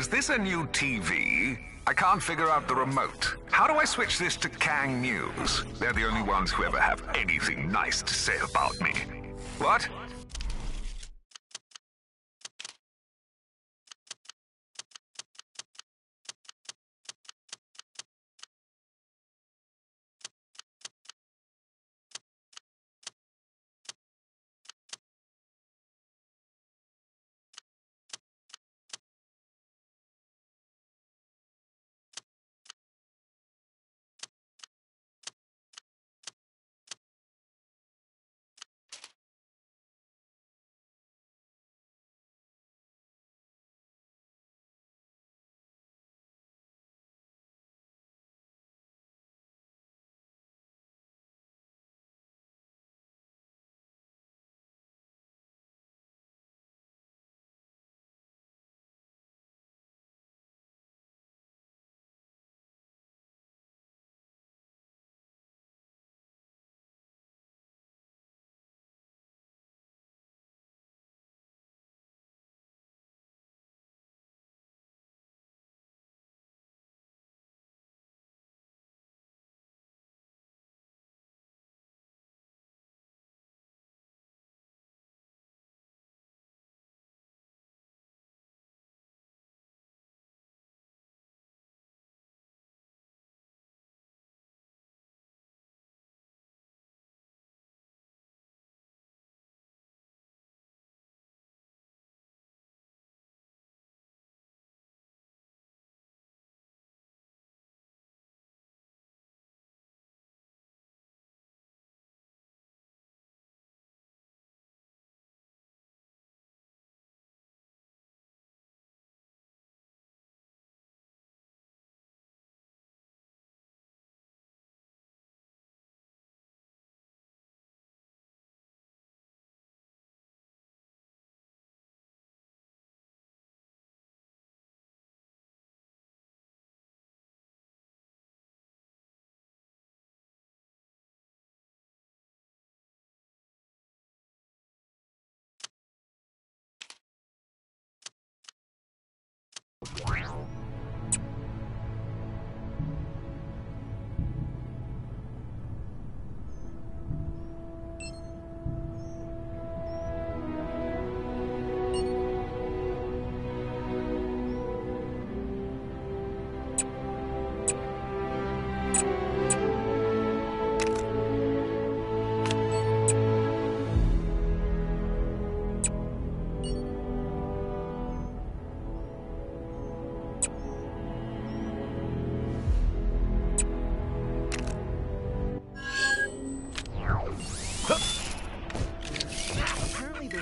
Is this a new TV? I can't figure out the remote. How do I switch this to Kang News? They're the only ones who ever have anything nice to say about me. What?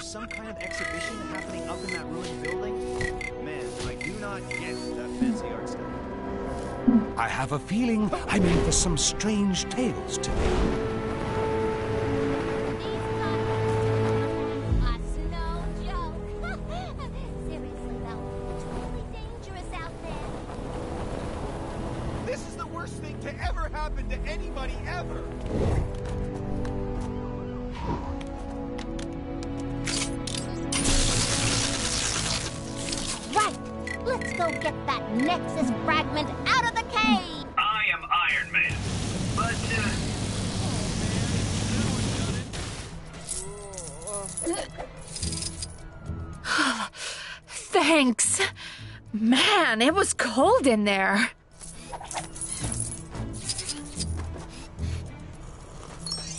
Some kind of exhibition happening up in that ruined building? Man, I do not get that fancy art stuff. I have a feeling I'm in for some strange tales today. This is the worst thing to ever happen to anybody ever! Let's go get that Nexus fragment out of the cave! I am Iron Man, but, Thanks. Man, it was cold in there.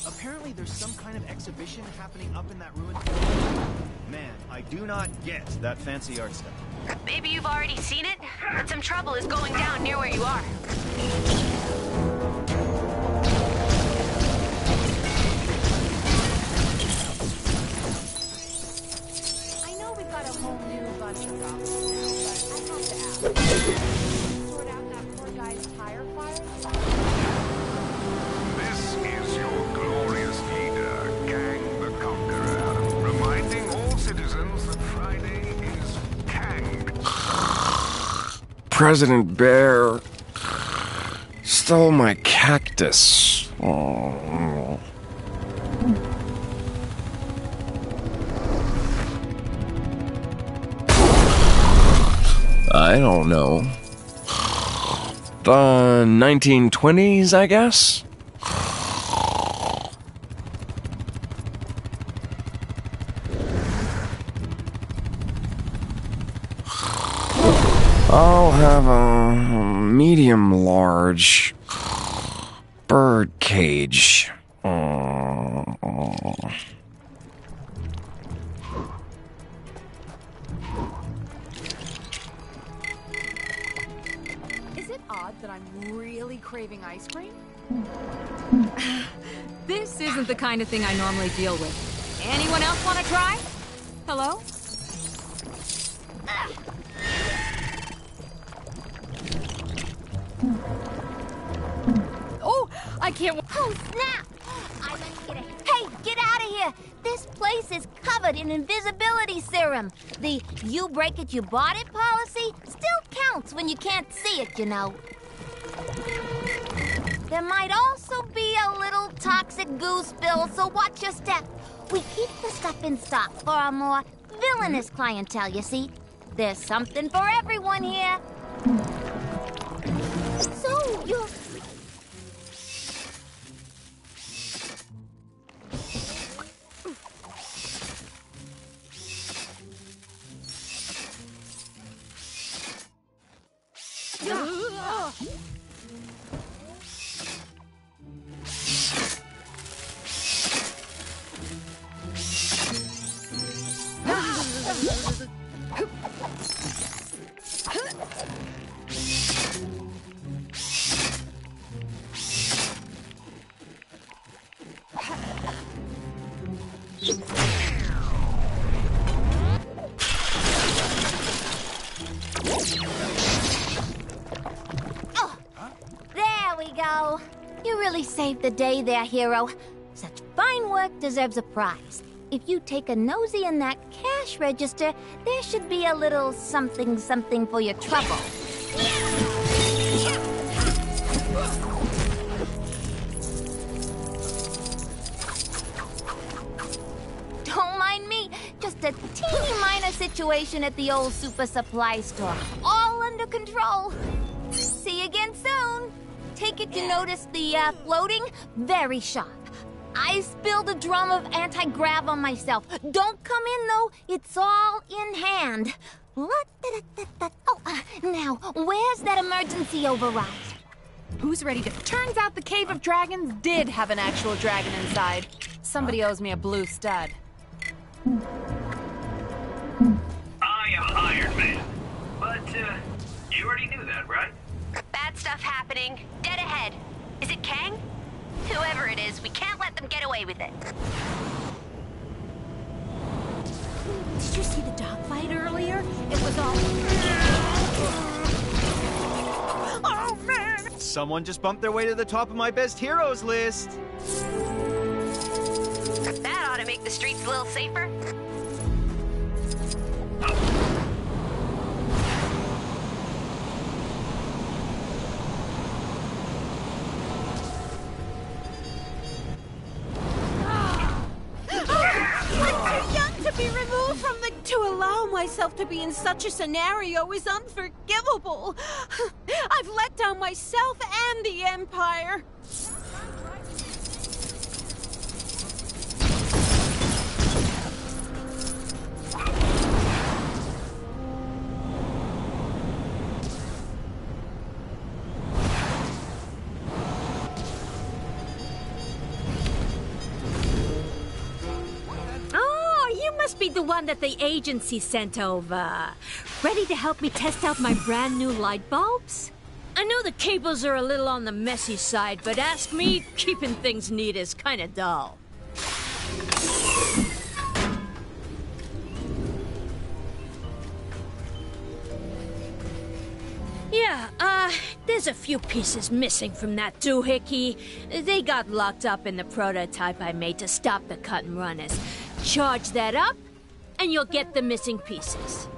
Apparently there's some kind of exhibition happening up in that ruined building. Man, I do not get that fancy art stuff. Maybe you've already seen it, but some trouble is going down near where you are. I know we've got a whole new bunch of problems now, but I have to ask. Sort out that poor guy's tire fire? This is your glorious leader, Kang the Conqueror, reminding all citizens that Friday is Kang. President Bear stole my cactus. Oh. I don't know. The 1920s, I guess? I'll have a medium large bird cage. Is it odd that I'm really craving ice cream? This isn't the kind of thing I normally deal with. Anyone else want to try? Hello? Oh, I can't. Oh, snap! Hey, get out of here! This place is covered in invisibility serum. The you break it, you bought it policy still counts when you can't see it, you know. There might also be a little toxic goo spill, so watch your step. We keep the stuff in stock for our more villainous clientele, you see. There's something for everyone here. So, you're... You really saved the day there, hero. Such fine work deserves a prize. If you take a nosy in that cash register, there should be a little something for your trouble. Don't mind me. Just a teeny minor situation at the old super supply store. All under control. See you again soon. Take it you notice the floating? Very sharp. I spilled a drum of anti-grav on myself. Don't come in, though. It's all in hand. Now, where's that emergency override? Who's ready to... Turns out the Cave of Dragons did have an actual dragon inside. Somebody owes me a blue stud. I am Iron Man. But, you already knew that, right? Bad stuff happening. Dead ahead. Is it Kang? Whoever it is, we can't let them get away with it. Did you see the dogfight earlier? It was all... Oh, man! Someone just bumped their way to the top of my best heroes list. That ought to make the streets a little safer. To allow myself to be in such a scenario is unforgivable. I've let down myself and the Empire. Must be the one that the agency sent over. Ready to help me test out my brand new light bulbs? I know the cables are a little on the messy side, but ask me, keeping things neat is kind of dull. Yeah, there's a few pieces missing from that doohickey. They got locked up in the prototype I made to stop the cut and runners. Charge that up, and you'll get the missing pieces.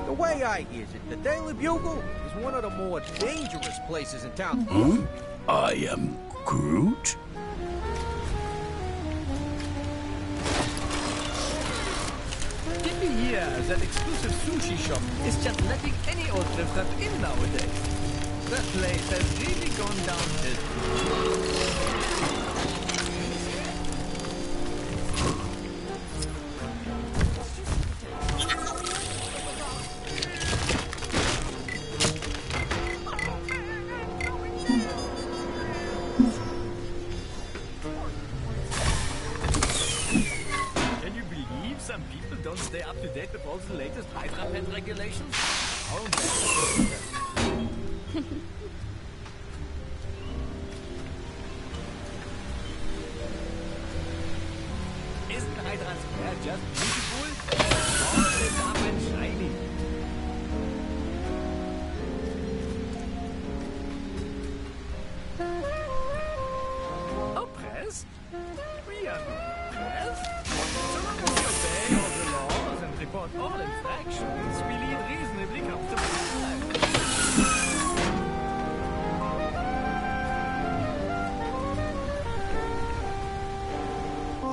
The way I hears it, the Daily Bugle is one of the more dangerous places in town. Huh? I am Groot? Skippy here, that exclusive sushi shop, is just letting any old riffraff in nowadays. That place has really gone downhill. Can you believe some people don't stay up to date with all the latest Hydra Pen regulations? How bad. Isn't Hydra Square just beautiful? All lit up and shiny. Oppressed? We are not oppressed. So long as we obey all the laws and report all infractions, we lead reasonably comfortable lives.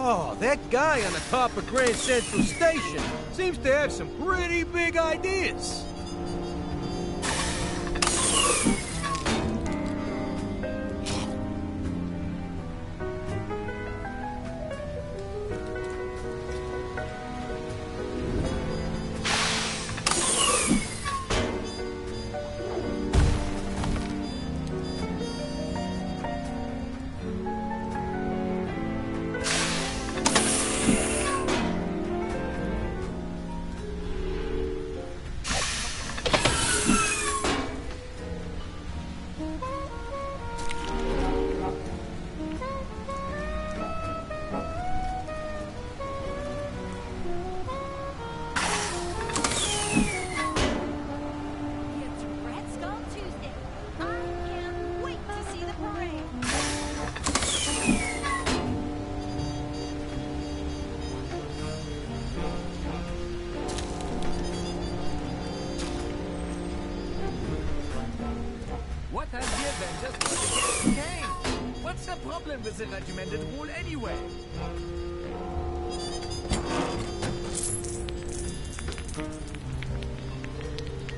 Oh, that guy on the top of Grand Central Station seems to have some pretty big ideas. What has the Avengers got against Kang? What's the problem with the regimented rule anyway?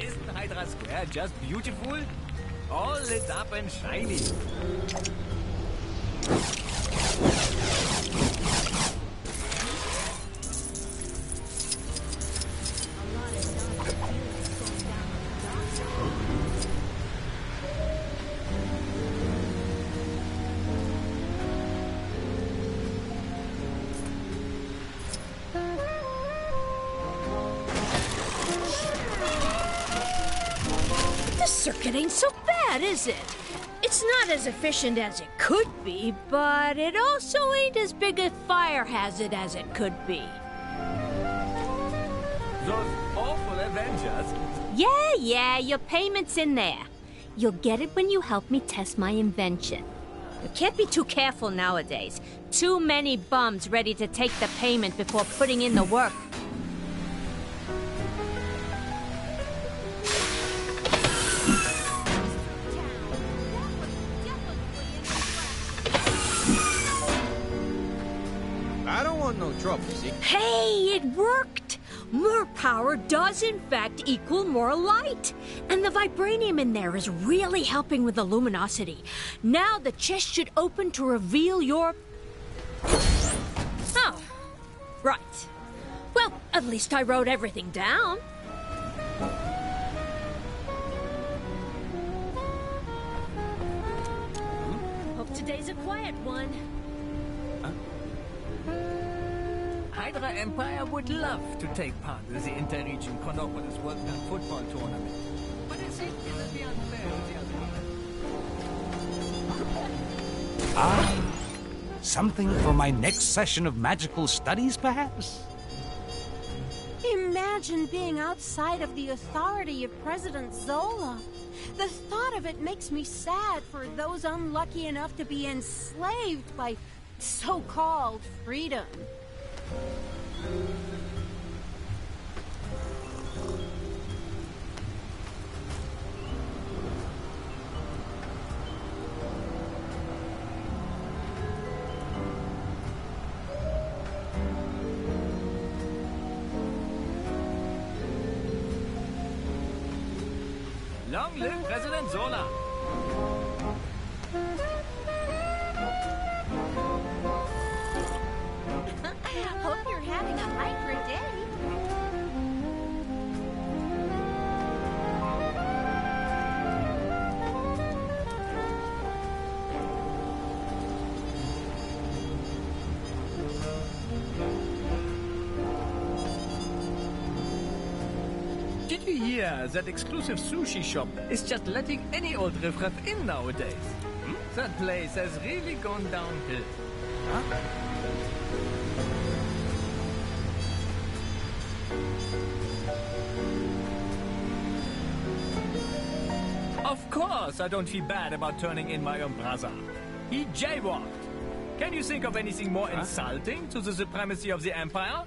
Isn't Hydra Square just beautiful? All lit up and shiny. This circuit ain't so bad, is it? It's not as efficient as it could be, but it also ain't as big a fire hazard as it could be. Those awful Avengers. Yeah, your payment's in there. You'll get it when you help me test my invention. You can't be too careful nowadays. Too many bums ready to take the payment before putting in the work. I don't want no trouble, see? Hey, it worked! More power does in fact equal more light. And the vibranium in there is really helping with the luminosity. Now the chest should open to reveal your... Oh, right. Well, at least I wrote everything down. Hope today's a quiet one. Huh? Hydra Empire would love to take part in the Interregion Chronopolis World Cup football tournament. But it seems it'll be unfair with the other one. Something for my next session of magical studies, perhaps? Imagine being outside of the authority of President Zola. The thought of it makes me sad for those unlucky enough to be enslaved by so-called freedom. Long live President Zola! Hope you're having a Hydra day. Did you hear that exclusive sushi shop is just letting any old riffraff in nowadays? That place has really gone downhill. Huh? Of course I don't feel bad about turning in my own brother. He jaywalked. Can you think of anything more insulting to the supremacy of the Empire?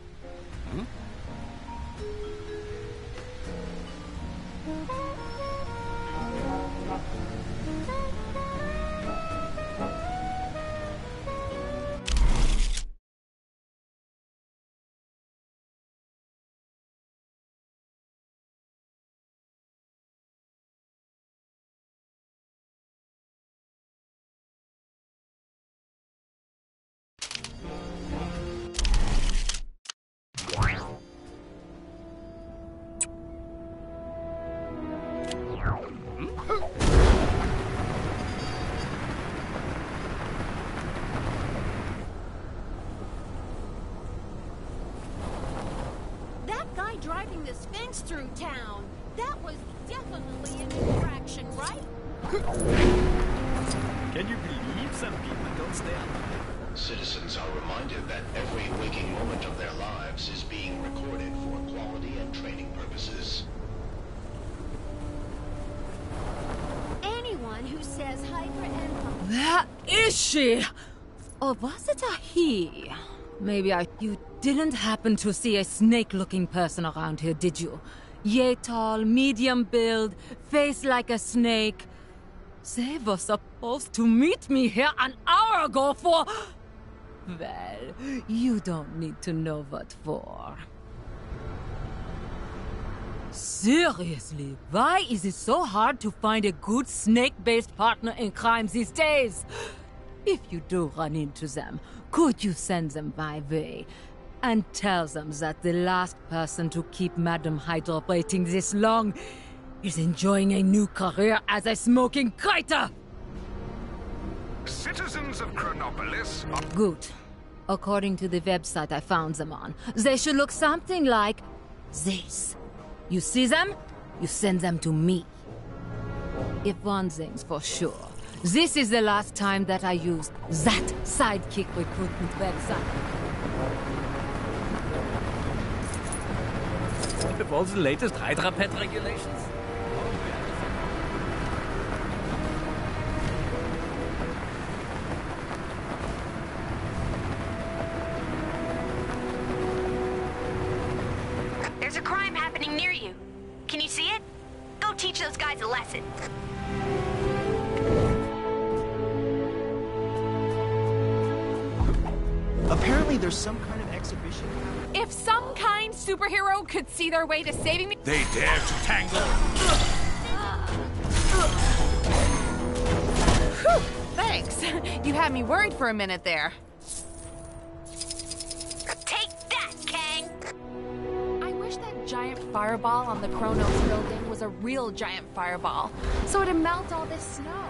Driving the Sphinx through town. That was definitely an infraction, right? Can you believe some people don't stay up? Citizens are reminded that every waking moment of their lives is being recorded for quality and training purposes. Anyone who says Hydra Empire... Where is she? Or was it a he? Maybe you didn't happen to see a snake-looking person around here, did you? Yay tall, medium build, face like a snake. They were supposed to meet me here an hour ago for... Well, you don't need to know what for. Seriously, why is it so hard to find a good snake-based partner in crime these days? If you do run into them, could you send them my way? And tell them that the last person to keep Madam Hydra waiting this long is enjoying a new career as a smoking crater! Citizens of Chronopolis are... Good. According to the website I found them on, they should look something like this. You see them? You send them to me. If one thing's for sure, this is the last time that I use that sidekick recruitment website. With all the latest Hydra pet regulations? There's a crime happening near you. Can you see it? Go teach those guys a lesson. Apparently there's some kind of exhibition. If some kind superhero could see their way to saving me... They dare to tangle! Whew, thanks. You had me worried for a minute there. Take that, Kang! I wish that giant fireball on the Kronos building was a real giant fireball, so it'd melt all this snow.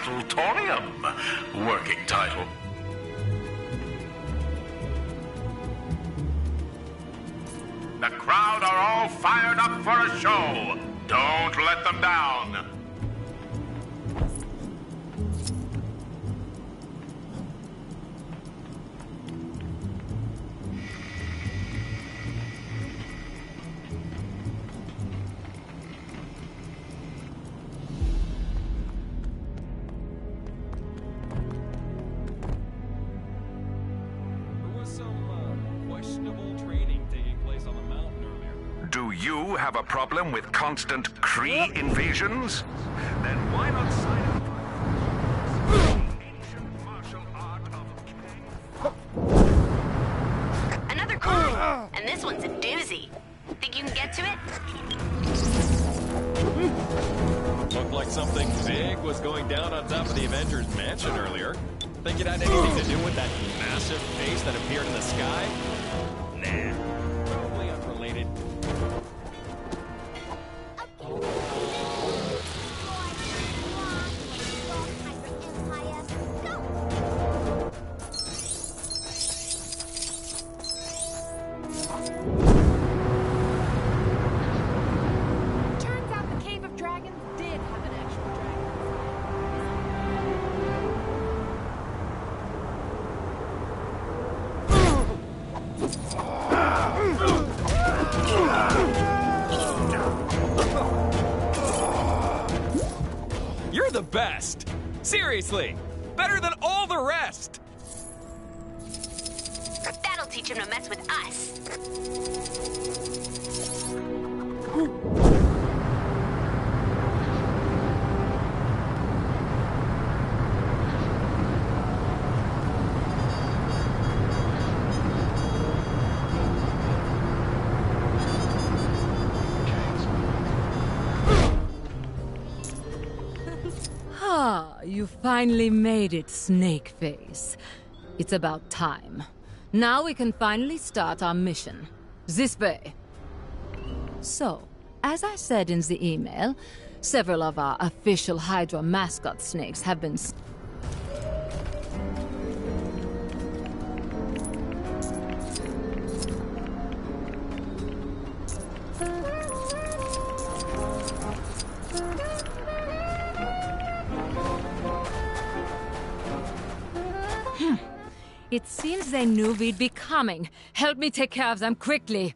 Battletorium. Working title. The crowd are all fired up for a show. Don't let them down. Do you have a problem with constant Kree invasions? Then why not sign up for ancient martial art of Another call, and this one's a doozy. Think you can get to it? Looked like something big was going down on top of the Avengers mansion earlier. Think it had anything to do with that massive face that appeared in the sky? Nah, probably unrelated. Turns out the Cave of Dragons did have an actual dragon. You're the best! Seriously! Better than all the rest! That'll teach him to mess with us. Ah, you finally made it, Snakeface. It's about time. Now we can finally start our mission. This way. So, as I said in the email, several of our official Hydra mascot snakes have been... It seems they knew we'd be coming. Help me take care of them quickly.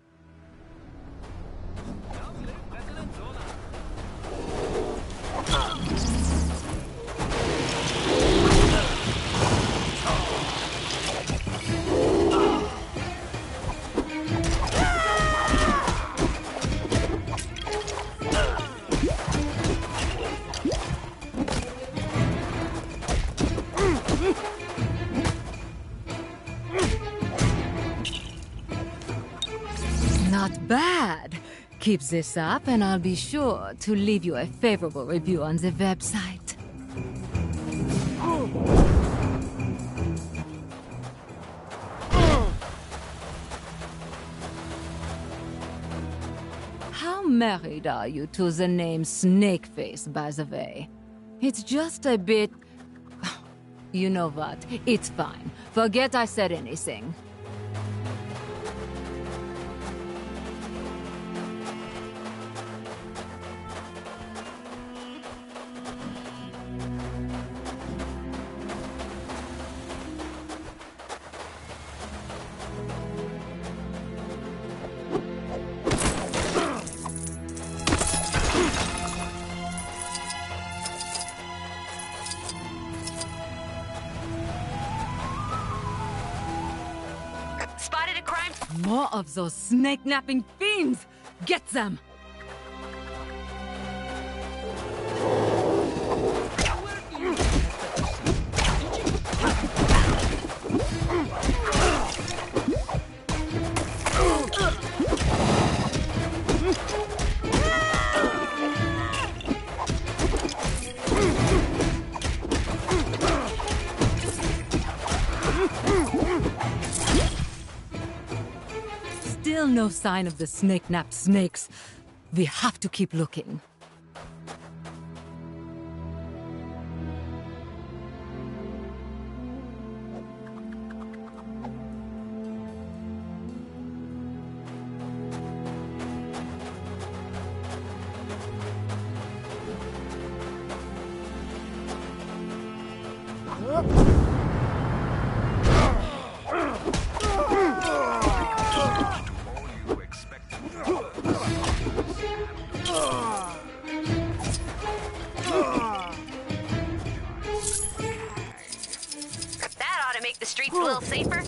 Not bad. Keep this up and I'll be sure to leave you a favorable review on the website. How married are you to the name Snakeface, by the way? It's just a bit... You know what? It's fine. Forget I said anything. Spotted a crime... More of those snake-napping fiends! Get them! Still no sign of the snake-napped snakes. We have to keep looking. That ought to make the streets a little safer.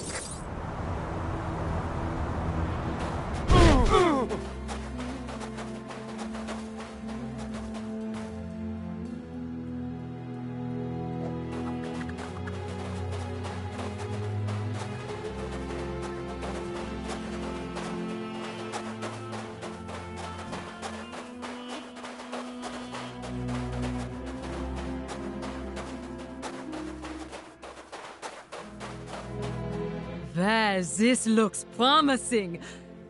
Well, this looks promising.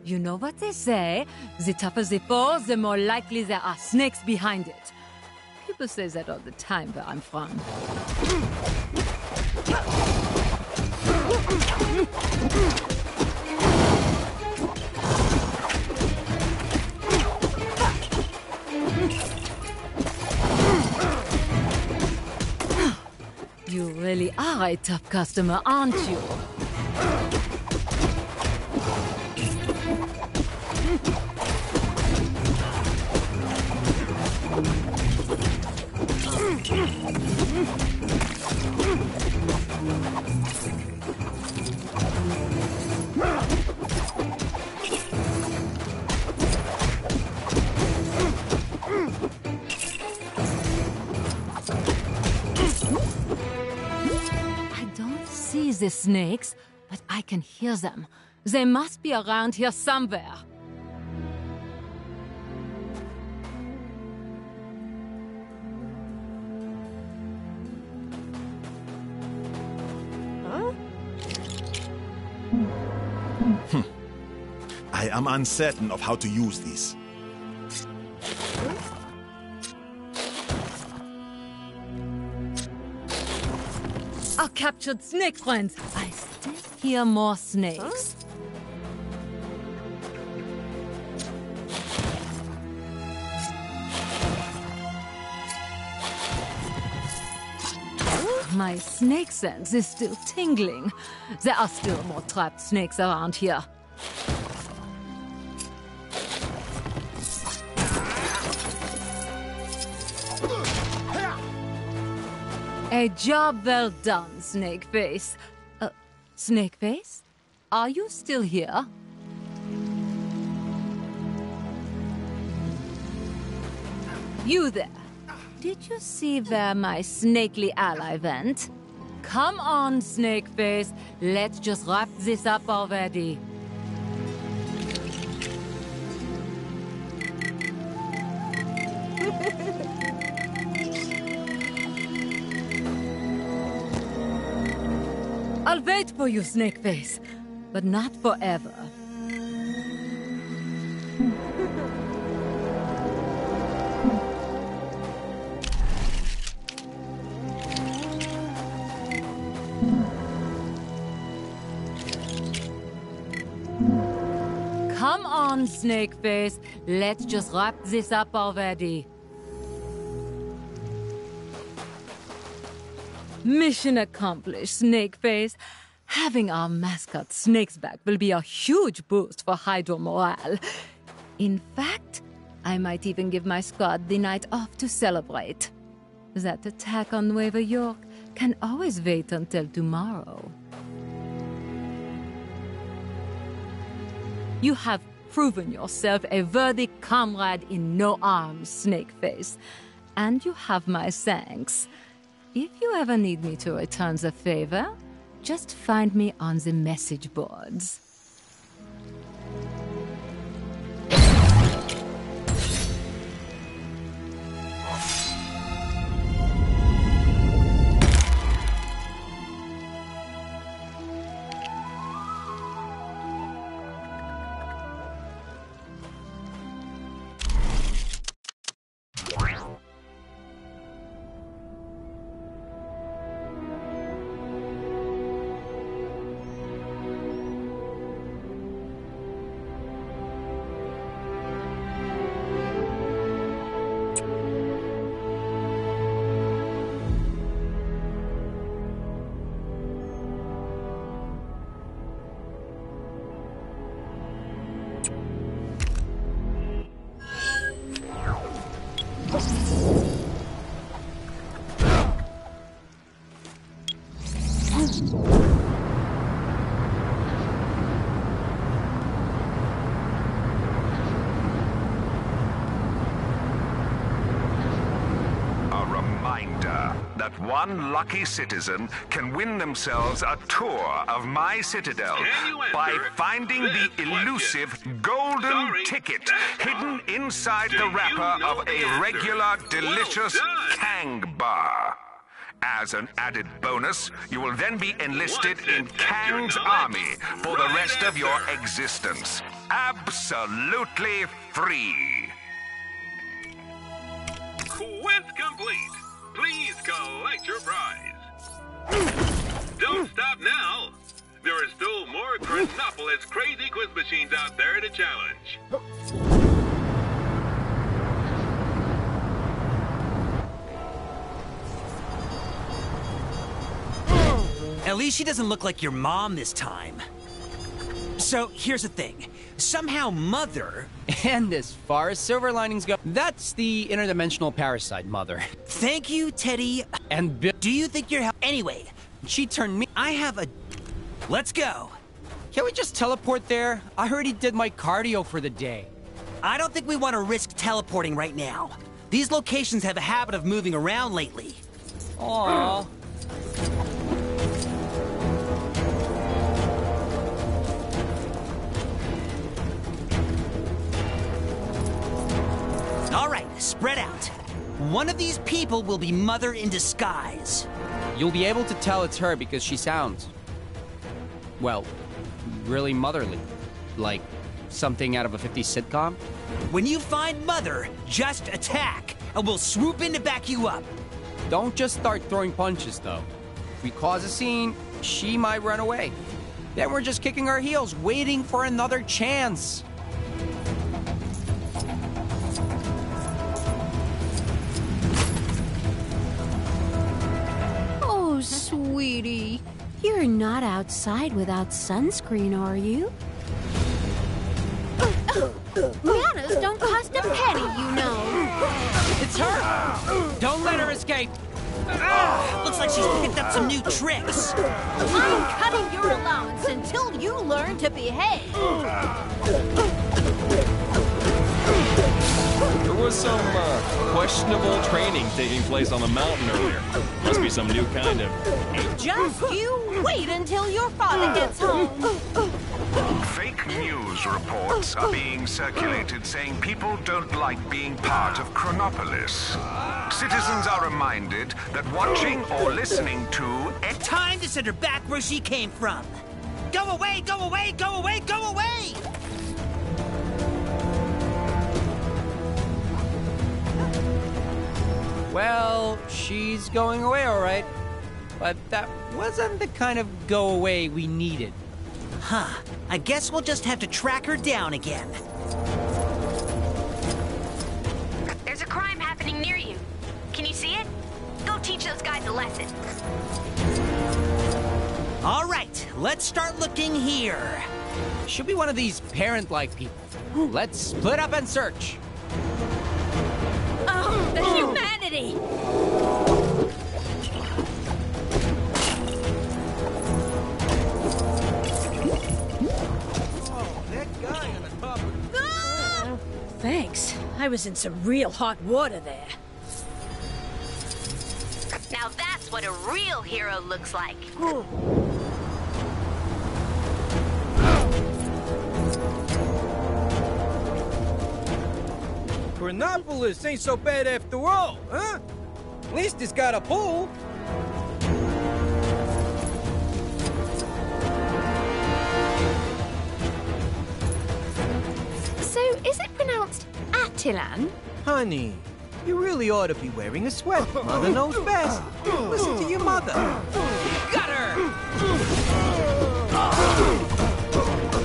You know what they say? The tougher the foe, the more likely there are snakes behind it. People say that all the time where I'm from. You really are a tough customer, aren't you? I don't see the snakes, but I can hear them. They must be around here somewhere. I am uncertain of how to use these. Our captured snake friends. I still hear more snakes. My snake sense is still tingling. There are still more trapped snakes around here. A job well done, Snakeface. Snakeface? Are you still here? You there. Did you see where my snakely ally went? Come on, Snakeface. Let's just wrap this up already. I'll wait for you, Snakeface, but not forever. Come on, Snakeface. Let's just wrap this up already. Mission accomplished, Snakeface. Having our mascot Snakes back will be a huge boost for Hydro morale. In fact, I might even give my squad the night off to celebrate. That attack on Nueva York can always wait until tomorrow. You have proven yourself a worthy comrade in no arms, Snakeface. And you have my thanks. If you ever need me to return the favor, just find me on the message boards. one lucky citizen can win themselves a tour of my citadel by finding the elusive golden ticket hidden inside the wrapper of a regular, delicious Kang bar. As an added bonus, you will then be enlisted in Kang's army for the rest of your existence. Absolutely free. Quest complete. Please collect your prize. Don't stop now. There are still more Chronopolis crazy quiz machines out there to challenge. At least she doesn't look like your mom this time. So, here's the thing. Somehow Mother... And as far as silver linings go, that's the interdimensional parasite, Mother. Thank you, Teddy. And Bill... Do you think you're... Anyway, She turned me... I have a... Let's go. Can we just teleport there? I heard he did my cardio for the day. I don't think we want to risk teleporting right now. These locations have a habit of moving around lately. Aww. All right, spread out. One of these people will be Mother in disguise. You'll be able to tell it's her because she sounds... well, really motherly. Like something out of a 50s sitcom. When you find Mother, just attack, and we'll swoop in to back you up. Don't just start throwing punches, though. If we cause a scene, she might run away. Then we're just kicking our heels, waiting for another chance. Oh, sweetie. You're not outside without sunscreen, are you? Manners don't cost a penny, you know. It's her! Don't let her escape! Looks like she's picked up some new tricks. I'm cutting your allowance until you learn to behave. There was some questionable training taking place on the mountain earlier. Must be some new kind of... Just you wait until your father gets home. Fake news reports are being circulated saying people don't like being part of Chronopolis. Citizens are reminded that watching or listening to... Time to send her back where she came from. Go away, go away, go away, go away! Well, she's going away all right. But that wasn't the kind of go away we needed. Huh. I guess we'll just have to track her down again. There's a crime happening near you. Can you see it? Go teach those guys a lesson. All right, let's start looking here. Should be one of these parent-like people. Let's split up and search. Oh, the humanity! Thanks. I was in some real hot water there. Now that's what a real hero looks like. Chronopolis ain't so bad after all, huh? At least it's got a pool. So, is it pronounced Attilan? Honey, you really ought to be wearing a sweater. Mother knows best. Listen to your mother. Got her!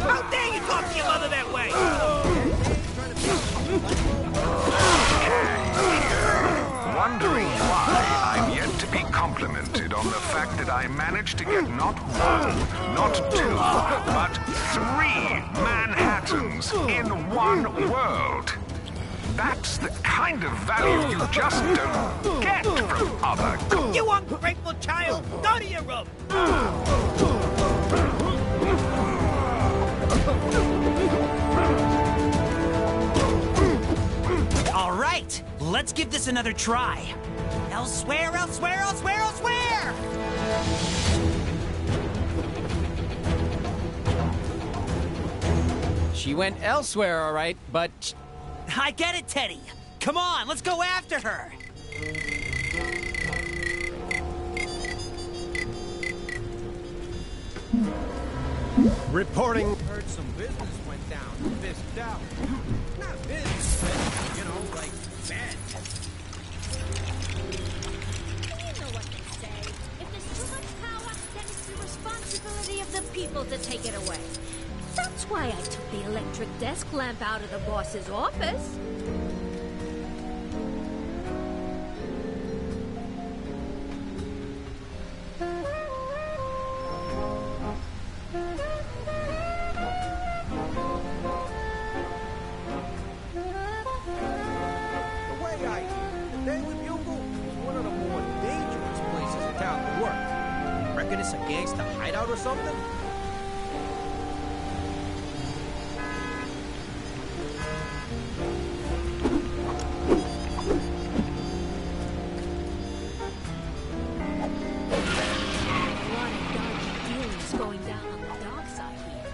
How dare you talk to your mother that way? Wondering why I'm yet to be complimented on the fact that I managed to get not one, not two, but 3 Manhattans in one world. That's the kind of value you just don't get from other... You ungrateful child! Go to your room! All right, let's give this another try. Elsewhere, elsewhere, elsewhere, elsewhere! She went elsewhere, all right, but... I get it, Teddy. Come on, let's go after her. Reporting. Heard some business went down. Fisked out. Not business, but, you know, like bad. You know what they say. If there's too much power, then it's the responsibility of the people to take it away. That's why I took the electric desk lamp out of the boss's office. It's a gangster hideout or something? A lot of dodgy dealings going down on the dark side here.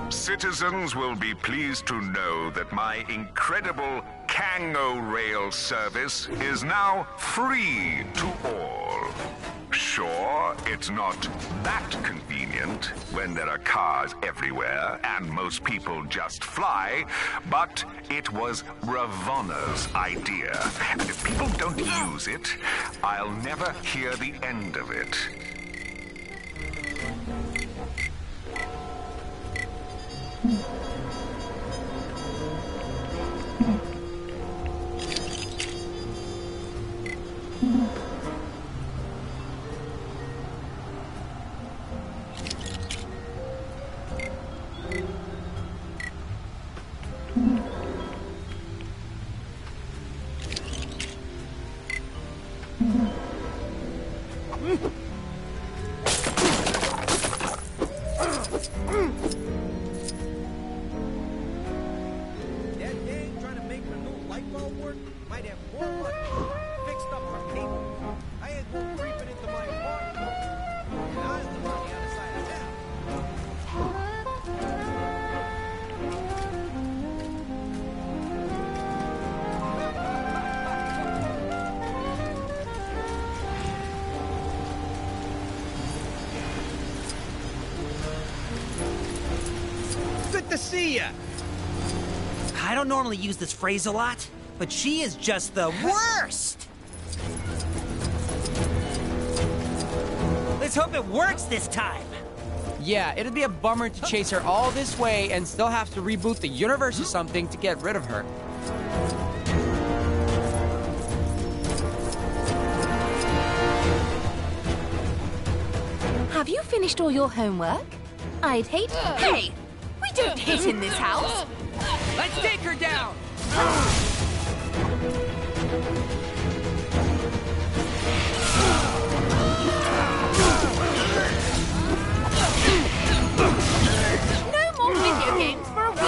Citizens will be pleased to know that my incredible Kango Rail service is now free to all. Sure, it's not that convenient when there are cars everywhere and most people just fly, but it was Ravonna's idea. And if people don't use it, I'll never hear the end of it. That gang trying to make the new light bulb work might have more money. Fixed up our cable. I had one creeping into my apartment. And I live on the other side of town. Good to see ya. I don't normally use this phrase a lot, but she is just the worst! Let's hope it works this time! Yeah, it'd be a bummer to chase her all this way and still have to reboot the universe or something to get rid of her. Have you finished all your homework? I'd hate... Hey! We don't hit in this house! Let's take her down! No more video games for a week!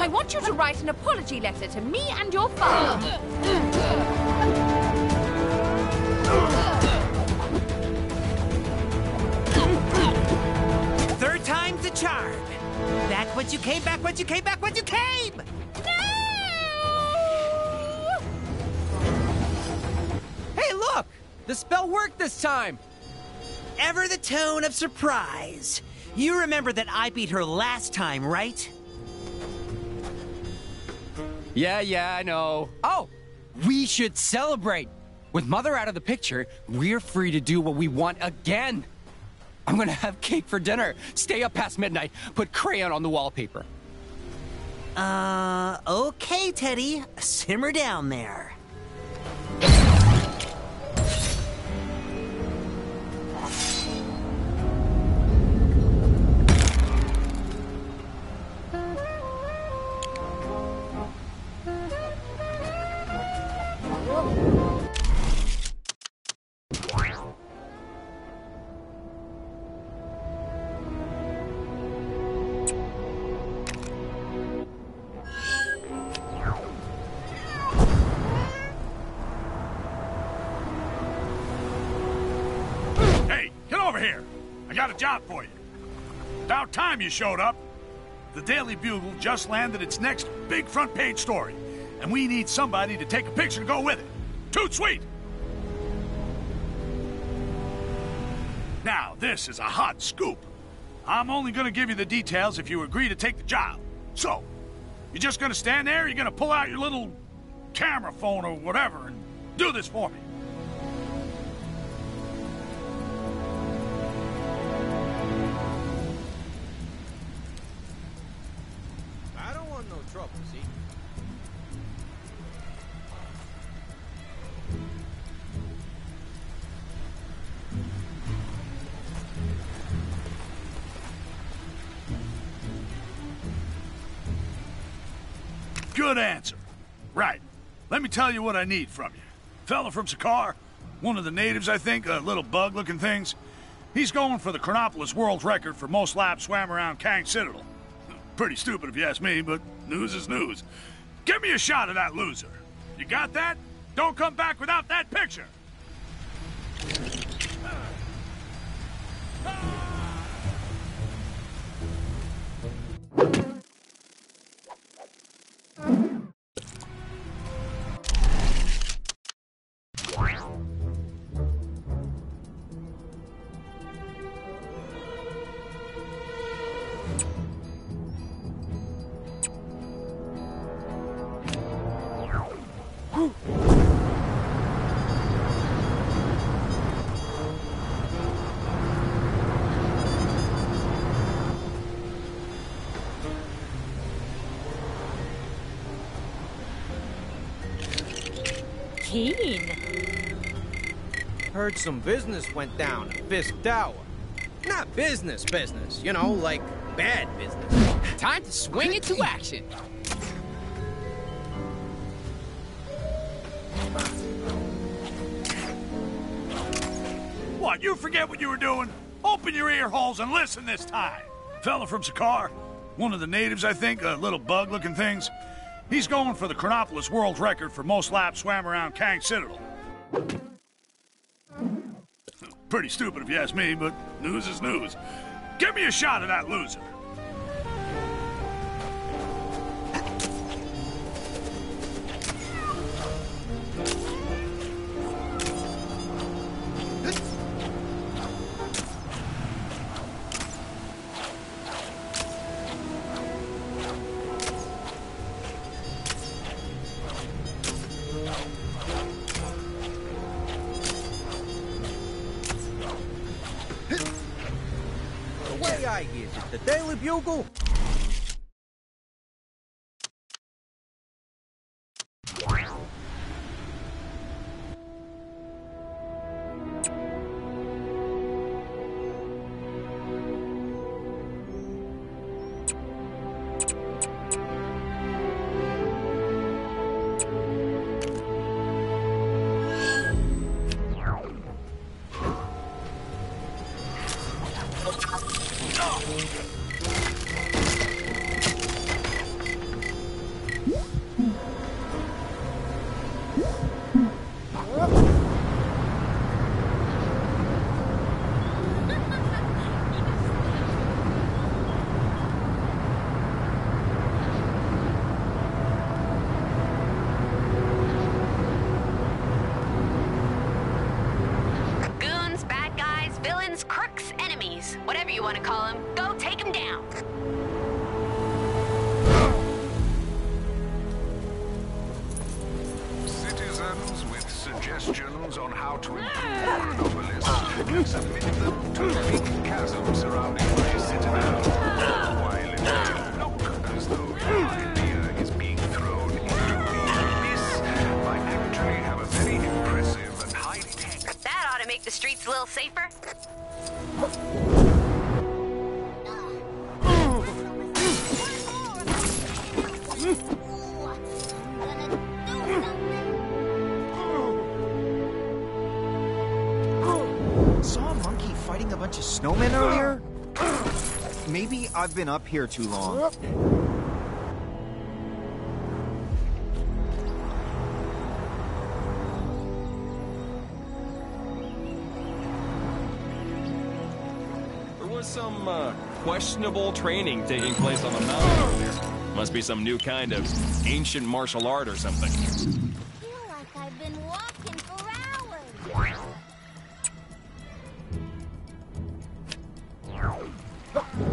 I want you to write an apology letter to me and your father. Third time's the charm! Back once you came, back once you came, back once you came! Hey, look! The spell worked this time! Ever the tone of surprise. You remember that I beat her last time, right? Yeah, I know. Oh! We should celebrate! With Mother out of the picture, we're free to do what we want again. I'm gonna have cake for dinner, stay up past midnight, put crayon on the wallpaper. Okay, Teddy. Simmer down there. Job for you. About time you showed up. The Daily Bugle just landed its next big front page story, and we need somebody to take a picture to go with it. Toot sweet! Now, this is a hot scoop. I'm only gonna give you the details if you agree to take the job. So, you're just gonna stand there, or you're gonna pull out your little camera phone or whatever and do this for me? Trouble, see? Good answer. Right. Let me tell you what I need from you. Fella from Sakaar, one of the natives, I think, little bug-looking things. He's going for the Chronopolis world record for most laps swam around Kang Citadel. Pretty stupid if you ask me, but news is news. Give me a shot of that loser. You got that? Don't come back without that picture. Keen. Heard some business went down at Fisk Tower. Not business, you know, like bad business. Time to swing it to action. What, you forget what you were doing? Open your ear holes and listen this time. Fella from Sakaar, one of the natives, I think, little bug-looking things. He's going for the Chronopolis world record for most laps swam around Kang Citadel. Pretty stupid if you ask me, but news is news. Give me a shot of that loser. Is it the Daily Bugle? Whatever you want to call him, go take him down. Citizens with suggestions have submitted them to the big chasm surrounding my citadel. While it may look as though your idea is being thrown into the abyss, I actually have a very impressive and high-tech... That ought to make the streets a little safer. Saw a monkey fighting a bunch of snowmen earlier? Maybe I've been up here too long. There was some questionable training taking place on the mountain earlier. Must be some new kind of ancient martial art or something. I feel like I've been walking for hours.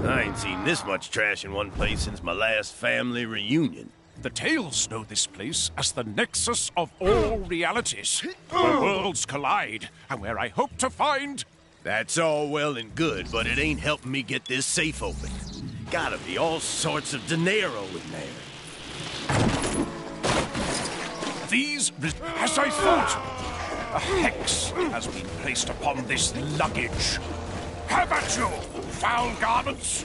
I ain't seen this much trash in one place since my last family reunion. The Tales know this place as the nexus of all realities, where worlds collide, and where I hope to find... That's all well and good, but it ain't helping me get this safe open. Gotta be all sorts of dinero in there. These, as I thought, a hex has been placed upon this luggage. Have at you, foul garments!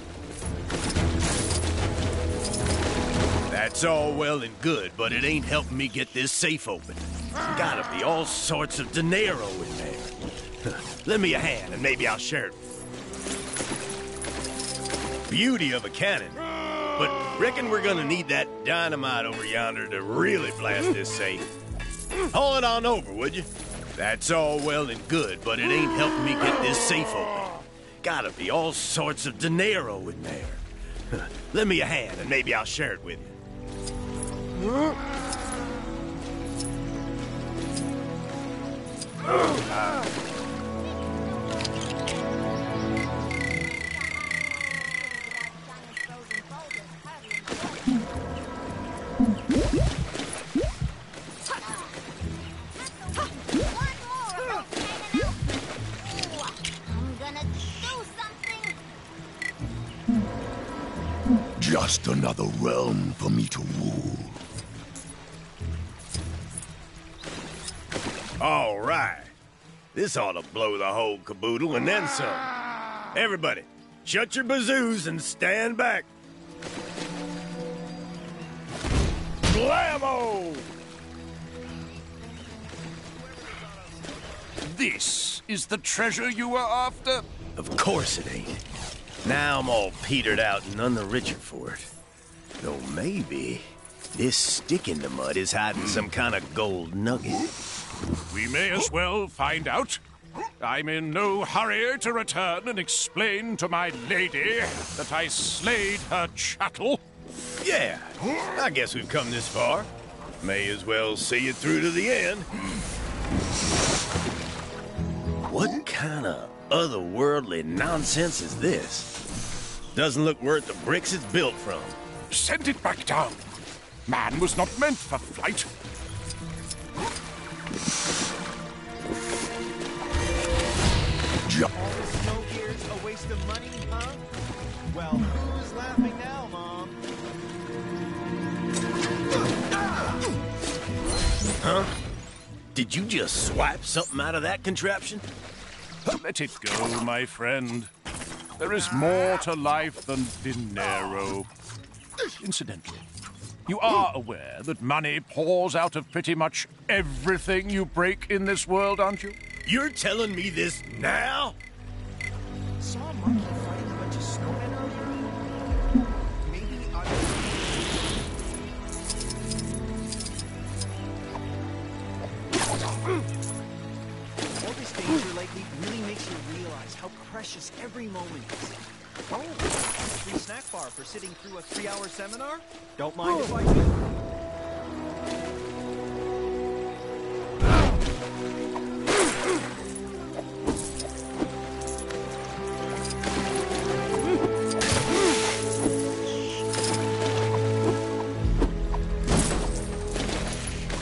That's all well and good, but it ain't helping me get this safe open. Gotta be all sorts of dinero in there. Lend me a hand, and maybe I'll share it. Beauty of a cannon. But reckon we're gonna need that dynamite over yonder to really blast this safe. Haul it on over, would you? That's all well and good, but it ain't helping me get this safe open. Gotta be all sorts of dinero in there. Lend me a hand, and maybe I'll share it with you. Just another realm for me to rule. All right. This ought to blow the whole caboodle and then some. Everybody, shut your bazoos and stand back. Blammo! This is the treasure you were after? Of course it ain't. Now I'm all petered out and none the richer for it. Though maybe this stick in the mud is hiding some kind of gold nugget. We may as well find out. I'm in no hurry to return and explain to my lady that I slayed her chattel. Yeah, I guess we've come this far. May as well see it through to the end. What kind of otherworldly nonsense is this? Doesn't look worth the bricks it's built from. Send it back down. Man was not meant for flight. All the snow gear's a waste of money, huh? Well, who's laughing now, Mom? Huh? Did you just swipe something out of that contraption? Let it go, my friend. There is more to life than dinero. Incidentally, you are aware that money pours out of pretty much everything you break in this world, aren't you? You're telling me this now? Saw a monkey fighting a bunch of snowmen earlier? Maybe all this danger lately really makes you realize how precious every moment is. Oh, free snack bar for sitting through a 3-hour seminar? Don't mind if I do.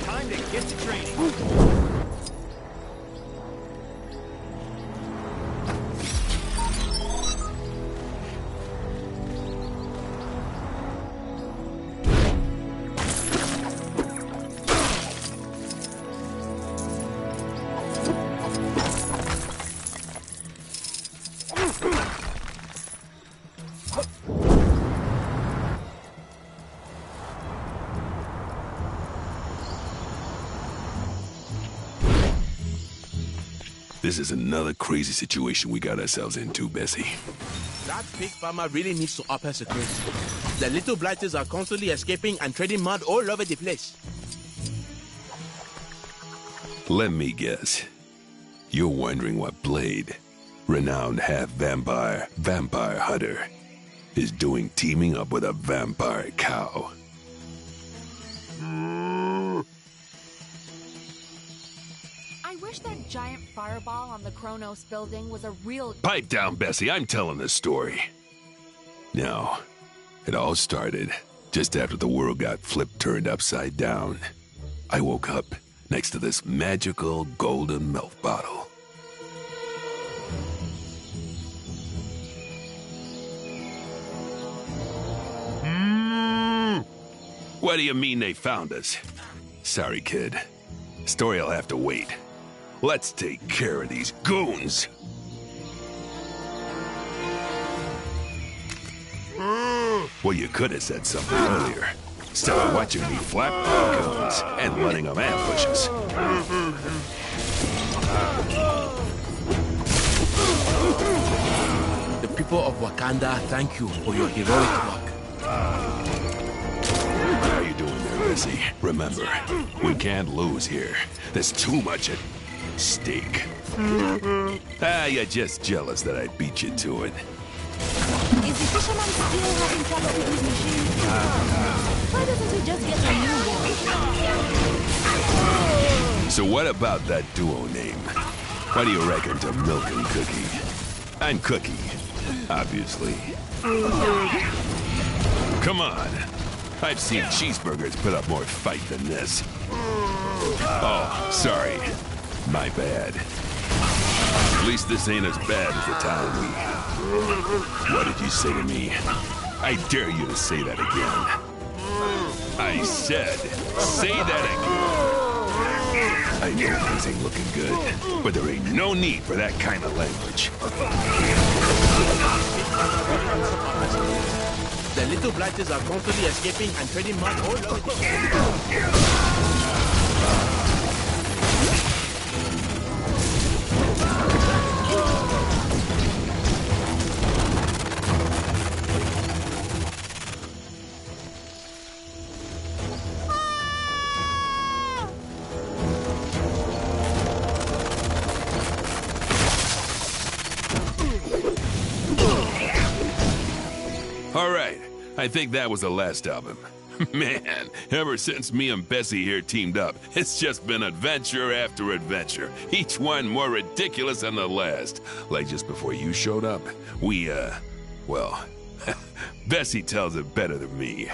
Time to get to training. This is another crazy situation we got ourselves into, Bessie. That pig farmer really needs to up her security. The little blighters are constantly escaping and trading mud all over the place. Let me guess. You're wondering what Blade, renowned half-vampire hunter, is doing teaming up with a vampire cow. I wish that giant fireball on the Kronos building was a real... Pipe down, Bessie. I'm telling this story. Now, it all started just after the world got turned upside down. I woke up next to this magical golden milk bottle. What do you mean they found us? Sorry, kid. Story'll have to wait. Let's take care of these goons. Well, you could have said something earlier. Instead of watching me flap the goons and letting them ambush us. The people of Wakanda thank you for your heroic work. How you doing there, Bessie? Remember, we can't lose here. There's too much at stake. You're just jealous that I beat you to it. Is the fisherman still having trouble with his machine? Why doesn't he just get a new one? So what about that duo name? What do you reckon to Milk and Cookie? I'm Cookie, obviously. Come on. I've seen cheeseburgers put up more fight than this. Oh, sorry. My bad. At least this ain't as bad as the time we... What did you say to me? I dare you to say that again. I said, say that again. I know things ain't looking good, but there ain't no need for that kind of language. The little blighters are constantly escaping and trading mud all over the place. All right, I think that was the last of him. Man, ever since me and Bessie here teamed up, it's just been adventure after adventure, each one more ridiculous than the last. Like just before you showed up, well, Bessie tells it better than me.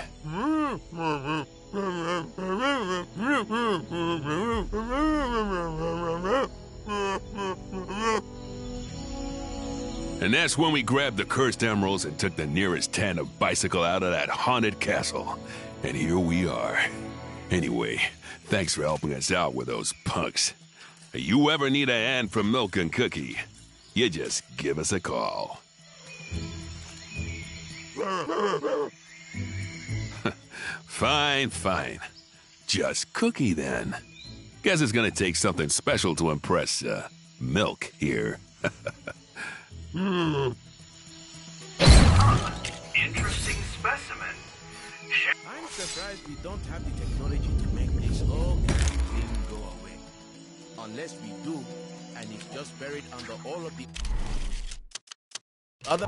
And that's when we grabbed the cursed emeralds and took the nearest tandem bicycle out of that haunted castle. And here we are. Anyway, thanks for helping us out with those punks. If you ever need a hand from Milk and Cookie, you just give us a call. Fine, fine. Just Cookie then. Guess it's gonna take something special to impress, Milk here. Interesting specimen. I'm surprised we don't have the technology to make this whole thing go away. Unless we do, and it's just buried under all of the other...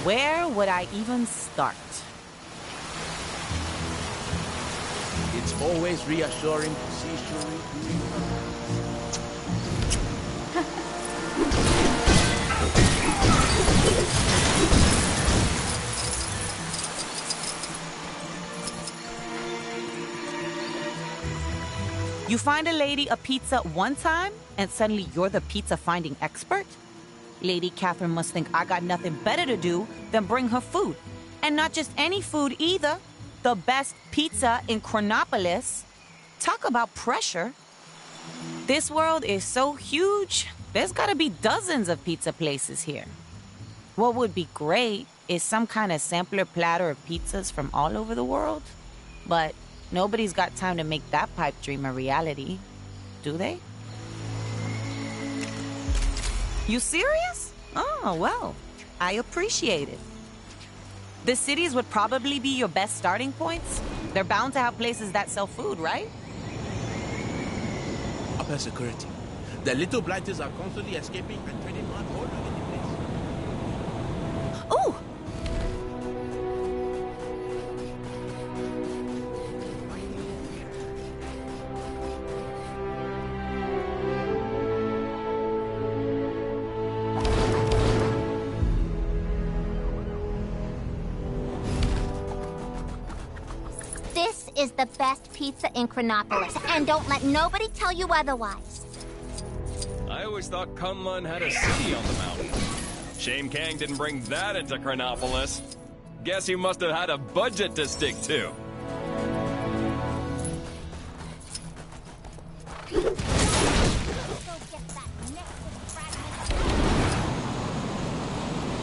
Where would I even start? It's always reassuring to see Shuri doing You find a lady a pizza one time, and suddenly you're the pizza-finding expert? Lady Catherine must think I got nothing better to do than bring her food. And not just any food either. The best pizza in Chronopolis. Talk about pressure. This world is so huge, there's gotta be dozens of pizza places here. What would be great is some kind of sampler platter of pizzas from all over the world. But nobody's got time to make that pipe dream a reality, do they? You serious? Oh, well, I appreciate it. The cities would probably be your best starting points. They're bound to have places that sell food, right? Upper security. The little blighters are constantly escaping and trading mud all over the place. Ooh! This is the best pizza in Chronopolis, and don't let nobody tell you otherwise. I always thought Kunlun had a city on the mountain. Shame Kang didn't bring that into Chronopolis. Guess he must have had a budget to stick to.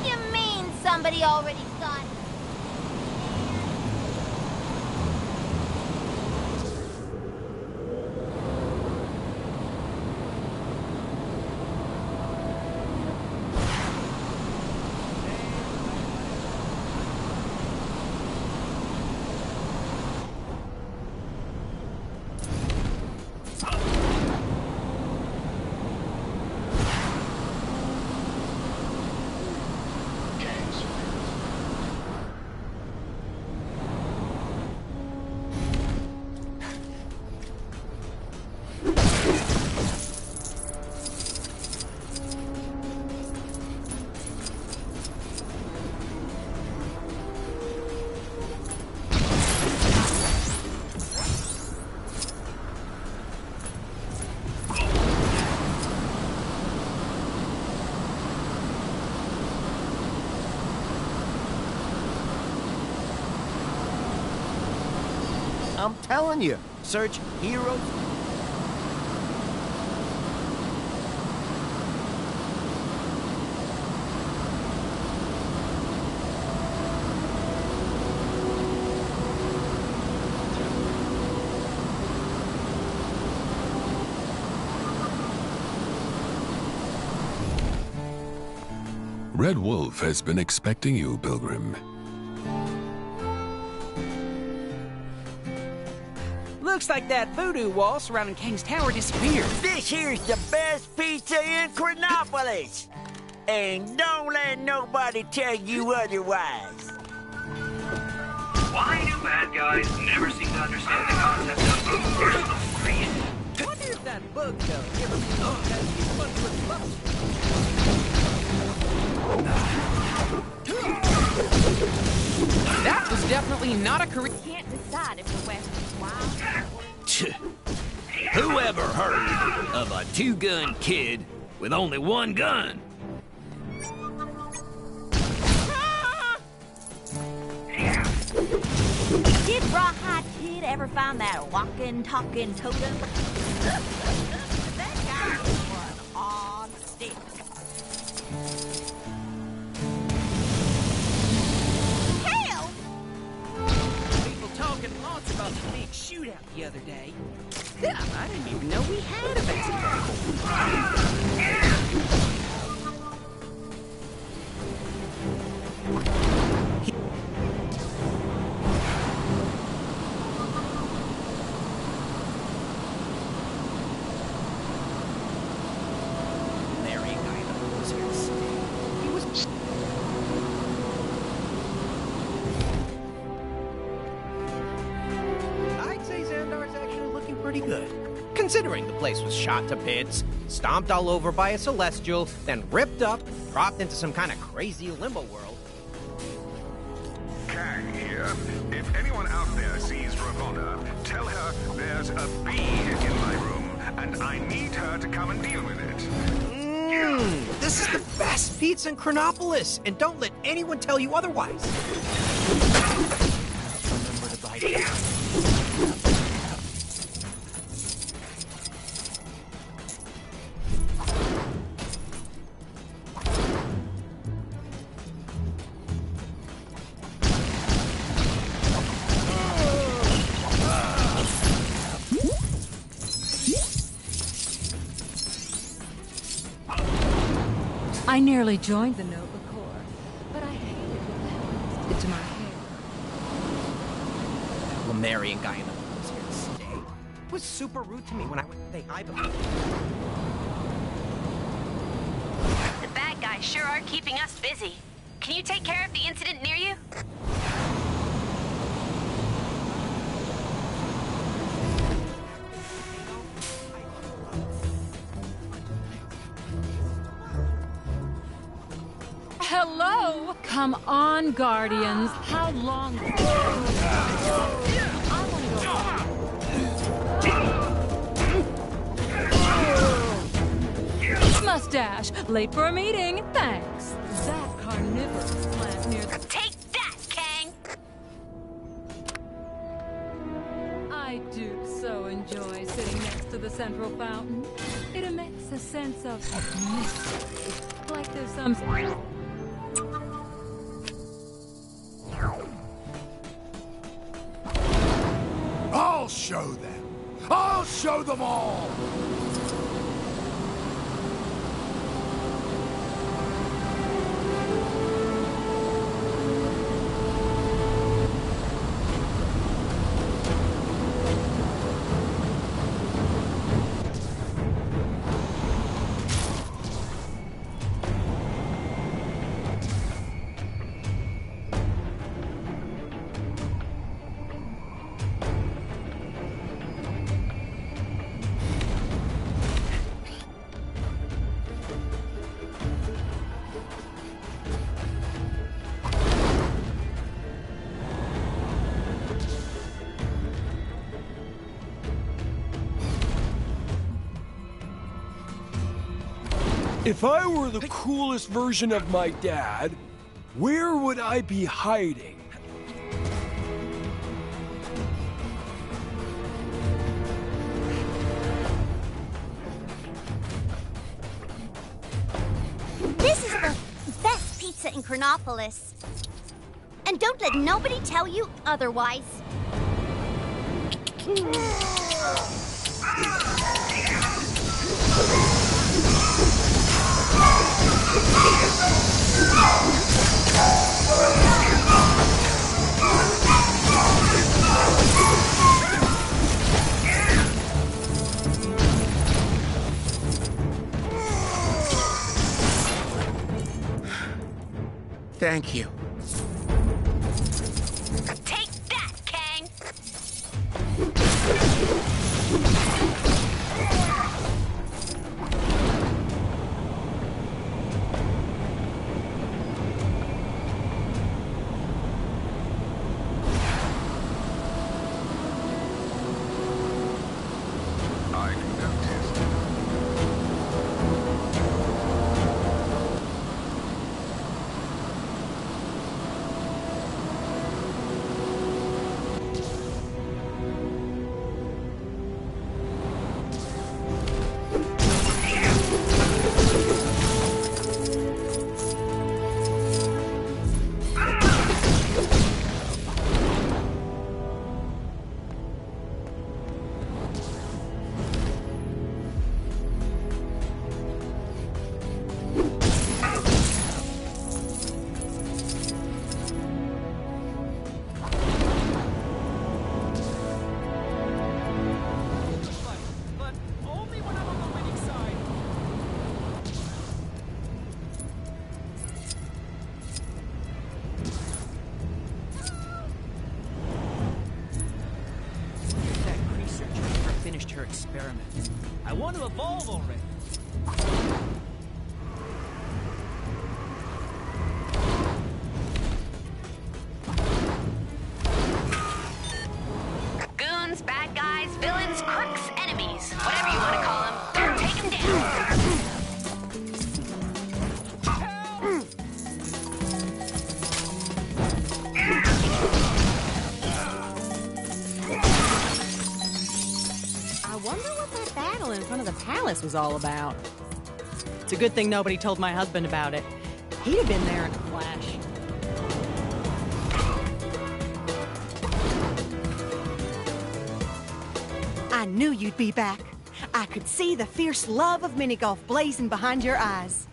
You mean somebody already saw it? I'm telling you, search heroes. Red Wolf has been expecting you, Pilgrim. Looks like that voodoo wall surrounding Kang's Tower disappeared. This here's the best pizza in Chronopolis. And don't let nobody tell you otherwise. Why do bad guys never seem to understand the concept of personal greed? Wonder if that bug though ever has any fun with bubbles. That was definitely not a career. Can't decide if the West is wild. Who ever heard of a two-gun kid with only one gun? Did Rawhide Kid ever find that walking, talking totem? That guy was on stick. Hell! People talking lots about the big shootout the other day. I didn't even know we had a basketball I'd say Xandar's actually looking pretty good. Considering the place was shot to bits, stomped all over by a Celestial, then ripped up, dropped into some kind of crazy limbo world. Kang here. If anyone out there sees Ravonna, tell her there's a bee in my room, and I need her to come and deal with it. This is the best pizza in Chronopolis, and don't let anyone tell you otherwise. Remember to bite it. I nearly joined the Nova Corps, but I hated what the hell did to my hair. That Lemurian guy in the room was here to stay. He was super rude to me when I went to say hi before. The bad guys sure are keeping us busy. Can you take care of the incident near you? Hello? Come on, Guardians. How long? Mustache, late for a meeting. Thanks. That carnivorous plant near. Take that, Kang! I do so enjoy sitting next to the central fountain. It emits a sense of mystery, like there's some. I'll show them. I'll show them all. If I were the coolest version of my dad, where would I be hiding? This is the best pizza in Chronopolis. And don't let nobody tell you otherwise. Thank you. Take that, Kang! Her experiment. I want to evolve already. Goons, bad guys, villains, crooks, enemies, whatever you want to call them, go take them down. battle in front of the palace was all about. It's a good thing nobody told my husband about it. He'd have been there in a flash. I knew you'd be back. I could see the fierce love of minigolf blazing behind your eyes.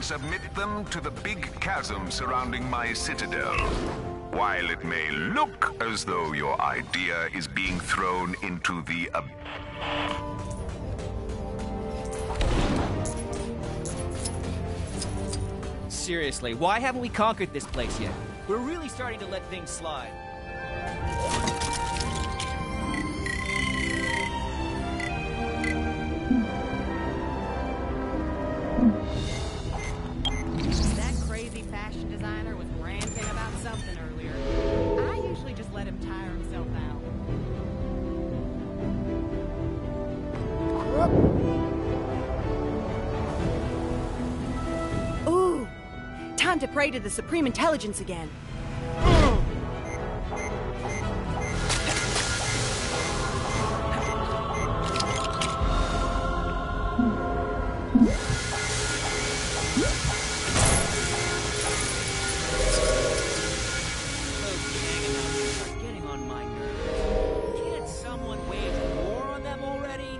Submit them to the big chasm surrounding my citadel. While it may look as though your idea is being thrown into the Seriously, why haven't we conquered this place yet? We're really starting to let things slide. To pray to the Supreme Intelligence again. Getting on my nerves. Can't someone wage war on them already?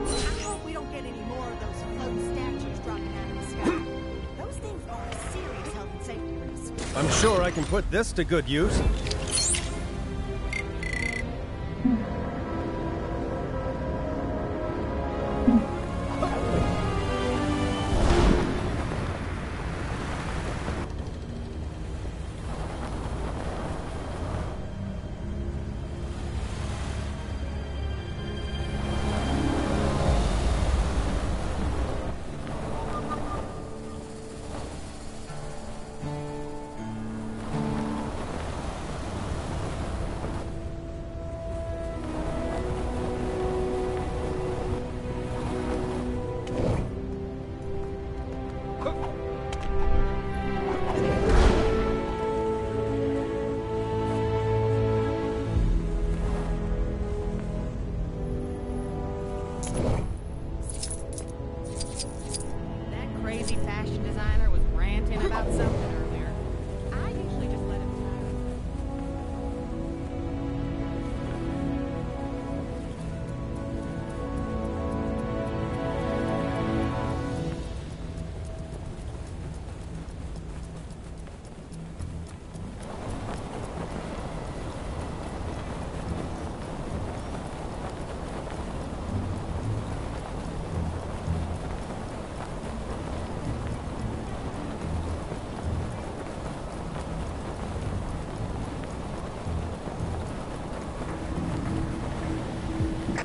I hope we don't get any more of those floating statues dropping out of the sky. Those things are a serious health and safety risk. I'm sure I can put this to good use.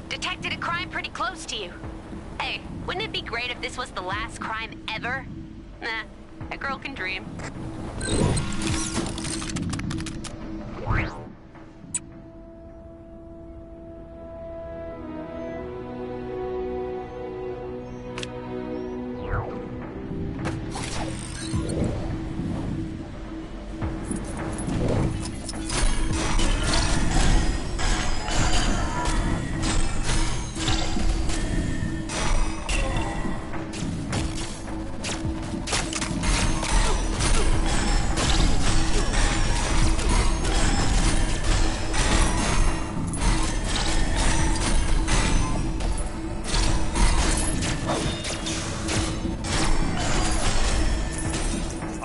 Detected a crime pretty close to you. Hey, wouldn't it be great if this was the last crime ever? Nah, a girl can dream.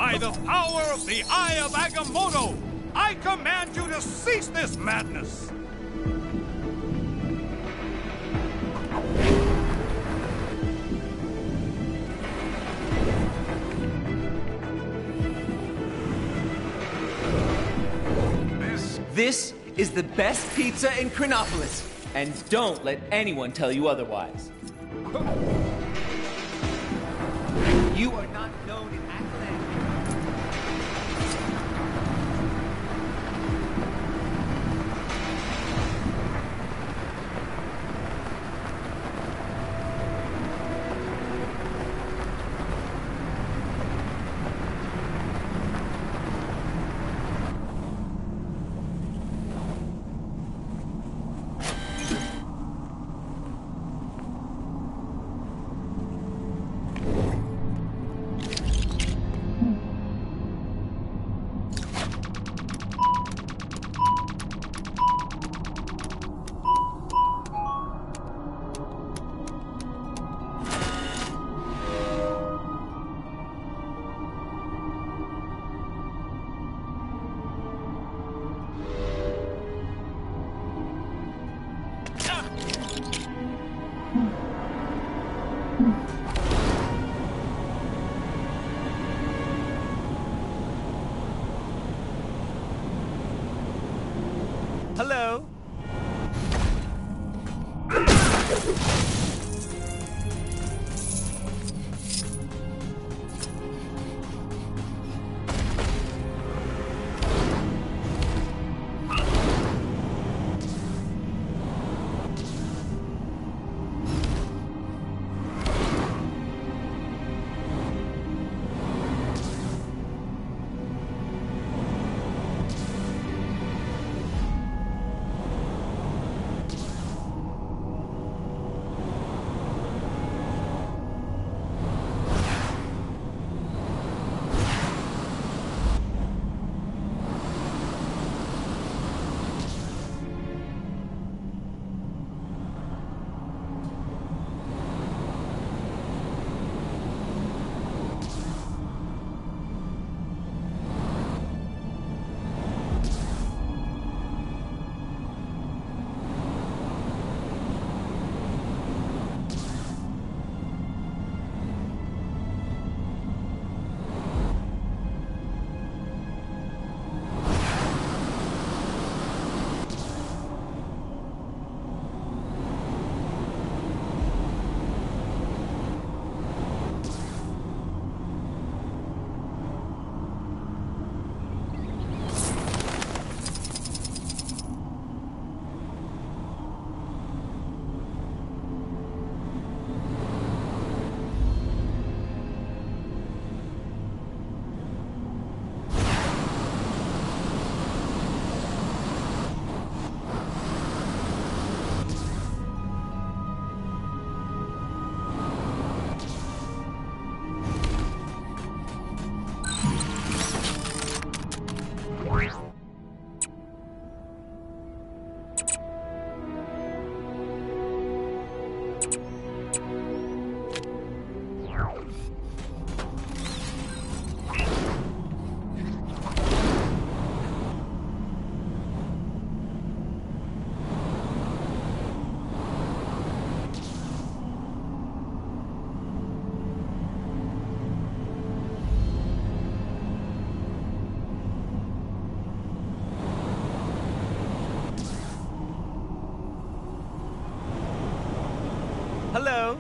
By the power of the Eye of Agamotto, I command you to cease this madness! This is the best pizza in Chronopolis, and don't let anyone tell you otherwise. You are not known in Ackland. Hello. Hello.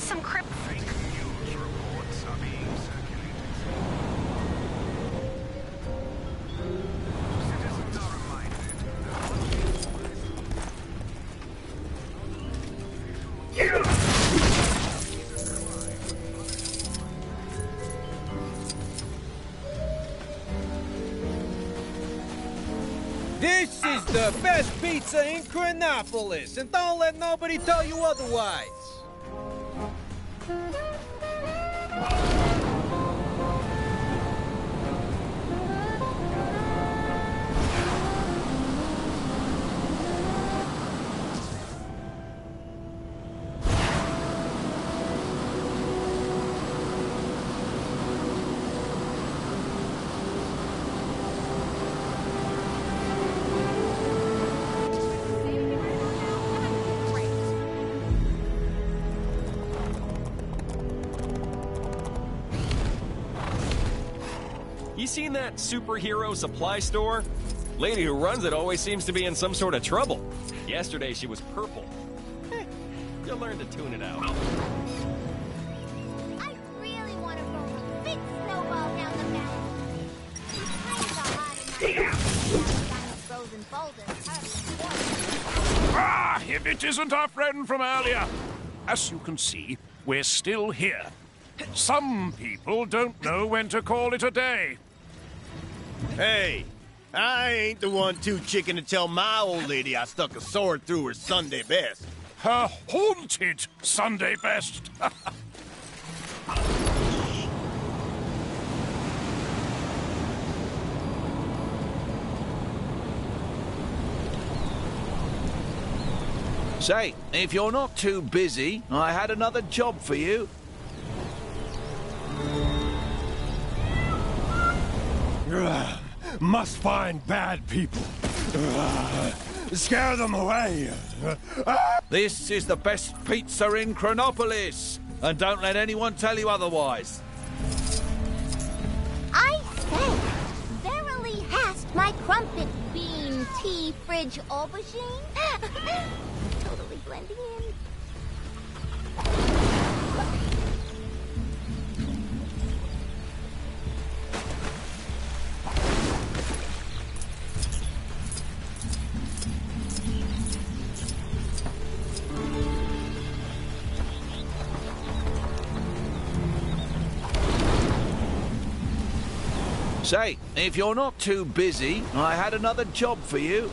some crip... Fake news reports are being circulated. Citizens are reminded This is the best pizza in Chronopolis, and don't let nobody tell you otherwise. You seen that superhero supply store? Lady who runs it always seems to be in some sort of trouble. Yesterday she was purple. You'll learn to tune it out. I really want to roll a big snowball down the mountain. These trains are hot enough. Frozen boulders hurt. Ah, if it isn't our friend from earlier. As you can see, we're still here. Some people don't know when to call it a day. Hey, I ain't the one too chicken to tell my old lady I stuck a sword through her Sunday best. Her haunted Sunday best. Say, if you're not too busy, I had another job for you. Must find bad people. Scare them away. This is the best pizza in Chronopolis, and don't let anyone tell you otherwise. I say, verily hast my crumpet bean tea fridge aubergine? Totally blending in. Say, if you're not too busy, I had another job for you.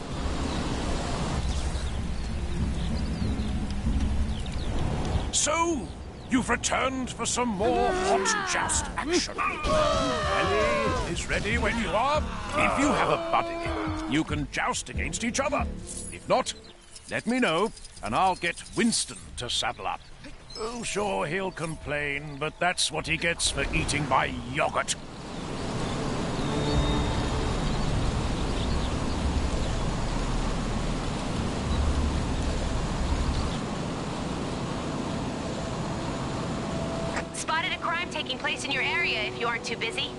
So, you've returned for some more hot joust action. Ellie is ready when you are. If you have a buddy, you can joust against each other. If not, let me know, and I'll get Winston to saddle up. Oh, sure, he'll complain, but that's what he gets for eating my yogurt. Spotted a crime taking place in your area if you aren't too busy.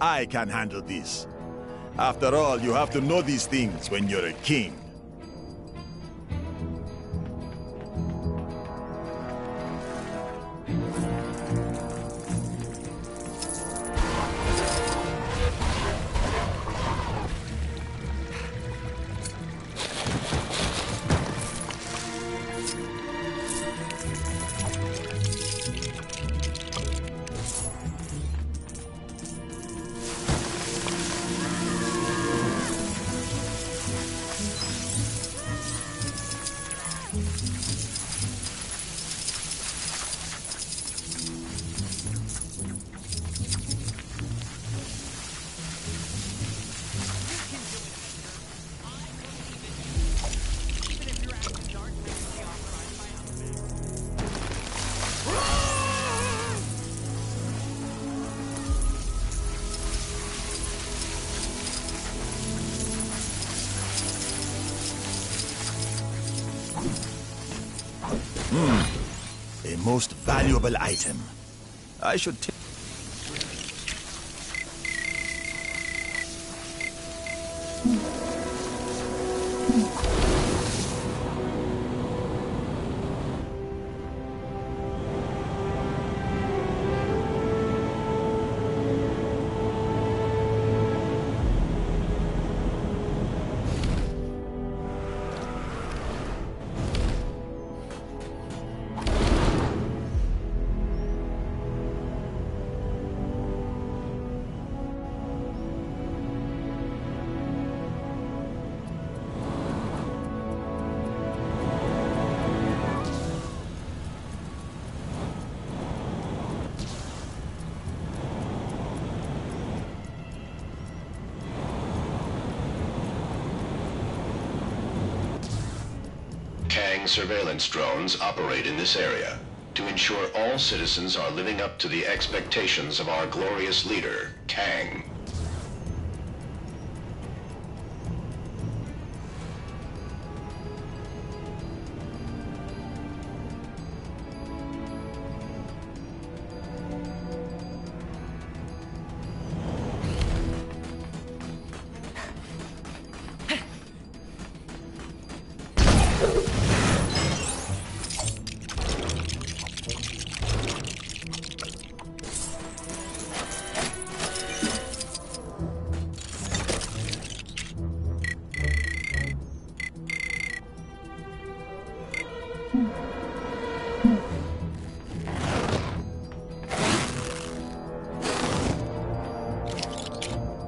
I can handle this. After all, you have to know these things when you're a king. A most valuable item. I should take... Kang surveillance drones operate in this area to ensure all citizens are living up to the expectations of our glorious leader, Kang.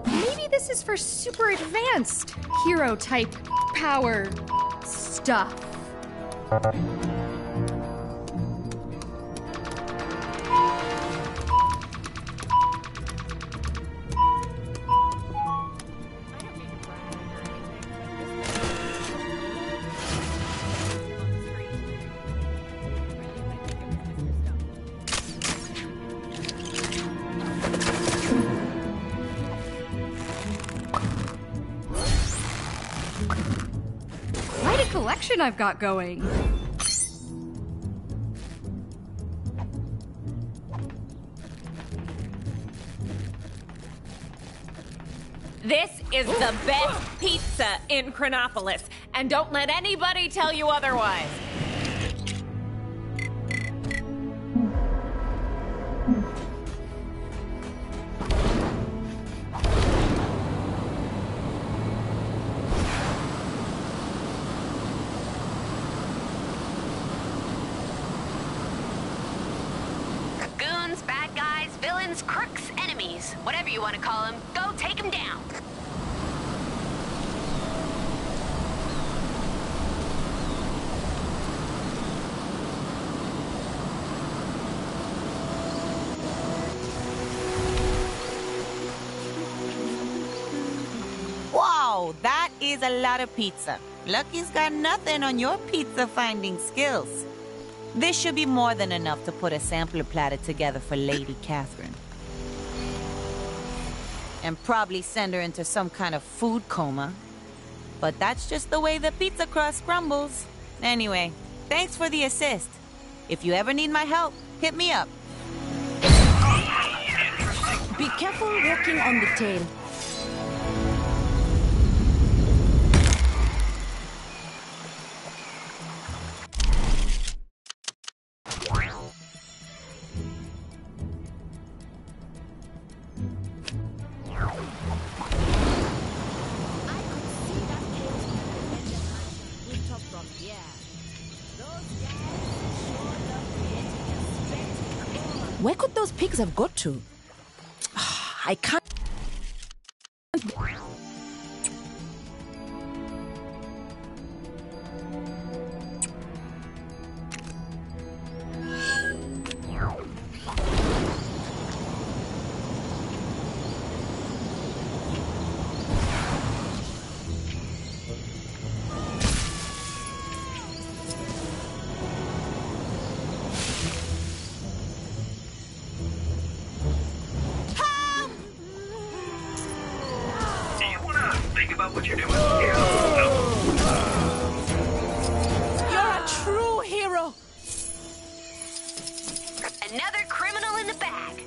Maybe this is for super advanced hero type power stuff. Quite a collection I've got going. This is the best pizza in Chronopolis, and don't let anybody tell you otherwise. Goons, bad guys, villains, crooks, enemies, whatever you want to call them, go take them down. Wow, that is a lot of pizza. Lucky's got nothing on your pizza finding skills. This should be more than enough to put a sampler platter together for Lady Catherine. And probably send her into some kind of food coma. But that's just the way the pizza crust crumbles. Anyway, thanks for the assist. If you ever need my help, hit me up. Be careful walking perching on the tail. Where could those pigs have got to? I can't. What you're doing. You're a true hero. Another criminal in the bag.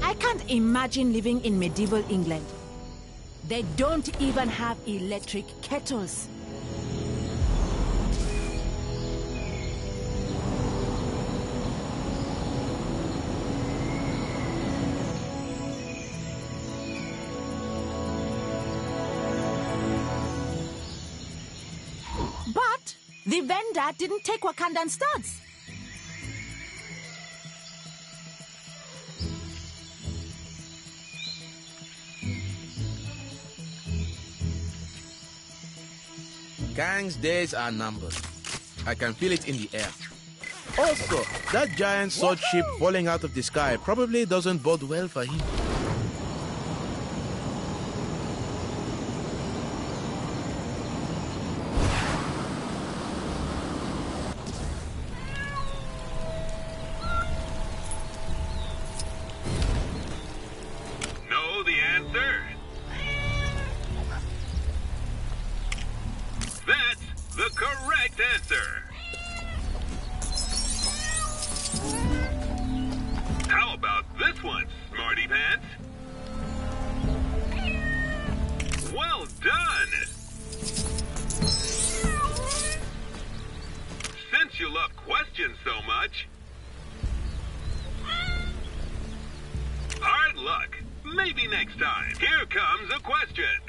I can't imagine living in medieval England. They don't even have electric kettles. But the vendor didn't take Wakandan studs. Kang's days are numbered. I can feel it in the air. Also, that giant sword ship falling out of the sky probably doesn't bode well for him. Know the answer? That's the correct answer. How about this one, Smarty Pants? Well done! Since you love questions so much, hard luck. Maybe next time. Here comes a question.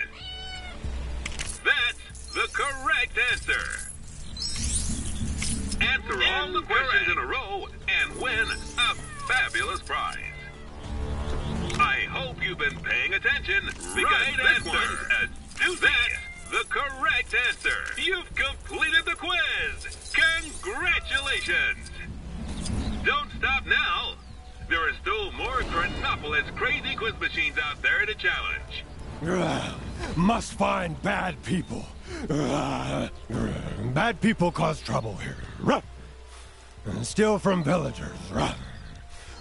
That's the correct answer. Answer all the questions in a row and win a fabulous prize. I hope you've been paying attention because this one's a doozy. That's the correct answer. You've completed the quiz. Congratulations. Don't stop now. There are still more Chronopolis crazy quiz machines out there to challenge. Must find bad people. Bad people cause trouble here. Steal from villagers.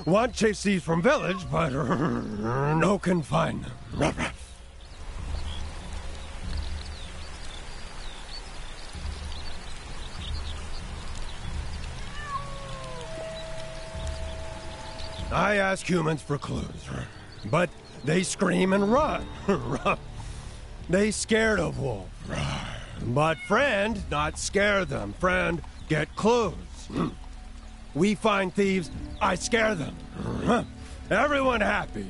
Want chase thieves from village, but no can find them. I ask humans for clues, but they scream and run. They scared of wolf. But friend, not scare them. Friend, get clues. We find thieves, I scare them. Everyone happy.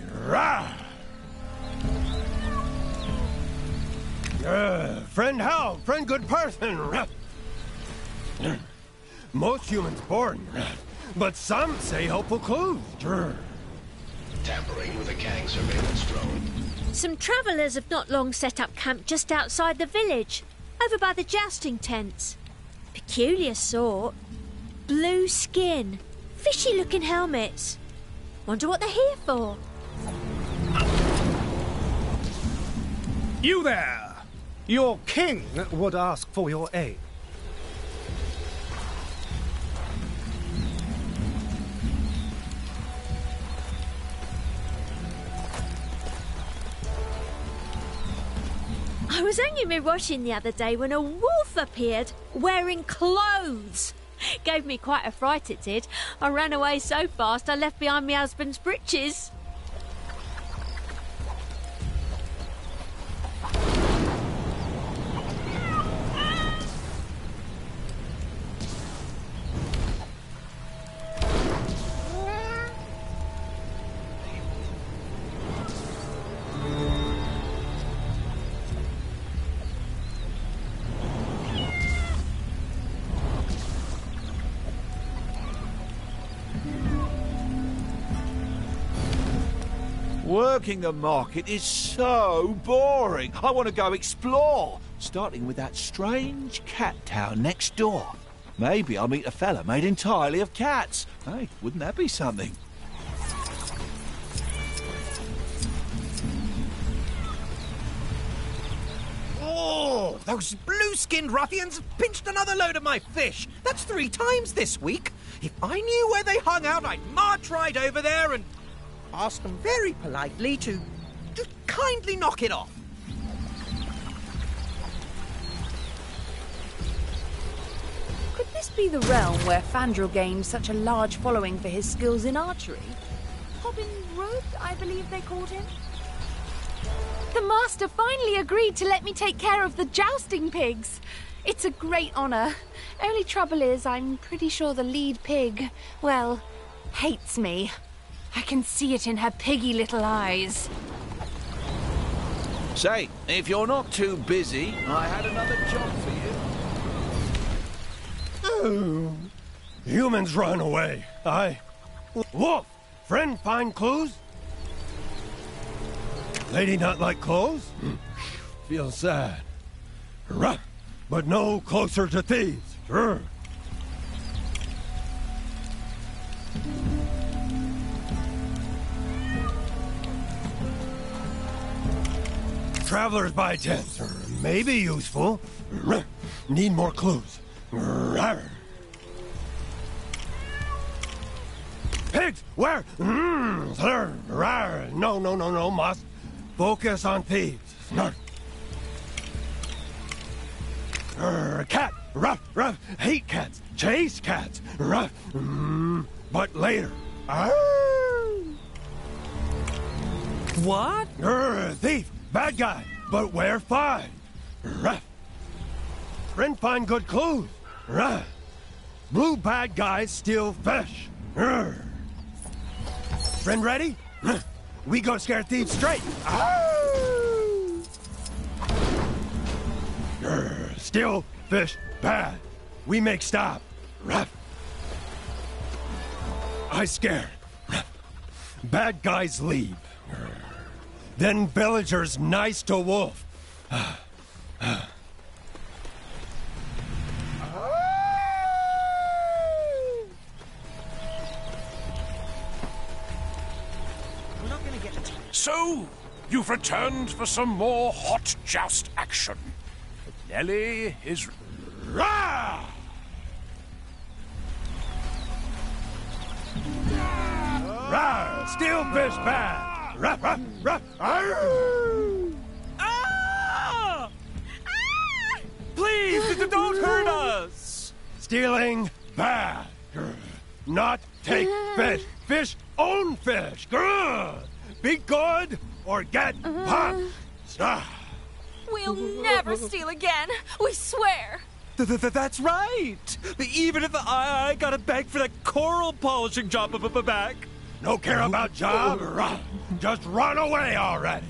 Friend help, friend good person. Most humans boring, but some say helpful clues. Tampering with a Kang surveillance drone. Some travellers have not long set up camp just outside the village, over by the jousting tents. Peculiar sort. Blue skin, fishy-looking helmets. Wonder what they're here for. You there! Your king would ask for your aid. I was hanging my washing the other day when a wolf appeared wearing clothes. Gave me quite a fright, it did. I ran away so fast I left behind my husband's breeches. Working the market is so boring. I want to go explore, starting with that strange cat town next door. Maybe I'll meet a fella made entirely of cats. Hey, wouldn't that be something? Oh, those blue-skinned ruffians have pinched another load of my fish. That's 3 times this week. If I knew where they hung out, I'd march right over there and ask them very politely to just kindly knock it off. Could this be the realm where Fandral gained such a large following for his skills in archery? Robin Hood, I believe they called him? The master finally agreed to let me take care of the jousting pigs. It's a great honor. Only trouble is, I'm pretty sure the lead pig, well, hates me. I can see it in her piggy little eyes. Say, if you're not too busy, I had another job for you. Oh, humans run away. Wolf, friend find clues? Lady not like clothes? Feel sad. Ruh, but no closer to thieves. Sure. Travelers by tents. Maybe useful. Need more clues. Pigs, where? No, must focus on thieves. Cat, ruff, hate cats, chase cats, ruff, but later. What? Thief, bad guy, but where find? Ruff. Friend find good clues. Ruff. Blue bad guys steal fish. Friend ready? We go scare thieves straight. Steal fish bad. We make stop. Ruff. I scared. Bad guys leave. Then villagers nice to wolf. So, you've returned for some more hot joust action. Nellie is... Rah! Rah! Steal fish bad! Ruff, ruff, ruff! Ah! Please, don't hurt us! Stealing bad. Not take fish. Fish own fish. Be good or get punched. We'll never steal again. We swear. That's right. Even if I gotta beg for that coral polishing job back. No care about job. Just run away already.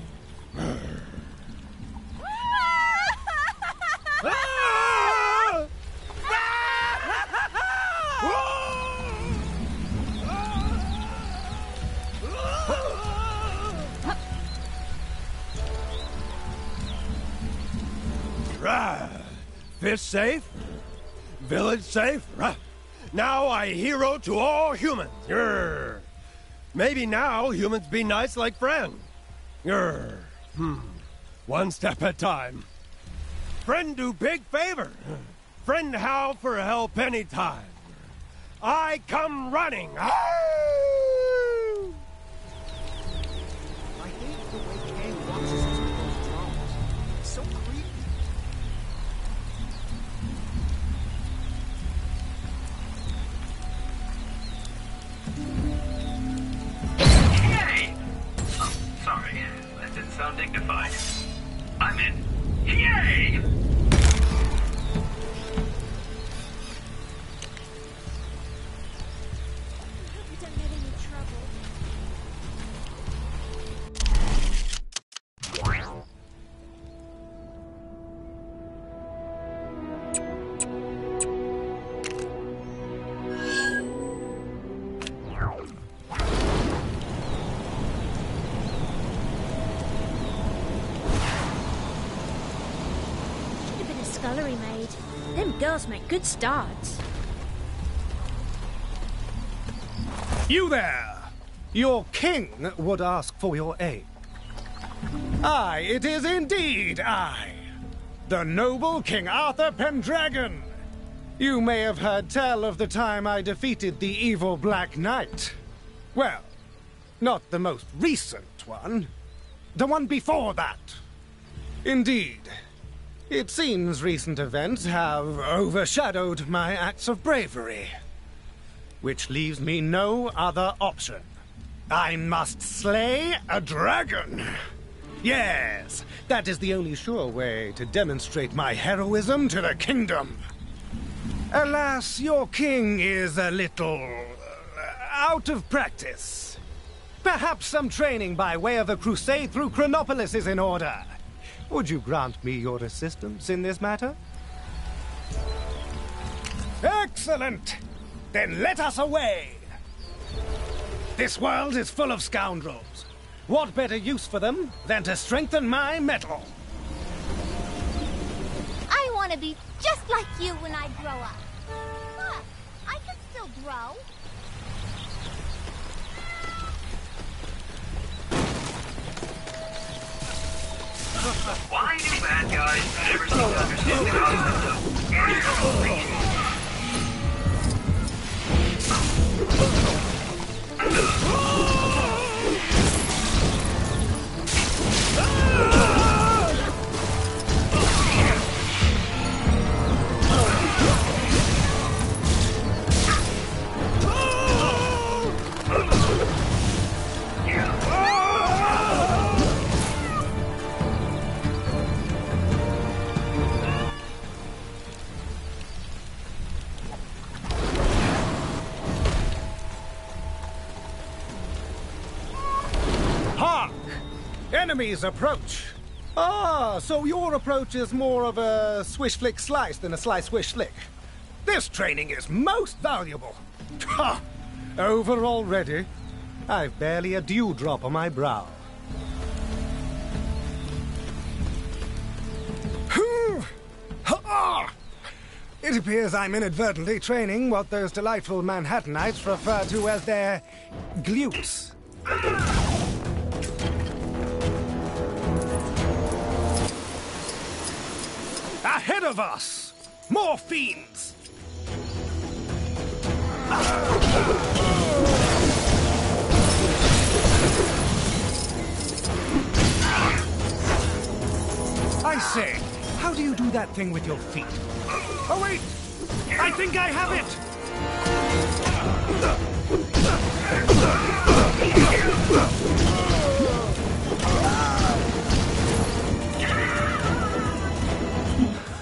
Fish safe, village safe. Now I hero to all humans. Maybe now humans be nice like friends. One step at a time. Friend do big favor. Friend howl for help anytime. I come running. I hate the way Kang walks us into those drones. It's so creepy. sound dignified. I'm in. Yay! Scullery maid. Them girls make good starts. You there! Your king would ask for your aid. Aye, it is indeed I, the noble King Arthur Pendragon. You may have heard tell of the time I defeated the evil Black Knight. Well, not the most recent one. The one before that. Indeed. It seems recent events have overshadowed my acts of bravery. Which leaves me no other option. I must slay a dragon! Yes, that is the only sure way to demonstrate my heroism to the kingdom. Alas, your king is a little out of practice. Perhaps some training by way of a crusade through Chronopolis is in order. Would you grant me your assistance in this matter? Excellent! Then let us away! This world is full of scoundrels. What better use for them than to strengthen my mettle? I want to be just like you when I grow up. Look, I can still grow. Why do bad guys never seem to understand the concept Enemies approach. Ah, so your approach is more of a swish-flick-slice than a slice-swish-flick. This training is most valuable. Ha! Over already. I've barely a dewdrop on my brow. It appears I'm inadvertently training what those delightful Manhattanites refer to as their glutes. Ahead of us! More fiends! I say, how do you do that thing with your feet? Oh wait! I think I have it!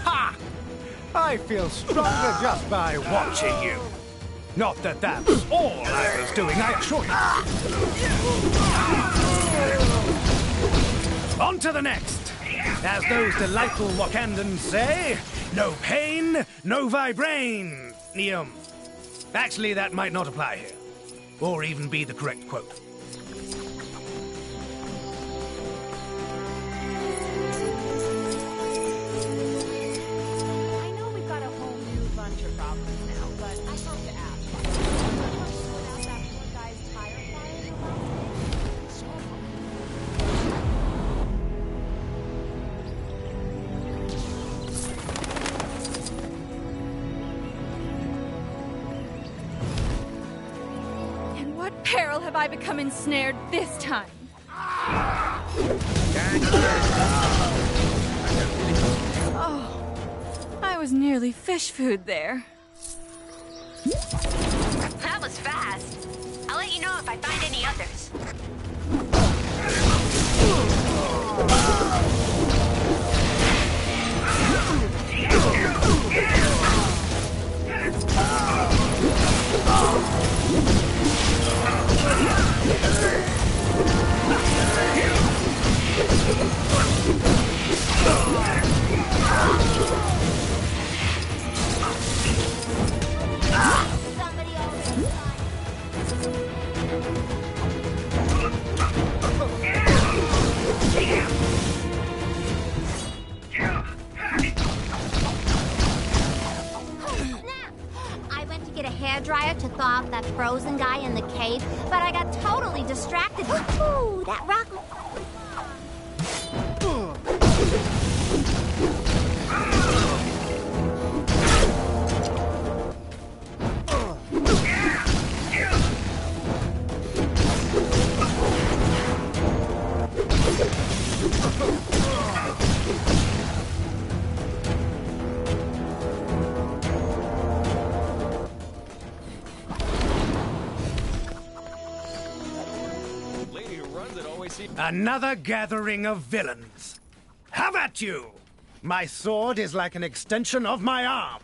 Ha! I feel stronger just by watching you. Not that that's all I was doing, I assure you. On to the next. As those delightful Wakandans say, no pain, no vibranium. Actually, that might not apply here. Or even be the correct quote. I know we've got a whole new bunch of problems now, but I have to ask. Without that poor guy's tire fire? In what peril have I become ensnared this time? Oh, I was nearly fish food there. That was fast. I'll let you know if I find any others. I went to get a hairdryer to thaw out that frozen guy in the cave, but I got totally distracted. Ooh, that rock. Another gathering of villains. Have at you! My sword is like an extension of my arm.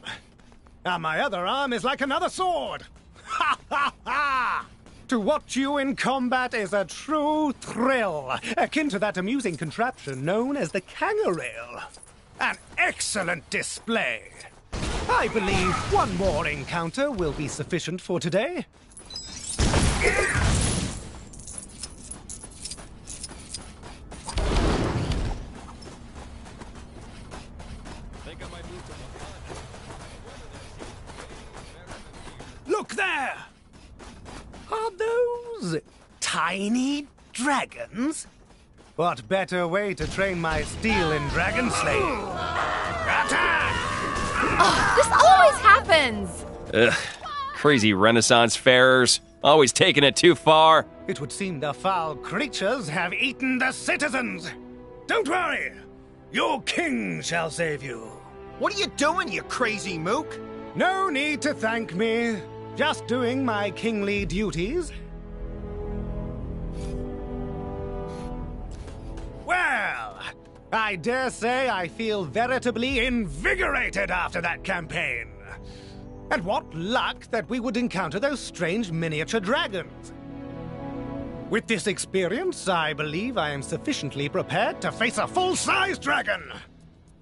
And my other arm is like another sword. Ha ha ha! To watch you in combat is a true thrill, akin to that amusing contraption known as the Kangaroo. An excellent display. I believe one more encounter will be sufficient for today. Look there! Are those tiny dragons? What better way to train my steel in dragon slaying? Attack! Oh, this always happens! Ugh. Crazy Renaissance farers. Always taking it too far. It would seem the foul creatures have eaten the citizens. Don't worry. Your king shall save you. What are you doing, you crazy mook? No need to thank me. Just doing my kingly duties. Well, I dare say I feel veritably invigorated after that campaign. And what luck that we would encounter those strange miniature dragons. With this experience, I believe I am sufficiently prepared to face a full-size dragon.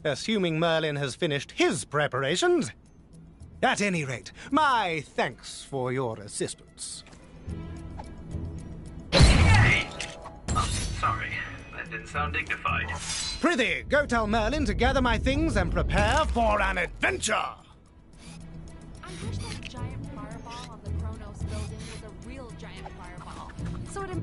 Assuming Merlin has finished his preparations. At any rate, my thanks for your assistance. Oh, sorry. That didn't sound dignified. Prithee, go tell Merlin to gather my things and prepare for an adventure! I wish that giant fireball on the Kronos building was a real giant fireball. So it...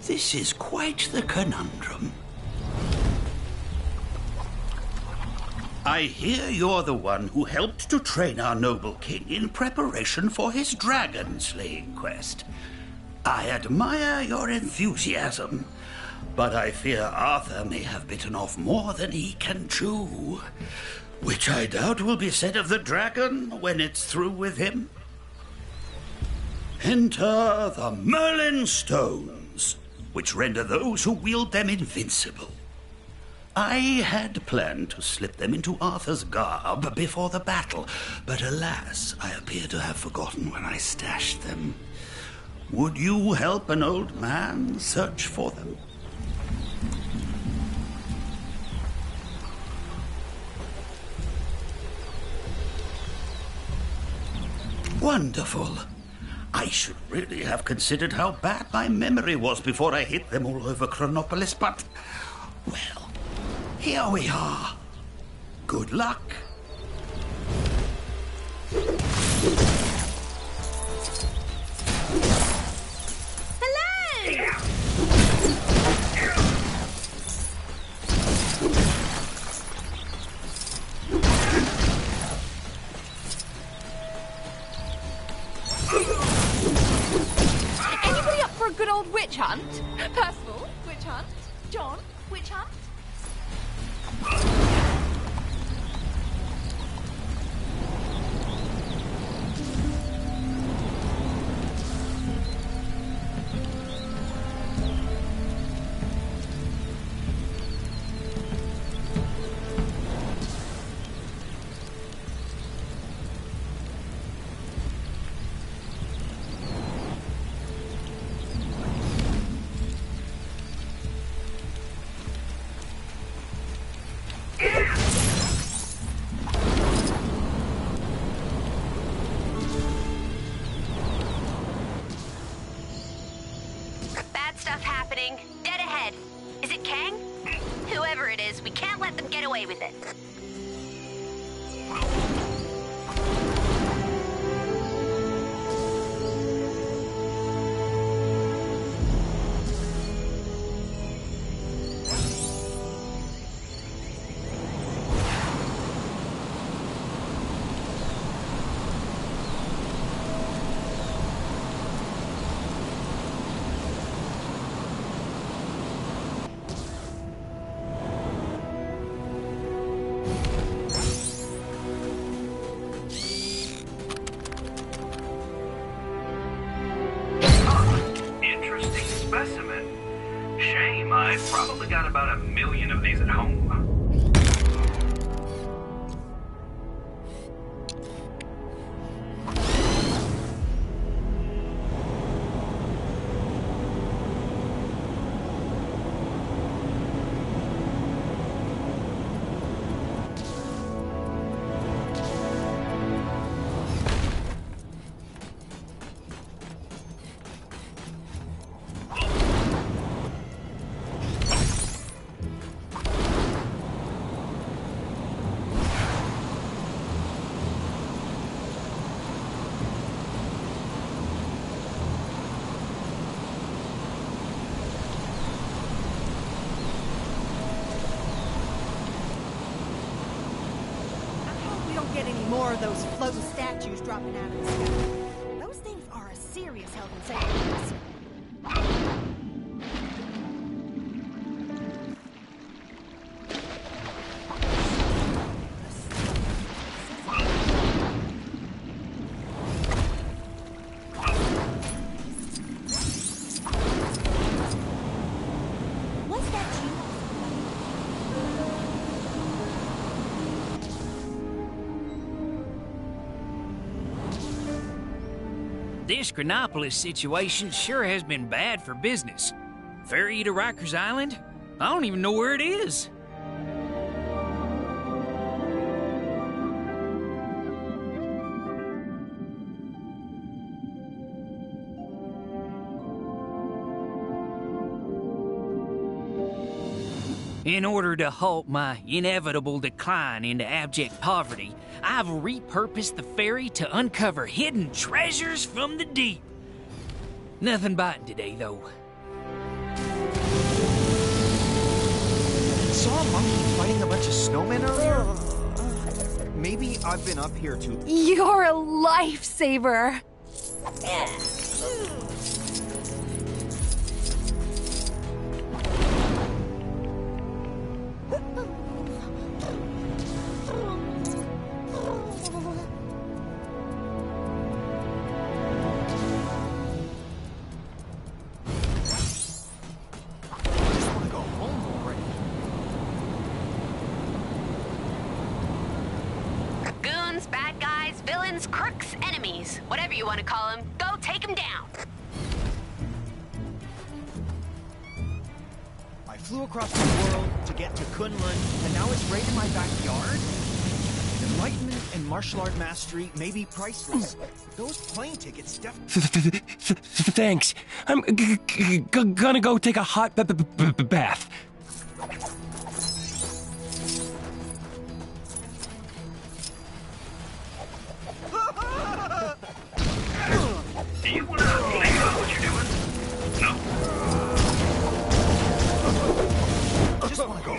This is quite the conundrum. I hear you're the one who helped to train our noble king in preparation for his dragon-slaying quest. I admire your enthusiasm, but I fear Arthur may have bitten off more than he can chew, which I doubt will be said of the dragon when it's through with him. Enter the Merlin Stones, which render those who wield them invincible. I had planned to slip them into Arthur's garb before the battle, but alas, I appear to have forgotten where I stashed them. Would you help an old man search for them? Wonderful. I should really have considered how bad my memory was before I hit them all over Chronopolis, but, well, here we are. Good luck. old witch hunt? Percival, witch hunt? John, witch hunt? Bad stuff happening. Dead ahead. Is it Kang? Whoever it is, we can't let them get away with it. Interesting specimen. Shame, I've probably got about 1 million of these at home. Get any more of those floating statues dropping out of the sky. Those things are a serious health and safety risk. What's that you? This Chronopolis situation sure has been bad for business. Ferry to Rikers Island? I don't even know where it is. In order to halt my inevitable decline into abject poverty, I've repurposed the ferry to uncover hidden treasures from the deep. Nothing biting today, though. Saw a monkey fighting a bunch of snowmen earlier? Maybe I've been up here too. You're a lifesaver. Goons, bad guys, villains, crooks, enemies, whatever you want to call them, go take them down. I flew across the world to get to Kunlun, and now it's right in my backyard? Enlightenment and martial art mastery may be priceless. Those plane tickets definitely... Thanks. I'm gonna go take a hot bath. Do you want to think about what you're doing? No. Just want to go...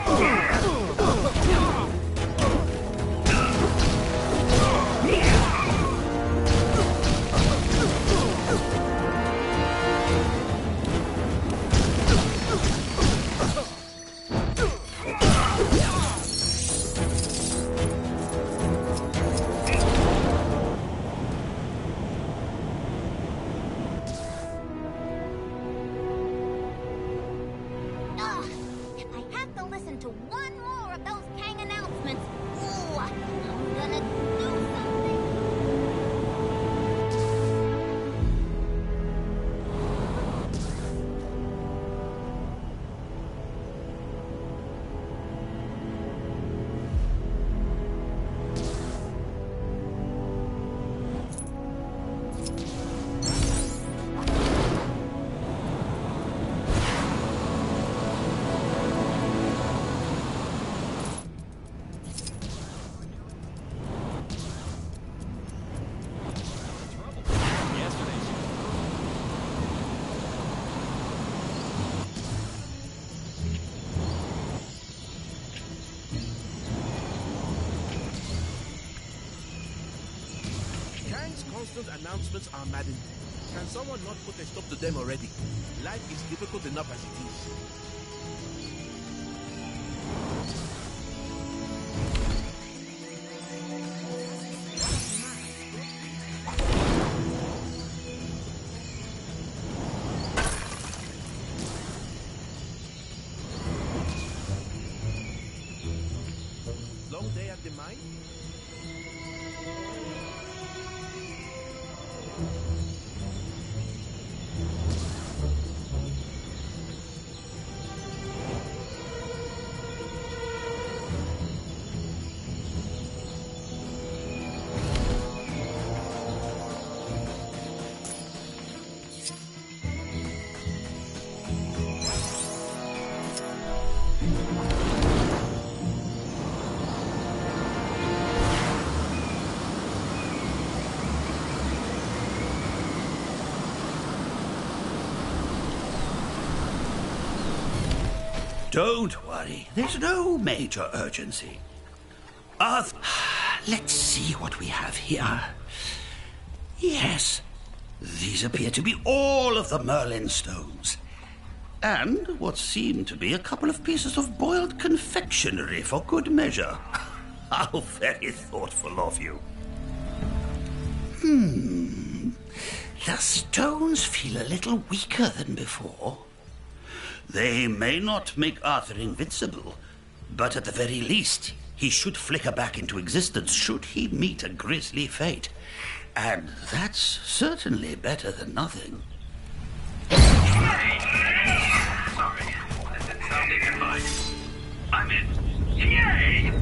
Kang's constant announcements are maddening. Can someone not put a stop to them already? Life is difficult enough as it is. Long day at the mine? Don't worry, there's no major urgency. Arthur, let's see what we have here. Yes, these appear to be all of the Merlin stones. And what seem to be a couple of pieces of boiled confectionery for good measure. How very thoughtful of you. The stones feel a little weaker than before. They may not make Arthur invincible, but at the very least, he should flicker back into existence should he meet a grisly fate. And that's certainly better than nothing. Sorry, that didn't sound dignified. I meant, yay!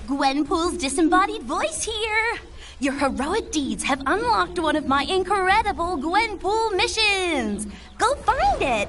Gwenpool's disembodied voice here. Your heroic deeds have unlocked one of my incredible Gwenpool missions. Go find it.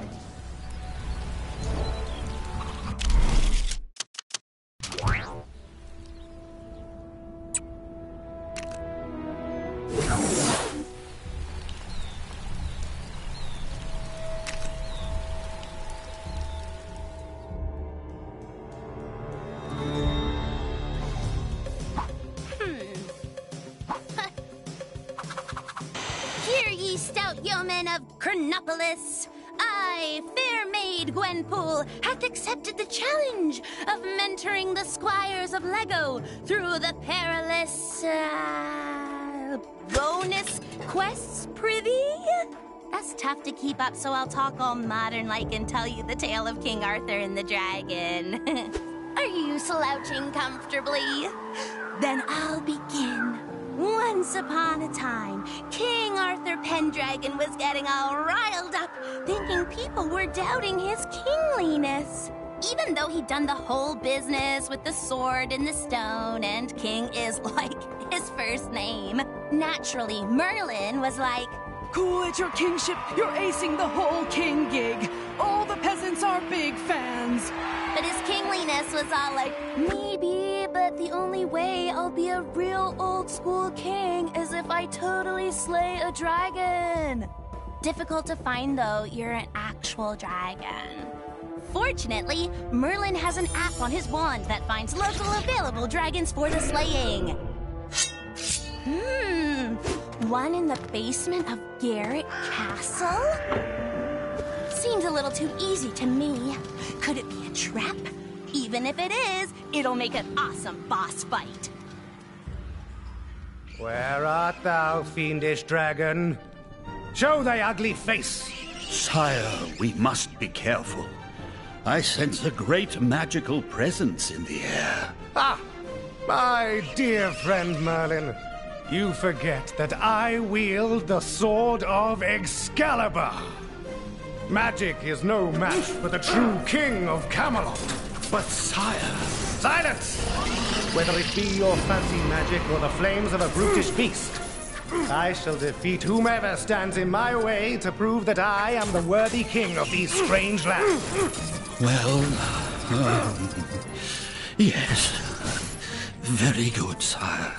Hear ye, stout yeomen of Chronopolis. I, fair maid Gwenpool, hath accepted the challenge of mentoring the squires of Lego through the perilous, bonus quests, prithee? That's tough to keep up, so I'll talk all modern-like and tell you the tale of King Arthur and the dragon. Are you slouching comfortably? Then I'll begin. Once upon a time, King Arthur Pendragon was getting all riled up, thinking people were doubting his kingliness. Even though he'd done the whole business with the sword and the stone, and king is like his first name. Naturally, Merlin was like, Cool at your kingship, you're acing the whole king gig. All the peasants are big fans. But his kingliness was all like, maybe, but the only way I'll be a real old school king is if I totally slay a dragon. Difficult to find though, you're an actual dragon. Fortunately, Merlin has an app on his wand that finds local available dragons for the slaying. One in the basement of Garrett Castle? Seems a little too easy to me. Could it be a trap? Even if it is, it'll make an awesome boss fight. Where art thou, fiendish dragon? Show thy ugly face! Sire, we must be careful. I sense a great magical presence in the air. Ah, my dear friend Merlin. You forget that I wield the sword of Excalibur. Magic is no match for the true king of Camelot. But sire... Silence! Whether it be your fancy magic or the flames of a brutish beast, I shall defeat whomever stands in my way to prove that I am the worthy king of these strange lands. Well, yes. Very good, sire.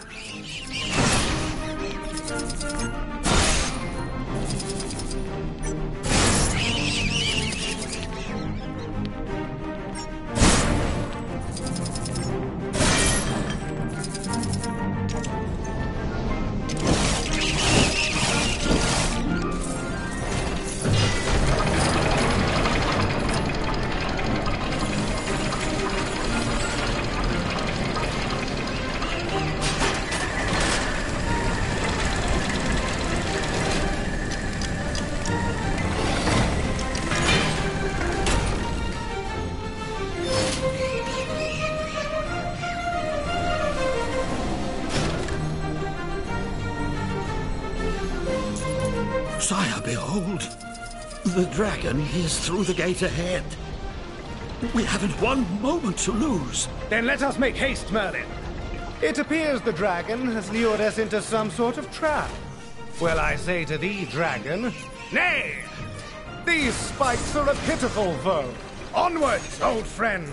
Sire, behold. The dragon is through the gate ahead. We haven't one moment to lose. Then let us make haste, Merlin. It appears the dragon has lured us into some sort of trap. Well, I say to thee, dragon, nay! These spikes are a pitiful foe. Onwards, old friend.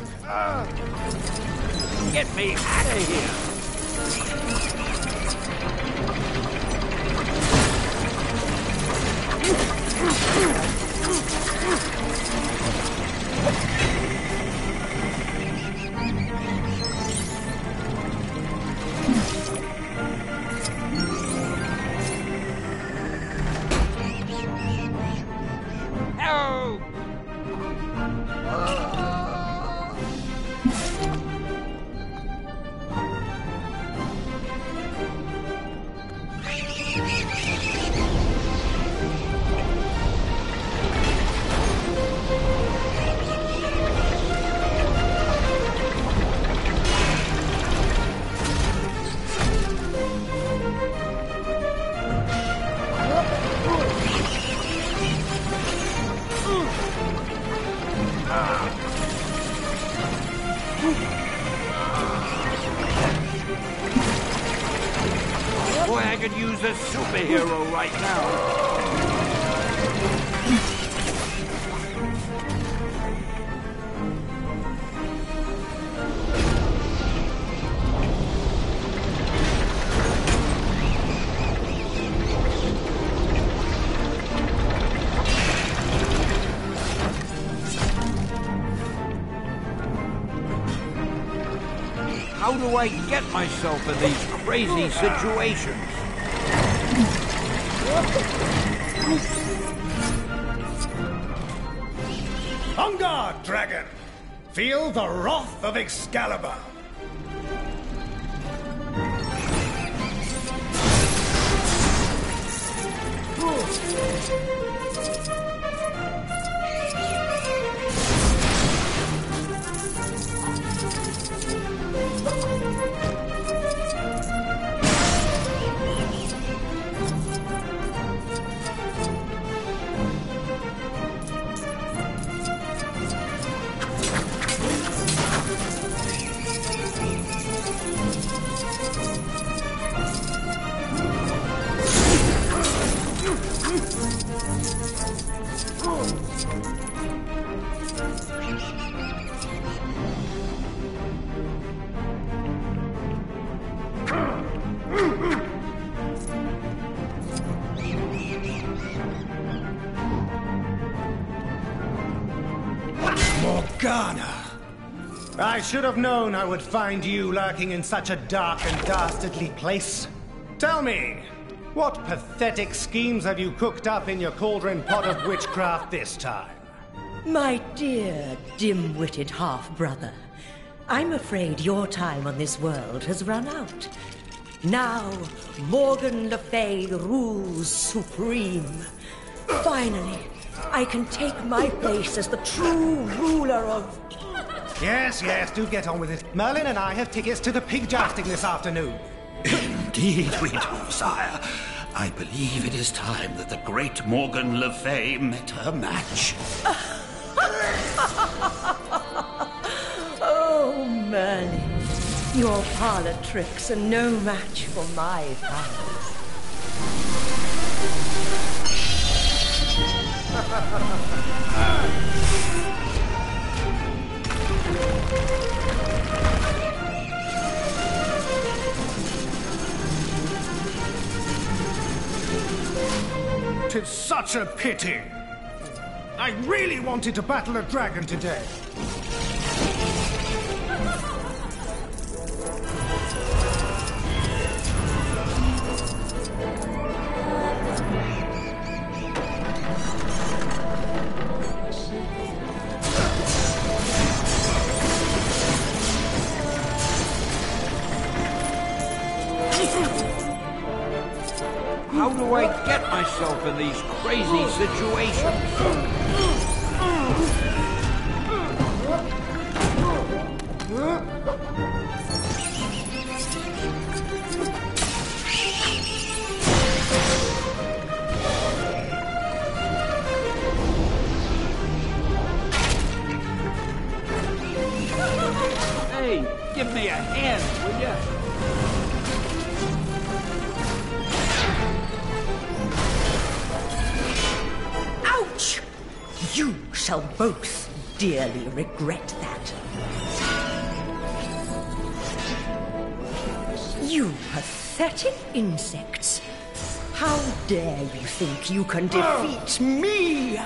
Get me out of here! Boy, I could use a superhero right now. How do I get myself in these crazy situations? On guard, dragon! Feel the wrath of Excalibur! Morgana! I should have known I would find you lurking in such a dark and dastardly place. Tell me, what pathetic schemes have you cooked up in your cauldron pot of witchcraft this time? My dear, dim-witted half-brother, I'm afraid your time on this world has run out. Now, Morgan Le Fay rules supreme. Finally, I can take my place as the true ruler of... Yes, do get on with it. Merlin and I have tickets to the pig jousting this afternoon. Indeed we do, sire. I believe it is time that the great Morgan Le Fay met her match. Oh, Merlin, your parlor tricks are no match for my powers. Tis such a pity. I really wanted to battle a dragon today. How do I get myself in these crazy situations? Hey, give me a hand, will ya? Ouch! You shall both dearly regret that. You pathetic insects. How dare you think you can defeat me?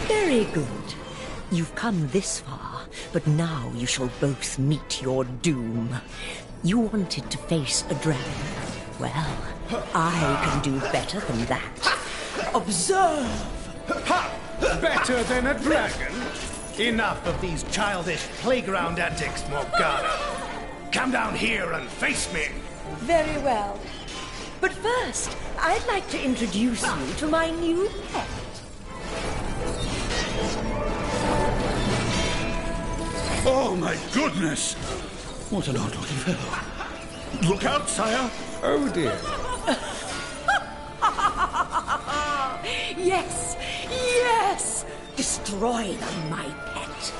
Very good. You've come this far, but now you shall both meet your doom. You wanted to face a dragon. Well, I can do better than that. Observe! Ha! Better than a dragon? Enough of these childish playground antics, Morgana. Come down here and face me. Very well. But first, I'd like to introduce you to my new pet. Oh, my goodness! What an odd-looking fellow. Look out, sire! Oh, dear. Yes! Yes! Destroy them, my pet.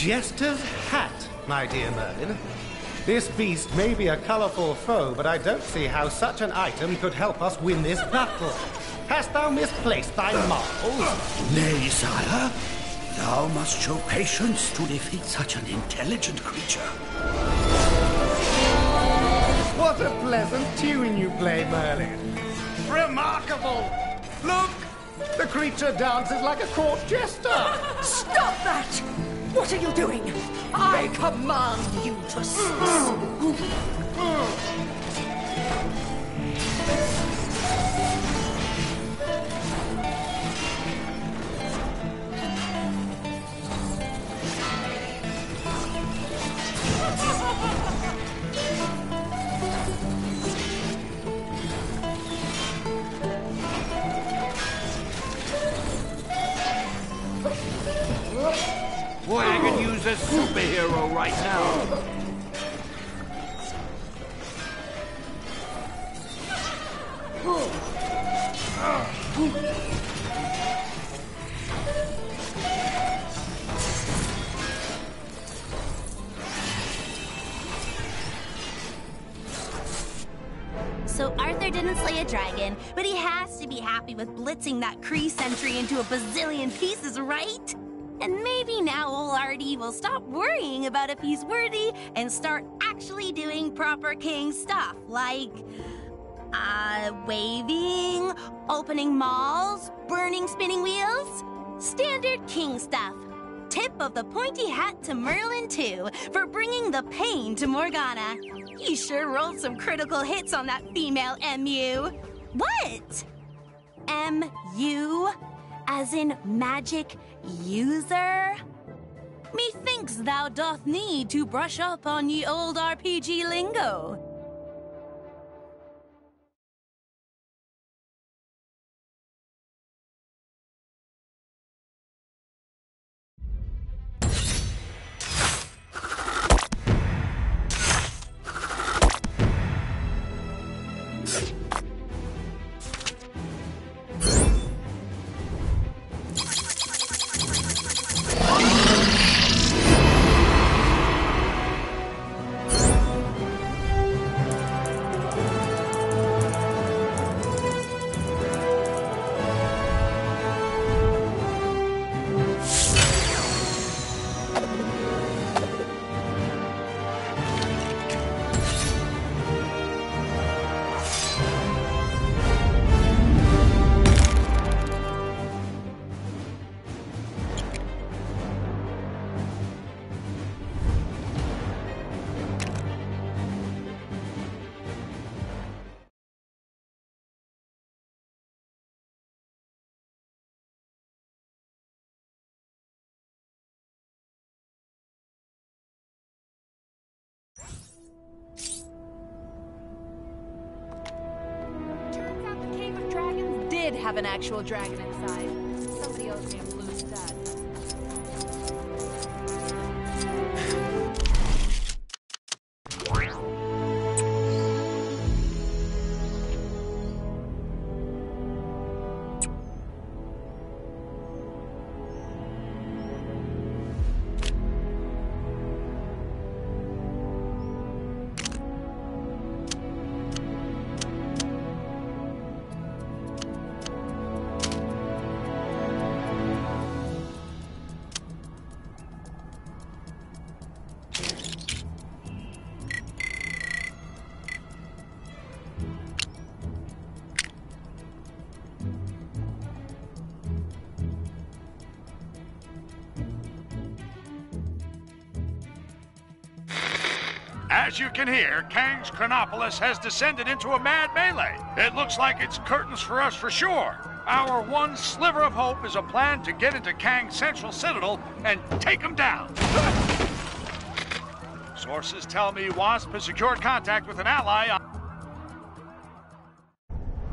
jester's hat, my dear Merlin. This beast may be a colorful foe, but I don't see how such an item could help us win this battle. Hast thou misplaced thy marbles? Nay, sire. Thou must show patience to defeat such an intelligent creature. What a pleasant tune you play, Merlin. Remarkable! Look! The creature dances like a court jester! Stop that! What are you doing? I command you to cease. Boy, I could use a superhero right now. So Arthur didn't slay a dragon, but he has to be happy with blitzing that Kree sentry into a bazillion pieces, right? And maybe now old Artie will stop worrying about if he's worthy and start actually doing proper king stuff, like waving, opening malls, burning spinning wheels. Standard king stuff. Tip of the pointy hat to Merlin, too, for bringing the pain to Morgana. He sure rolled some critical hits on that female MU. What? MU? As in magic user? Methinks thou doth need to brush up on ye old RPG lingo. Did have an actual dragon inside. Somebody owes me a blue stud. As you can hear, Kang's Chronopolis has descended into a mad melee. It looks like it's curtains for us for sure. Our one sliver of hope is a plan to get into Kang's central citadel and take him down. Sources tell me Wasp has secured contact with an ally on...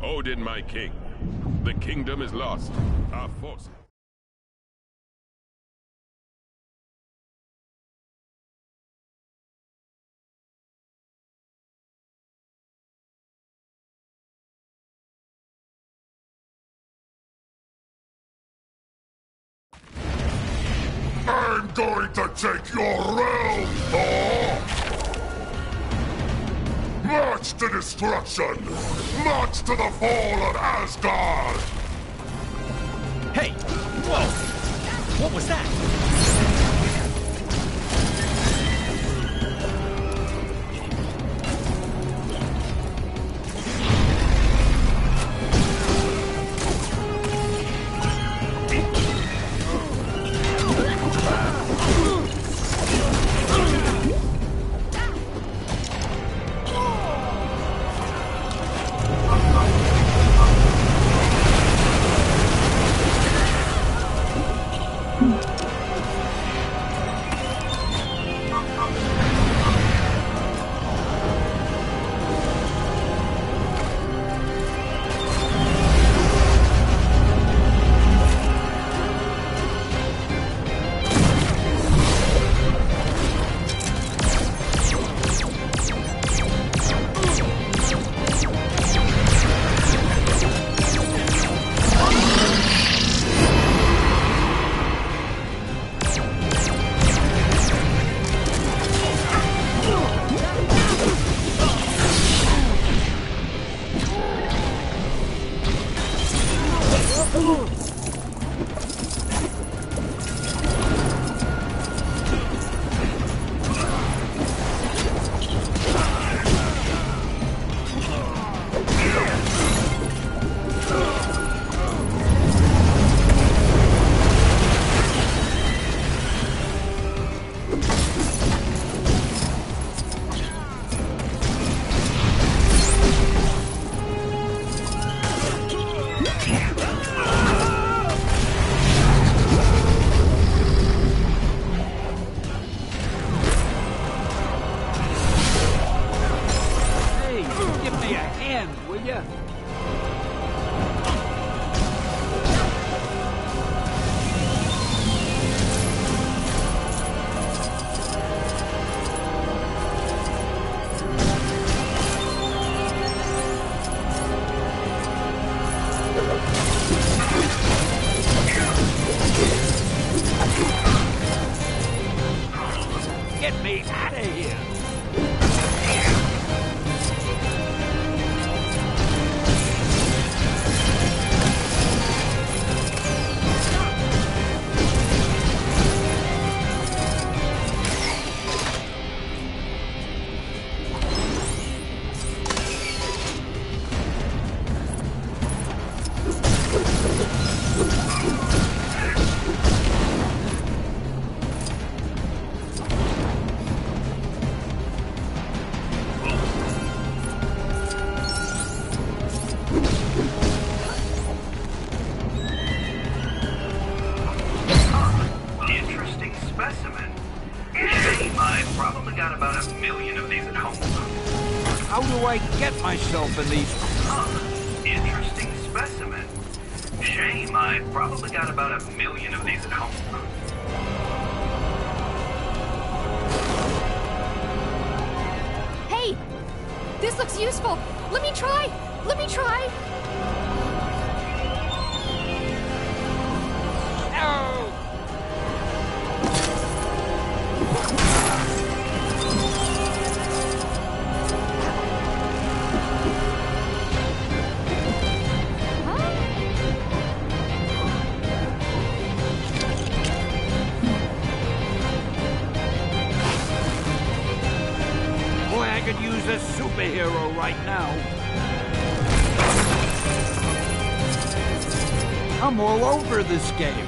Odin, my king. The kingdom is lost. Our forces... Burn going to take your realm, Thor! March to destruction! March to the fall of Asgard! Hey! Whoa! What was that? Get me out of here! Interesting specimen. Shame, I probably got about 1 million of these at home. How do I get myself in these? Interesting specimen. Shame, I probably got about 1 million of these at home. Hey! This looks useful! Let me try! Let me try! Oh! Boy, I could use a superhero right now. I'm all over this game.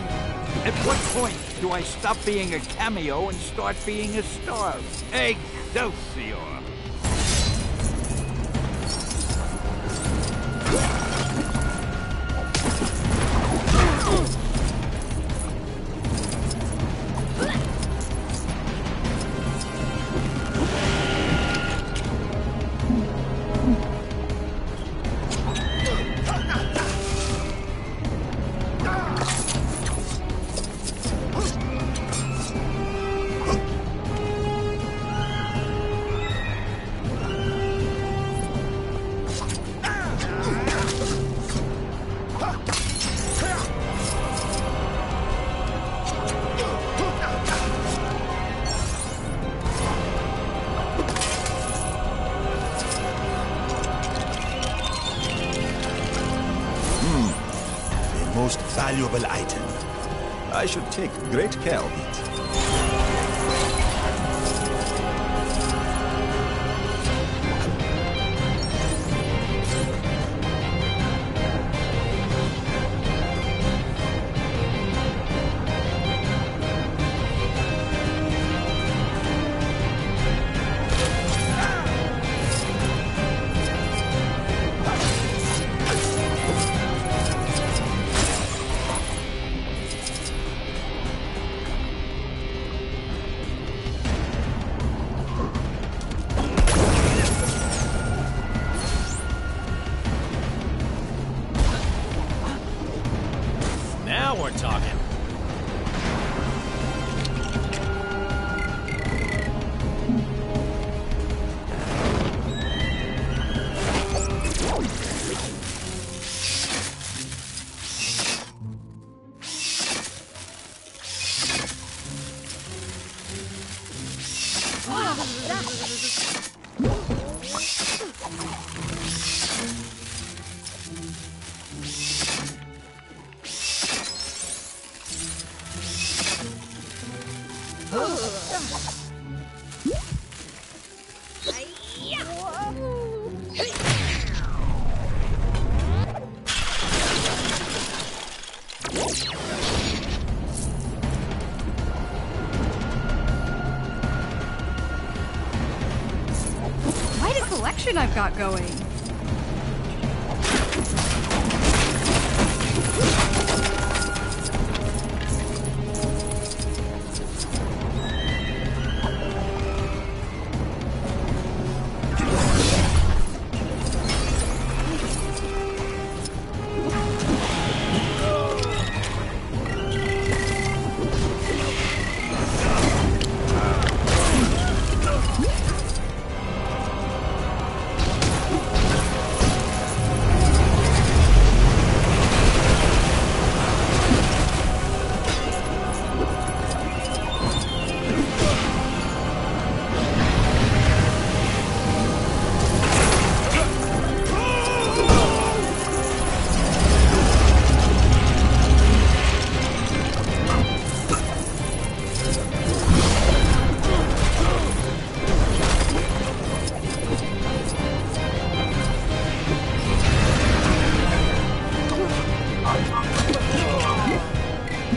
At what point do I stop being a cameo and start being a star? Excelsior! most valuable item. I should take great care of it. Now we're talking. Quite a collection I've got going.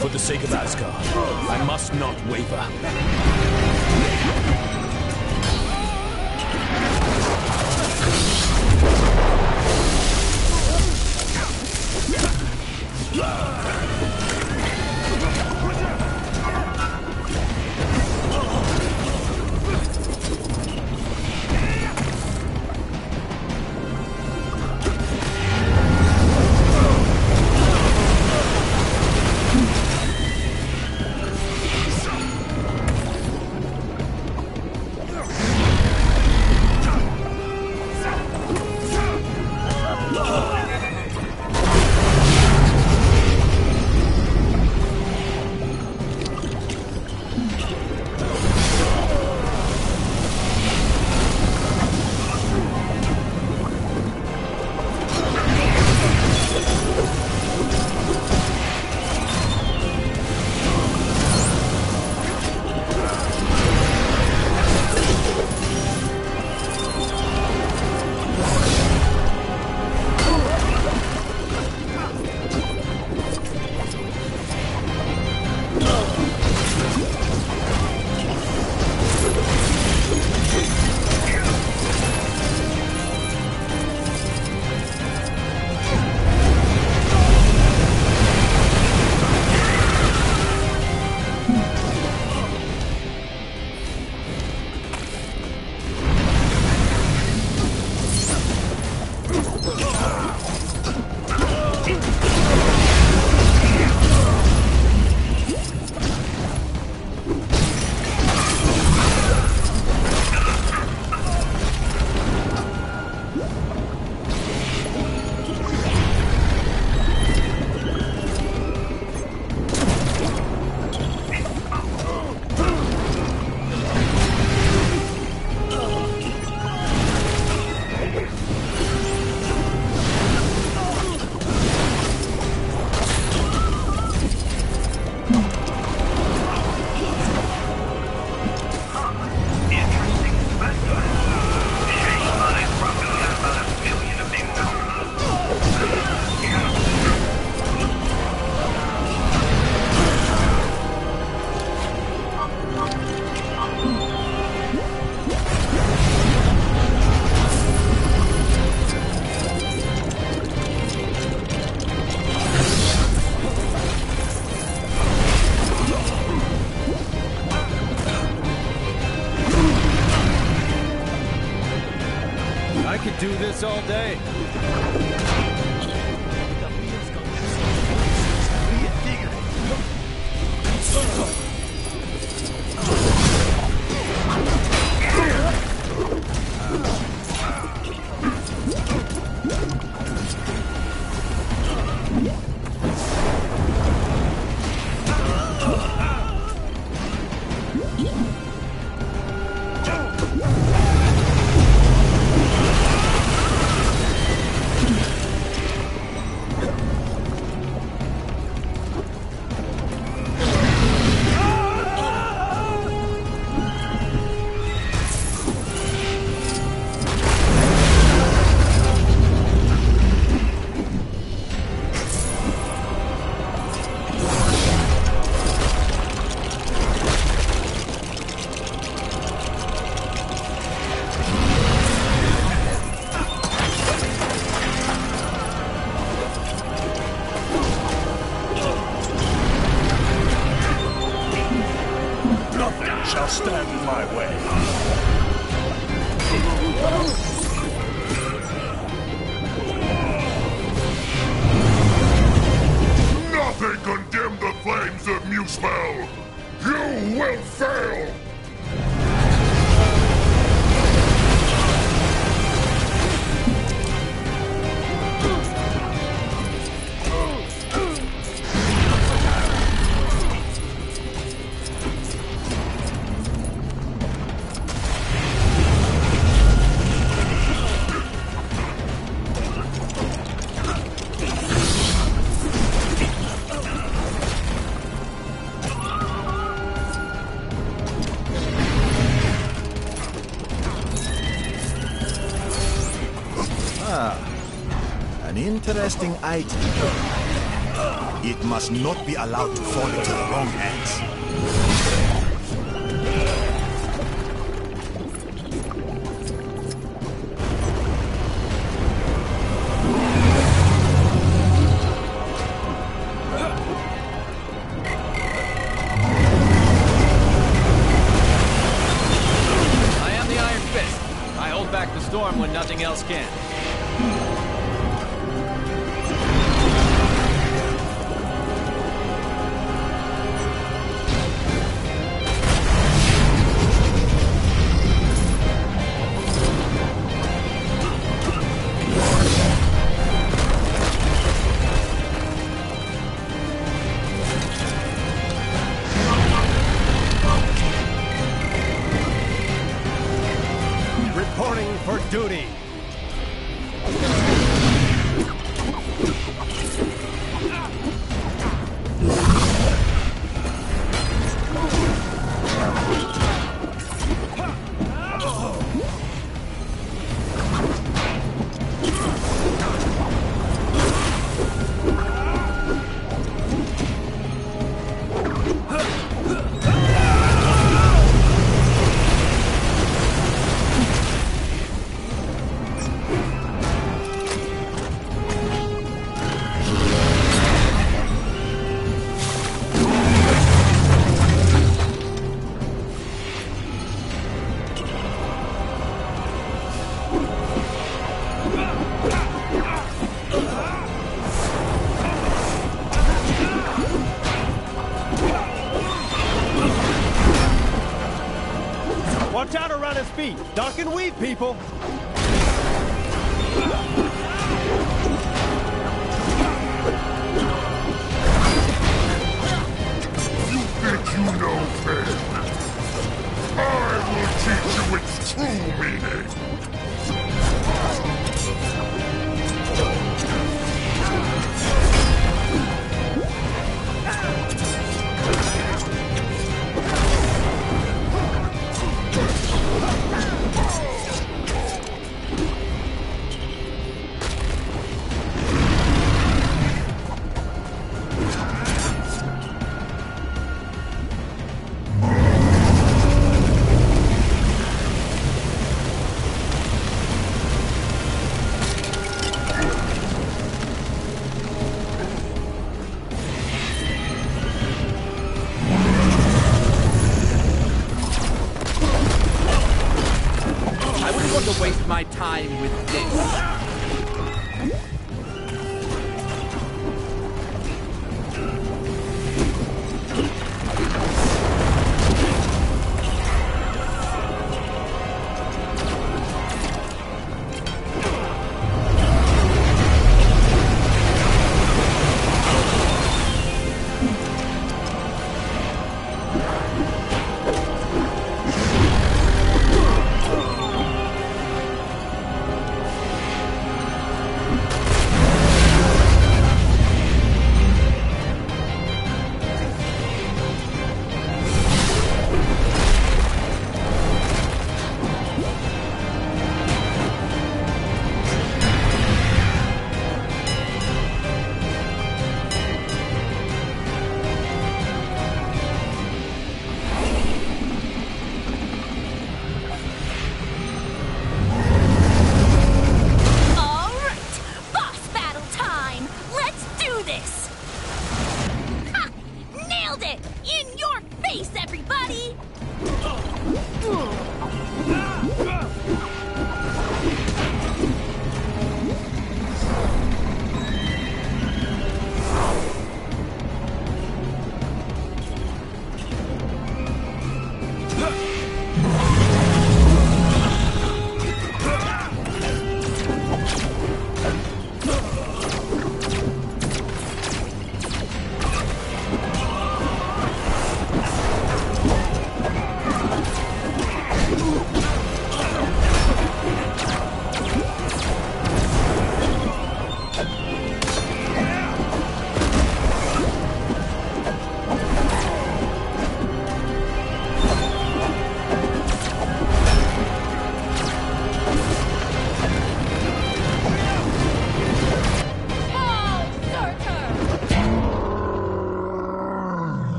For the sake of Asgard, I must not waver. this all day. Stand in my way. Nothing can dim the flames of Muspel! You will fail! Interesting item. It must not be allowed to fall into the wrong hands. I am the Iron Fist. I hold back the storm when nothing else can. Reporting for duty. Watch out around his feet. Duck and weave, people. You think you know pain? I will teach you its true meaning.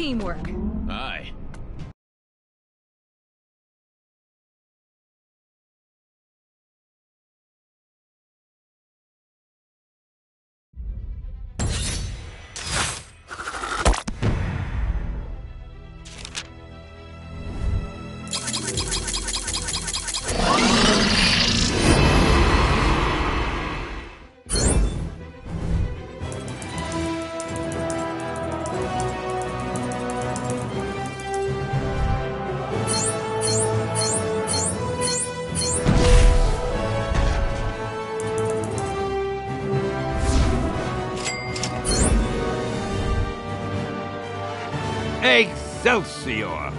teamwork. Aye. Excelsior!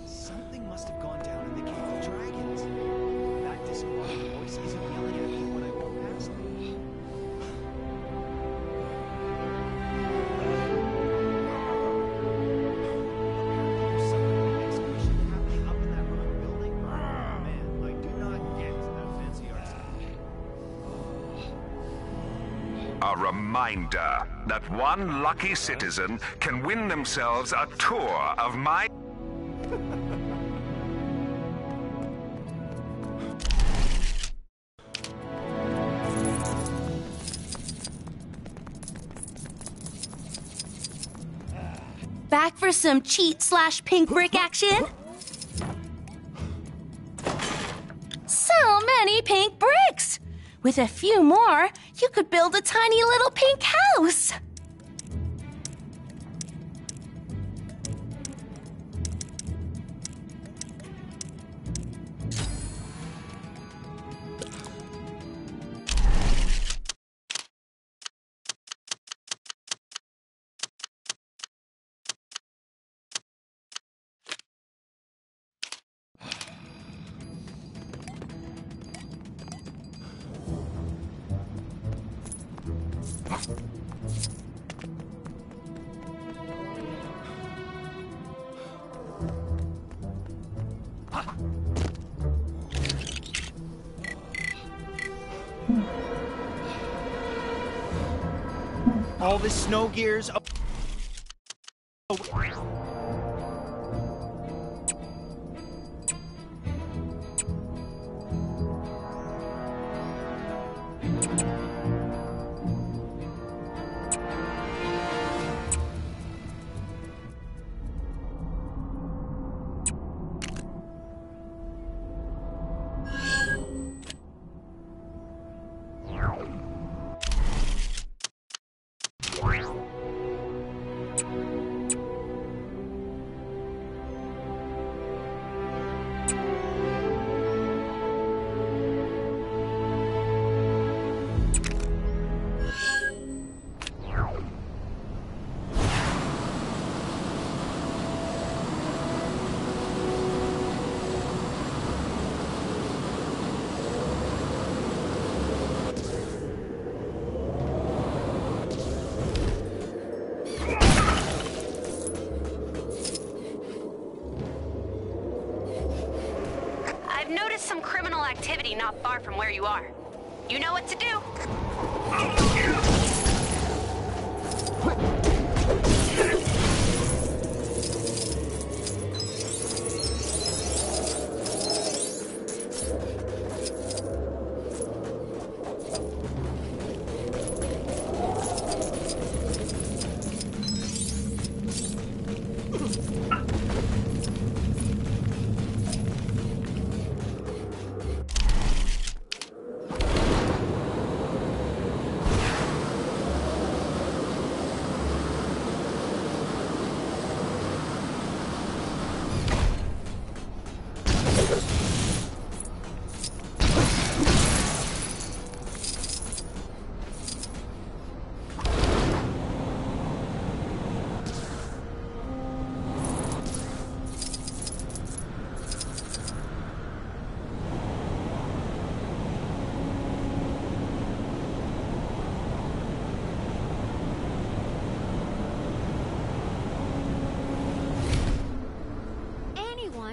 Something must have gone down in the Cave of Dragons. That disembodied voice isn't yelling at me when I walk past it. There's some kind of exhibition happening up in that ruined building. Man, I do not get that fancy art style. A reminder that one lucky citizen can win themselves a tour of my... Back for some cheat/pink brick action? So many pink bricks! With a few more, you could build a tiny little pink house! All this snow gear's... I've noticed some criminal activity not far from where you are. You know what to do.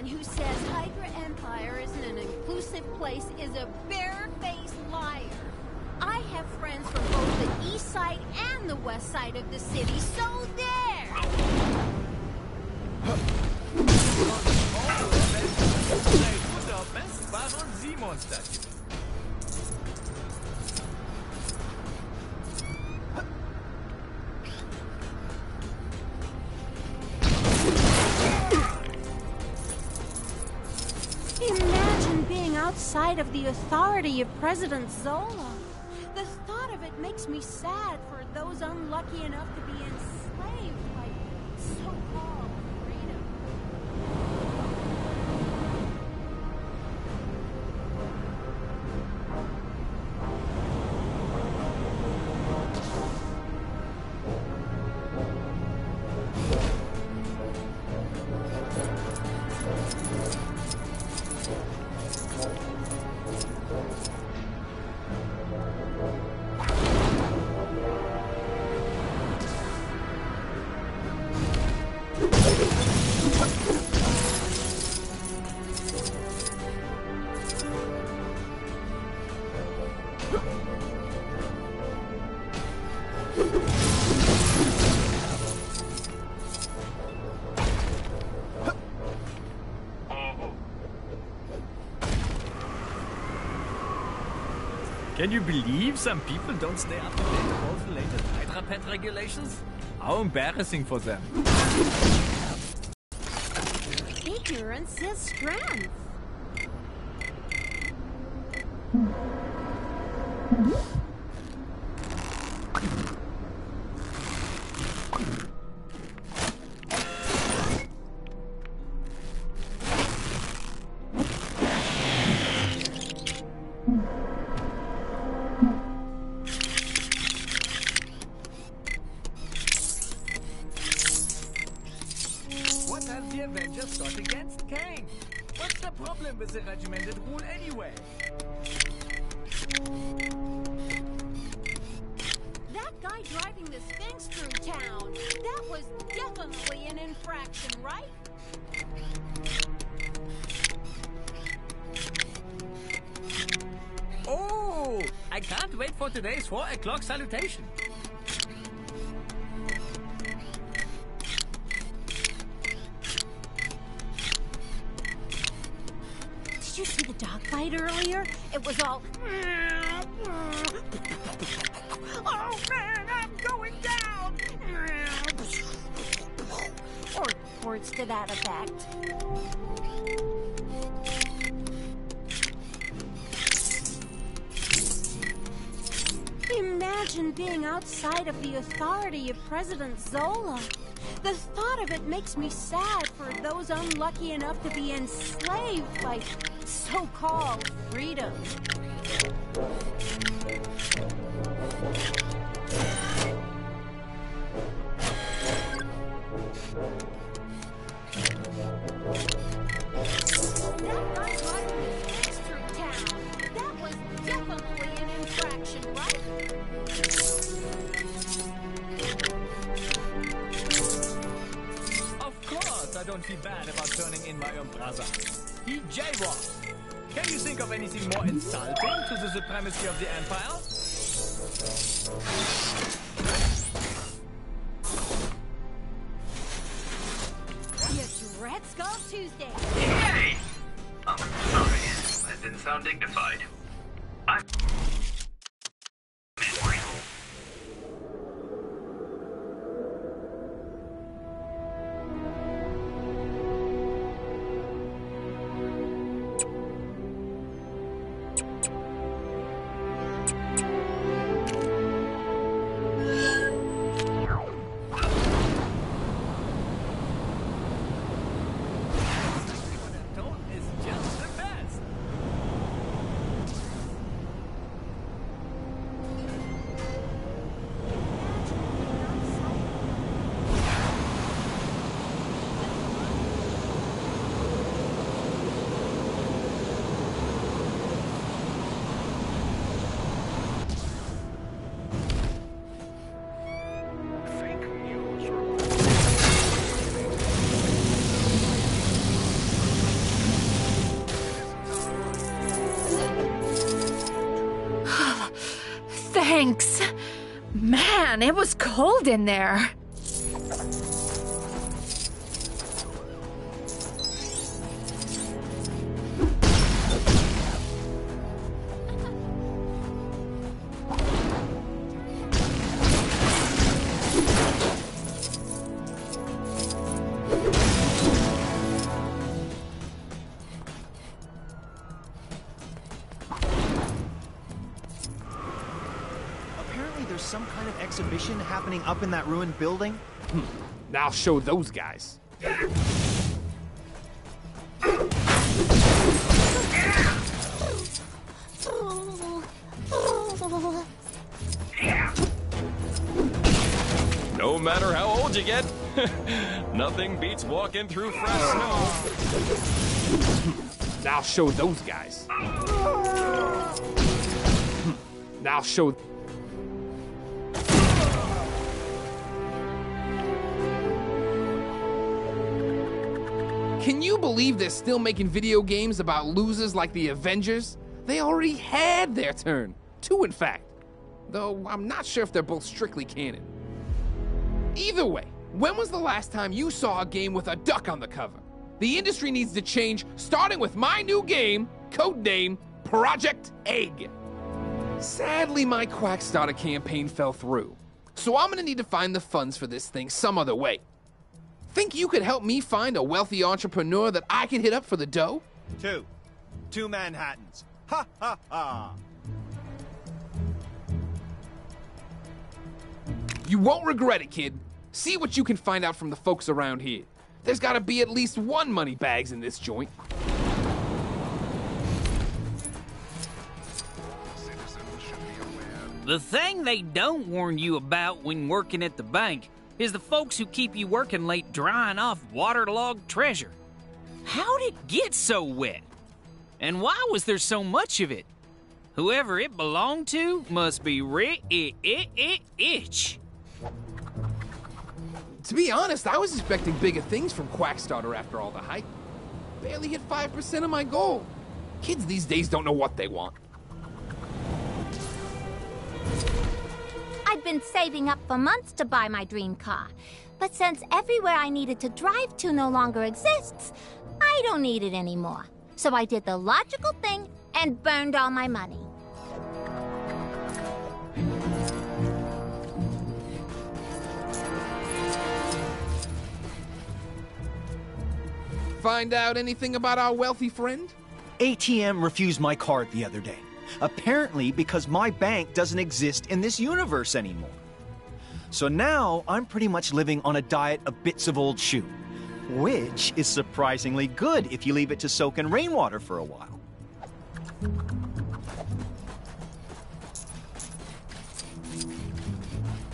Anyone who says Hydra Empire isn't an inclusive place is a barefaced liar. I have friends from both the east side and the west side of the city, so there! Imagine being outside of the authority of President Zola. The thought of it makes me sad for those unlucky enough to be enslaved by so-called freedom. Can you believe some people don't stay up to date with all the latest Hydra pet regulations? How embarrassing for them. Ignorance is strength. What has the Avengers got against Kang? What's the problem with the regimented rule anyway? That guy driving the Sphinx through town, that was definitely an infraction, right? Oh, I can't wait for today's 4 o'clock salutation. Did you see the dogfight earlier? It was all... Oh man, I'm going down! Or words to that effect. Imagine being outside of the authority of President Zola. The thought of it makes me sad for those unlucky enough to be enslaved by so-called freedom. That guy driving the Sphinx through town, that was definitely an infraction, right? Of course I don't feel bad about turning in my own brother. He jaywalked. Can you think of anything more insulting to the supremacy of the Empire? It's Red Skull Tuesday. Hey! Oh, sorry. That didn't sound dignified. Thanks. Man, it was cold in there. Some kind of exhibition happening up in that ruined building? I'll show those guys. No matter how old you get, nothing beats walking through fresh snow. I'll show those guys. I'll show... Can you believe they're still making video games about losers like the Avengers? They already had their turn. 2, in fact. Though I'm not sure if they're both strictly canon. Either way, when was the last time you saw a game with a duck on the cover? The industry needs to change, starting with my new game, codename Project Egg. Sadly, my Quackstarter campaign fell through, so I'm gonna need to find the funds for this thing some other way. Think you could help me find a wealthy entrepreneur that I can hit up for the dough? 2 Manhattans. Ha ha ha! You won't regret it, kid. See what you can find out from the folks around here. There's gotta be at least 1 Moneybags in this joint. The thing they don't warn you about when working at the bank is the folks who keep you working late drying off waterlogged treasure. How'd it get so wet? And why was there so much of it? Whoever it belonged to must be rich. To be honest, I was expecting bigger things from Quackstarter after all the hype. Barely hit 5% of my goal. Kids these days don't know what they want. I'd been saving up for months to buy my dream car. But since everywhere I needed to drive to no longer exists, I don't need it anymore. So I did the logical thing and burned all my money. Find out anything about our wealthy friend? ATM refused my card the other day. Apparently because my bank doesn't exist in this universe anymore. So now I'm pretty much living on a diet of bits of old shoe, which is surprisingly good if you leave it to soak in rainwater for a while.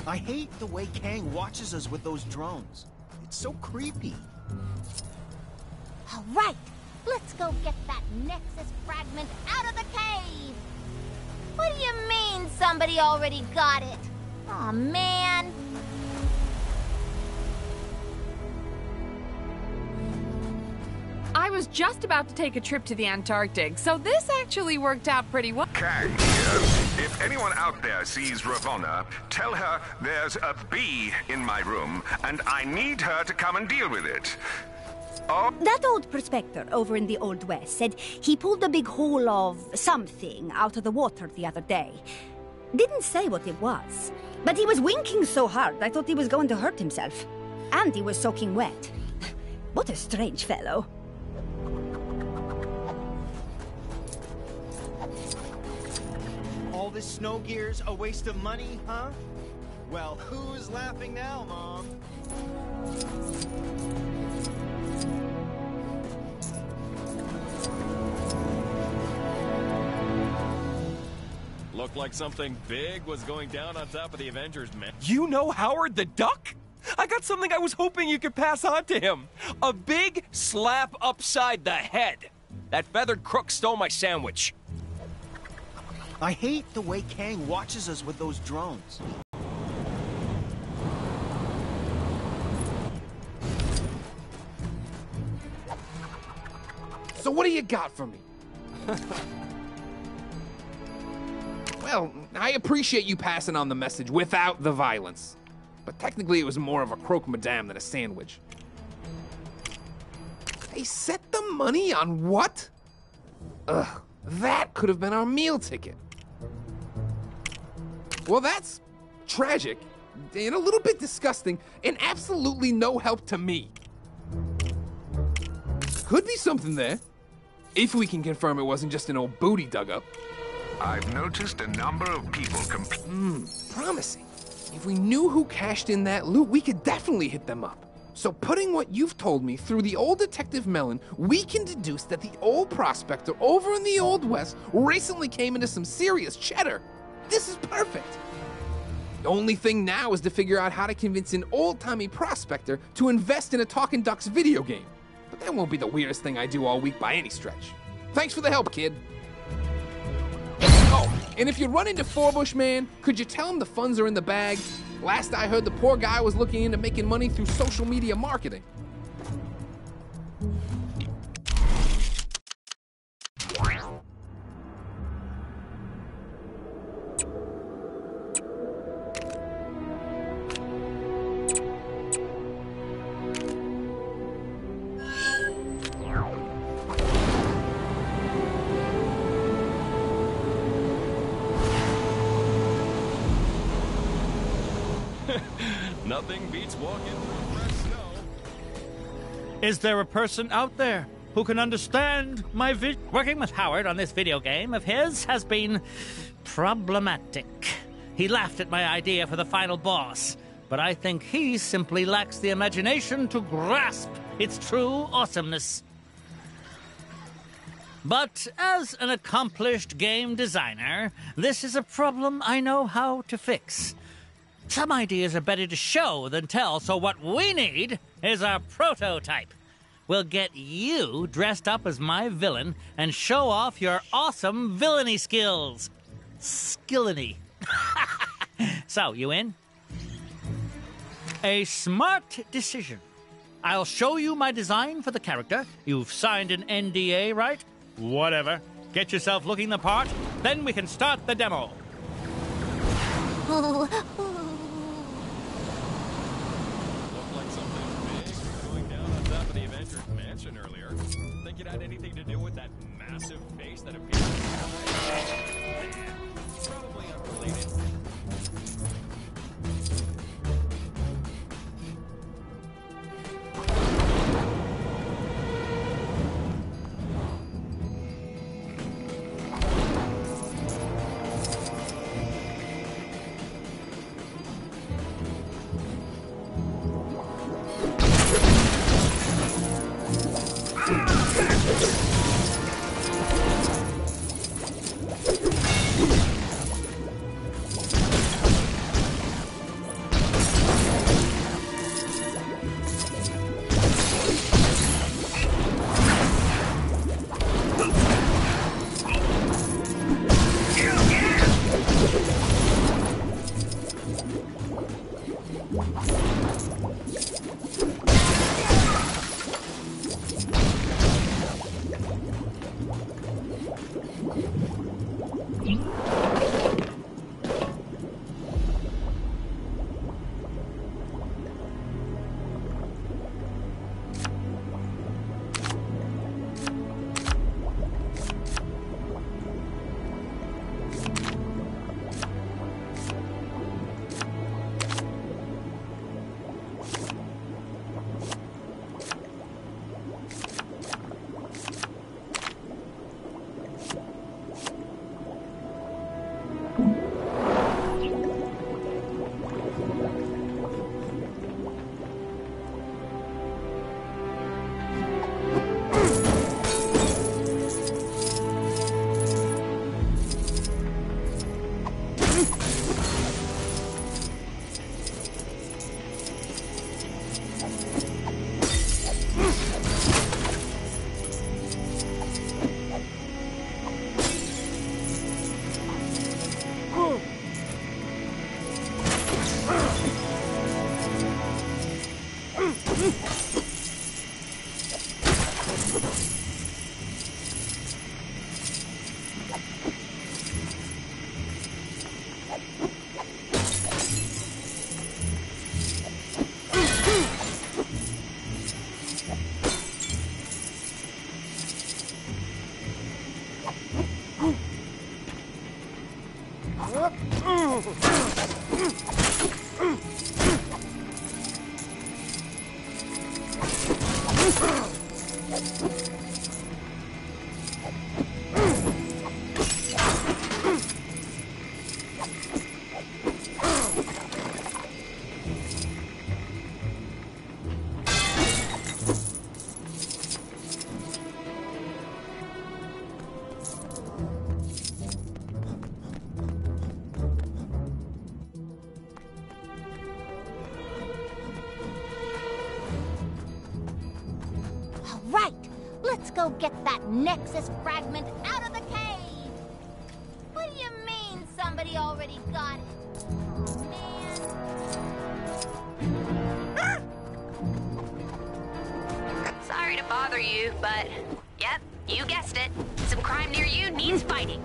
I hate the way Kang watches us with those drones. It's so creepy. All right, let's go get that Nexus fragment out of the cave. What do you mean somebody already got it? Aw, man. I was just about to take a trip to the Antarctic, so this actually worked out pretty well. Kang here. If anyone out there sees Ravonna, tell her there's a bee in my room, and I need her to come and deal with it. Oh. That old prospector over in the Old West said he pulled a big hole of something out of the water the other day. Didn't say what it was, but he was winking so hard I thought he was going to hurt himself. And he was soaking wet. What a strange fellow. All this snow gear's a waste of money, huh? Well, who's laughing now, Mom? Looked like something big was going down on top of the Avengers, man. You know Howard the Duck? I got something I was hoping you could pass on to him. A big slap upside the head. That feathered crook stole my sandwich. I hate the way Kang watches us with those drones. So what do you got for me? Well, I appreciate you passing on the message without the violence. But technically it was more of a croque madame than a sandwich. They set the money on what? Ugh, that could have been our meal ticket. Well, that's tragic, and a little bit disgusting, and absolutely no help to me. Could be something there, if we can confirm it wasn't just an old booty dug up. I've noticed a number of people Promising. If we knew who cashed in that loot, we could definitely hit them up. So putting what you've told me through the old Detective Mellon, we can deduce that the old prospector over in the Old West recently came into some serious cheddar. This is perfect. The only thing now is to figure out how to convince an old-timey prospector to invest in a Talking Ducks video game. But that won't be the weirdest thing I do all week by any stretch. Thanks for the help, kid. Oh, and if you run into Forbush Man, could you tell him the funds are in the bag? Last I heard, the poor guy was looking into making money through social media marketing. Nothing beats walking through fresh snow. Is there a person out there who can understand my vision? Working with Howard on this video game of his has been problematic. He laughed at my idea for the final boss, but I think he simply lacks the imagination to grasp its true awesomeness. But as an accomplished game designer, this is a problem I know how to fix. Some ideas are better to show than tell, so what we need is a prototype. We'll get you dressed up as my villain and show off your awesome villainy skills. Skillany. So, you in? A smart decision. I'll show you my design for the character. You've signed an NDA, right? Whatever. Get yourself looking the part, then we can start the demo. Earlier. Think it had anything to do with that massive face that appeared in the sky? Probably unrelated. All right, let's go get that Nexus fragment out of the cave. What do you mean somebody already got it? Oh, man. Sorry to bother you, but yep, you guessed it. Some crime near you needs fighting.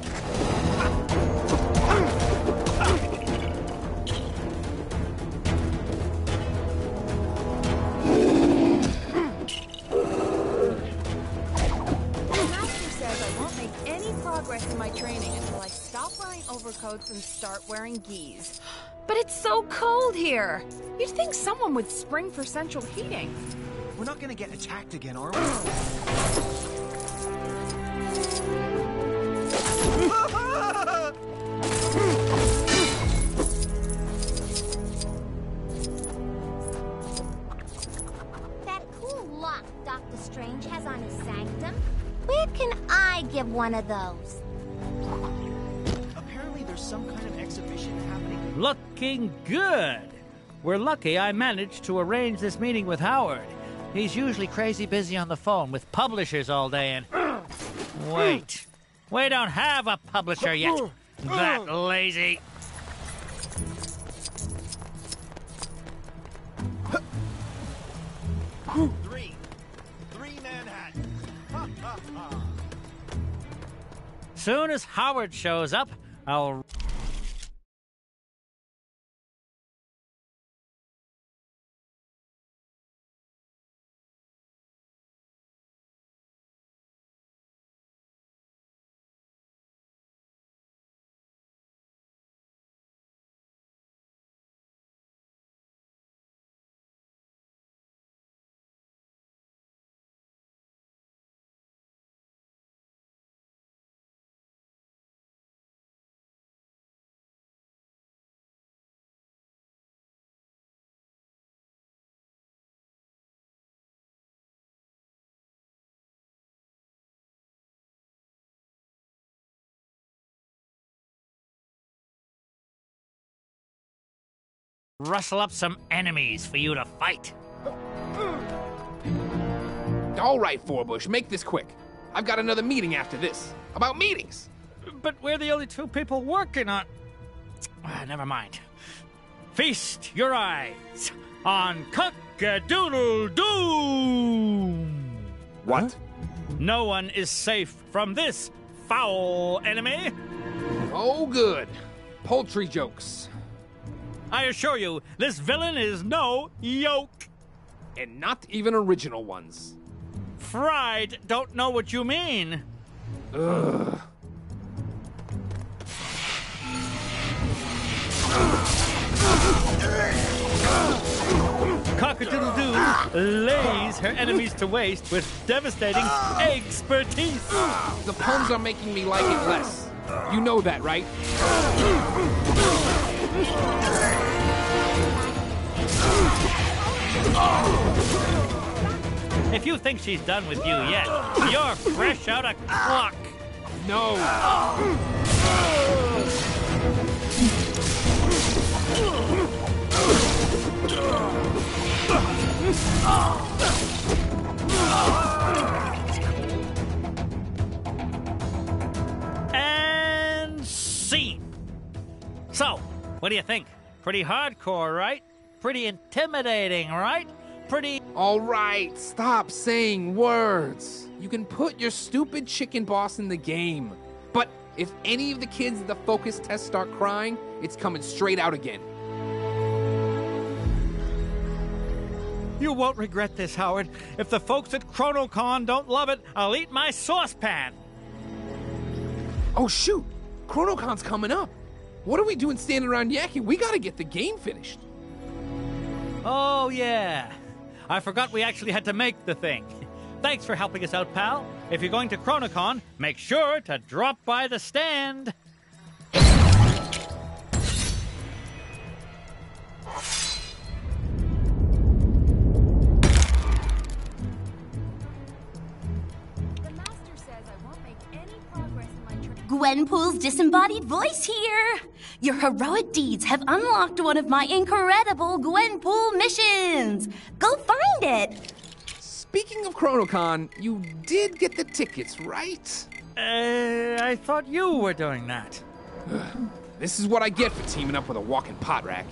The master says I won't make any progress in my training until I stop wearing overcoats and start wearing gis. But it's so cold here. You'd think someone would spring for central heating. We're not gonna get attacked again, are we? That cool lock Dr. Strange has on his sanctum. Where can I give one of those? Apparently there's some kind of exhibition happening. Looking good. We're lucky I managed to arrange this meeting with Howard. He's usually crazy busy on the phone with publishers all day and... Wait. We don't have a publisher yet. That lazy... Three Manhattan. Ha, ha, ha. Soon as Howard shows up, I'll... rustle up some enemies for you to fight. All right, Forbush, make this quick. I've got another meeting after this. About meetings. But we're the only two people working on... never mind. Feast your eyes on Cock-a-doodle-doom! What? No one is safe from this foul enemy. Oh, good. Poultry jokes. I assure you, this villain is no yoke. And not even original ones. Fried don't know what you mean. Ugh. Cock-a-doodle-doo lays her enemies to waste with devastating expertise. The puns are making me like it less. You know that, right? If you think she's done with you yet, you're fresh out of clock. No. And scene. So, what do you think? Pretty hardcore, right? Pretty intimidating, right? Pretty... All right, stop saying words. You can put your stupid chicken boss in the game. But if any of the kids at the focus test start crying, it's coming straight out again. You won't regret this, Howard. If the folks at ChronoCon don't love it, I'll eat my saucepan. Oh, shoot. ChronoCon's coming up. What are we doing standing around yakking? We gotta get the game finished. Oh, yeah. I forgot we actually had to make the thing. Thanks for helping us out, pal. If you're going to Chronocon, make sure to drop by the stand. Gwenpool's disembodied voice here. Your heroic deeds have unlocked one of my incredible Gwenpool missions. Go find it. Speaking of Chronocon, you did get the tickets, right? I thought you were doing that. This is what I get for teaming up with a walking pot rack.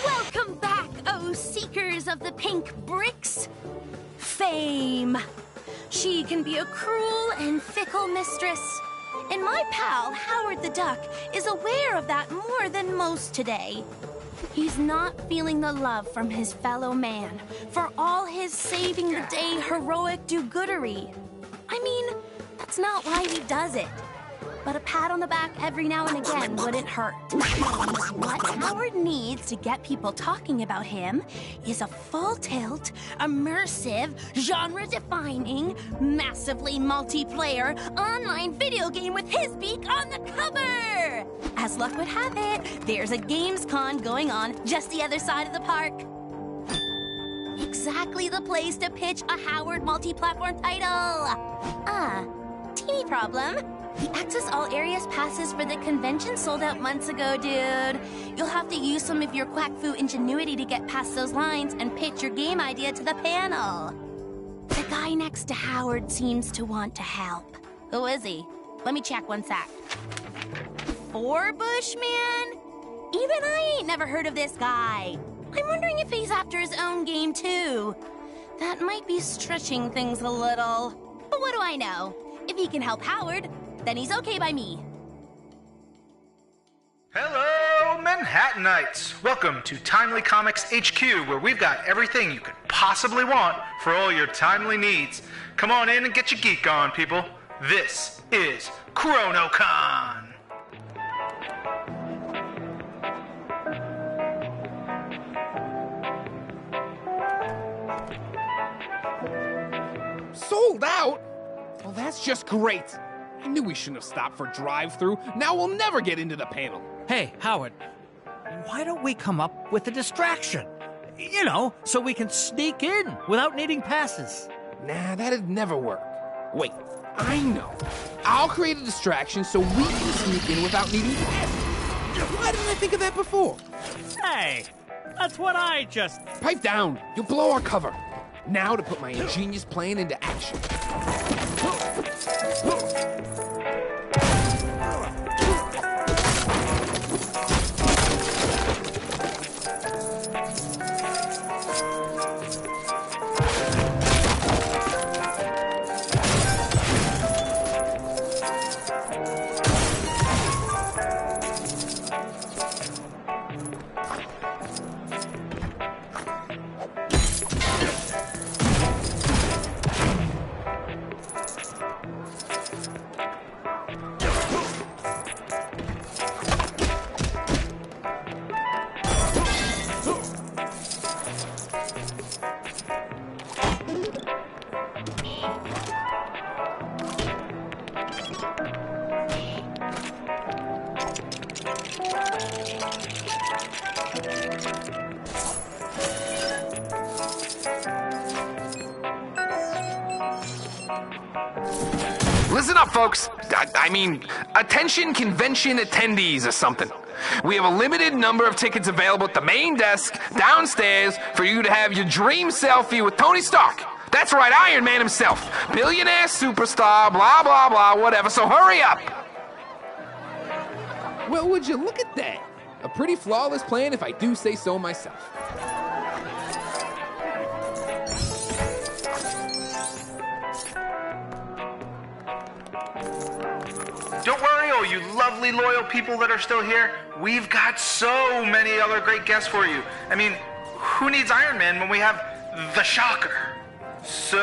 Welcome back, oh seekers of the pink bricks. Fame. She can be a cruel and fickle mistress. And my pal, Howard the Duck, is aware of that more than most today. He's not feeling the love from his fellow man for all his saving the day heroic do-goodery. I mean, that's not why he does it. But a pat on the back every now and again wouldn't hurt. What Howard needs to get people talking about him is a full-tilt, immersive, genre-defining, massively multiplayer online video game with his beak on the cover! As luck would have it, there's a Gamescon going on just the other side of the park. Exactly the place to pitch a Howard multi-platform title. Teeny problem. The Access All Areas passes for the convention sold out months ago, dude. You'll have to use some of your quack fu ingenuity to get past those lines and pitch your game idea to the panel. The guy next to Howard seems to want to help. Who is he? Let me check one sec. Forbush, man? Even I ain't never heard of this guy. I'm wondering if he's after his own game, too. That might be stretching things a little. But what do I know? If he can help Howard, then he's okay by me. Hello, Manhattanites! Welcome to Timely Comics HQ, where we've got everything you could possibly want for all your timely needs. Come on in and get your geek on, people. This is Chronocon! Sold out? Well, that's just great. I knew we shouldn't have stopped for drive-thru. Now we'll never get into the panel. Hey, Howard, why don't we come up with a distraction? You know, so we can sneak in without needing passes. Nah, that'd never work. Wait, I know. I'll create a distraction so we can sneak in without needing passes. Why didn't I think of that before? Hey, that's what I just... Pipe down. You'll blow our cover. Now to put my ingenious plan into action. Listen up, folks. I mean, attention convention attendees or something. We have a limited number of tickets available at the main desk downstairs for you to have your dream selfie with Tony Stark. That's right, Iron Man himself. Billionaire, superstar, blah, blah, blah, whatever, so hurry up. Well, would you look at that? A pretty flawless plan if I do say so myself. Don't worry, oh you lovely loyal people that are still here. We've got so many other great guests for you. I mean, who needs Iron Man when we have the Shocker? So,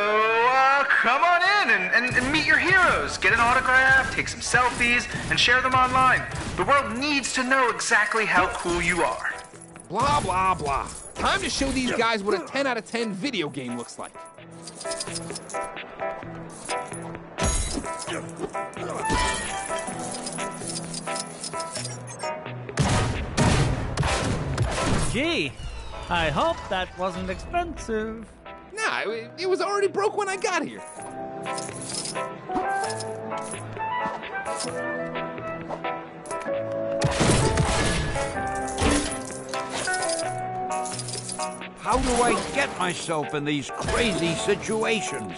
come on in and meet your heroes. Get an autograph, take some selfies, and share them online. The world needs to know exactly how cool you are. Blah, blah, blah. Time to show these guys what a 10 out of 10 video game looks like. Gee, I hope that wasn't expensive. Nah, it was already broke when I got here. How do I get myself in these crazy situations?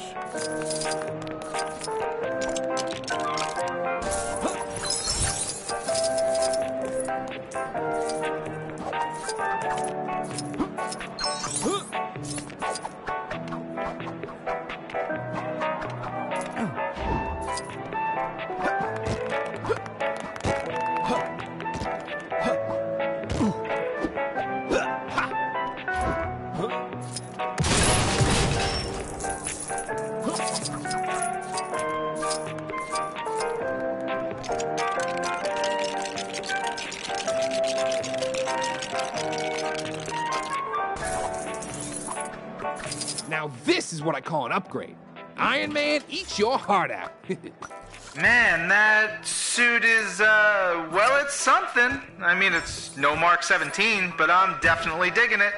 Now this is what I call an upgrade. Iron Man, eat your heart out. Man, that suit is, well, it's something. I mean, it's no Mark 17, but I'm definitely digging it.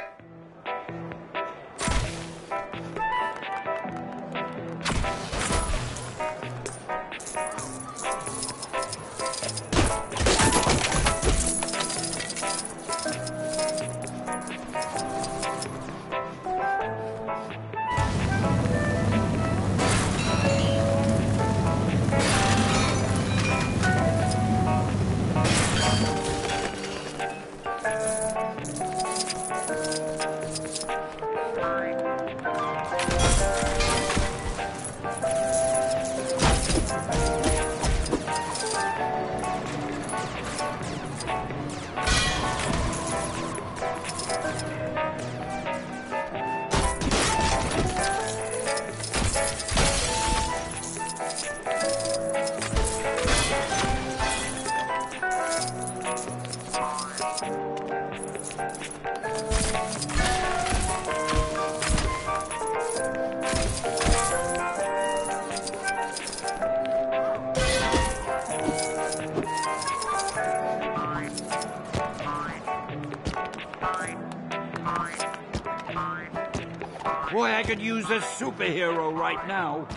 Boy, I could use a superhero right now.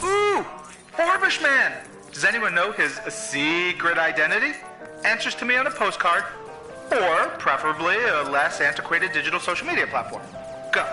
Ooh! Barbish Man! Does anyone know his secret identity? Answers to me on a postcard, or preferably a less antiquated digital social media platform. Go.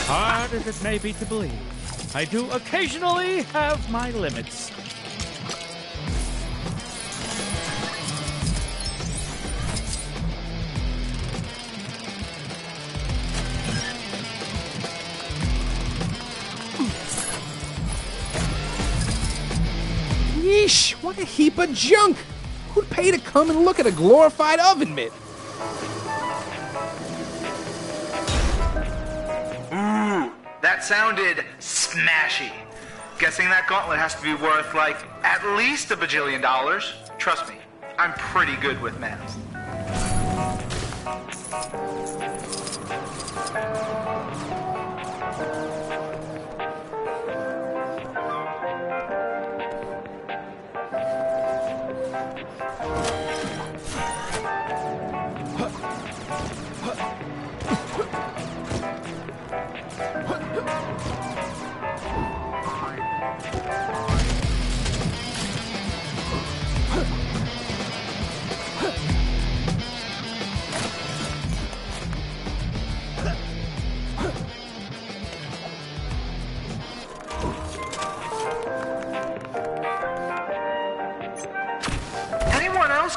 Hard as it may be to believe, I do occasionally have my limits. Yeesh, what a heap of junk! Who'd pay to come and look at a glorified oven mitt? Ooh, that sounded smashy. Guessing that gauntlet has to be worth, like, at least $1 bajillion. Trust me, I'm pretty good with math.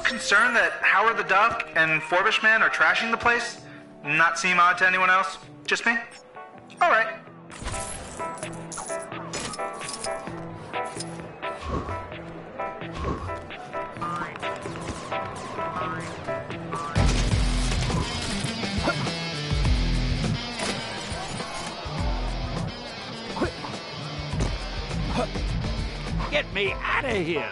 Concerned that Howard the Duck and Forbishman are trashing the place? Not seem odd to anyone else? Just me? Alright. Get me out of here!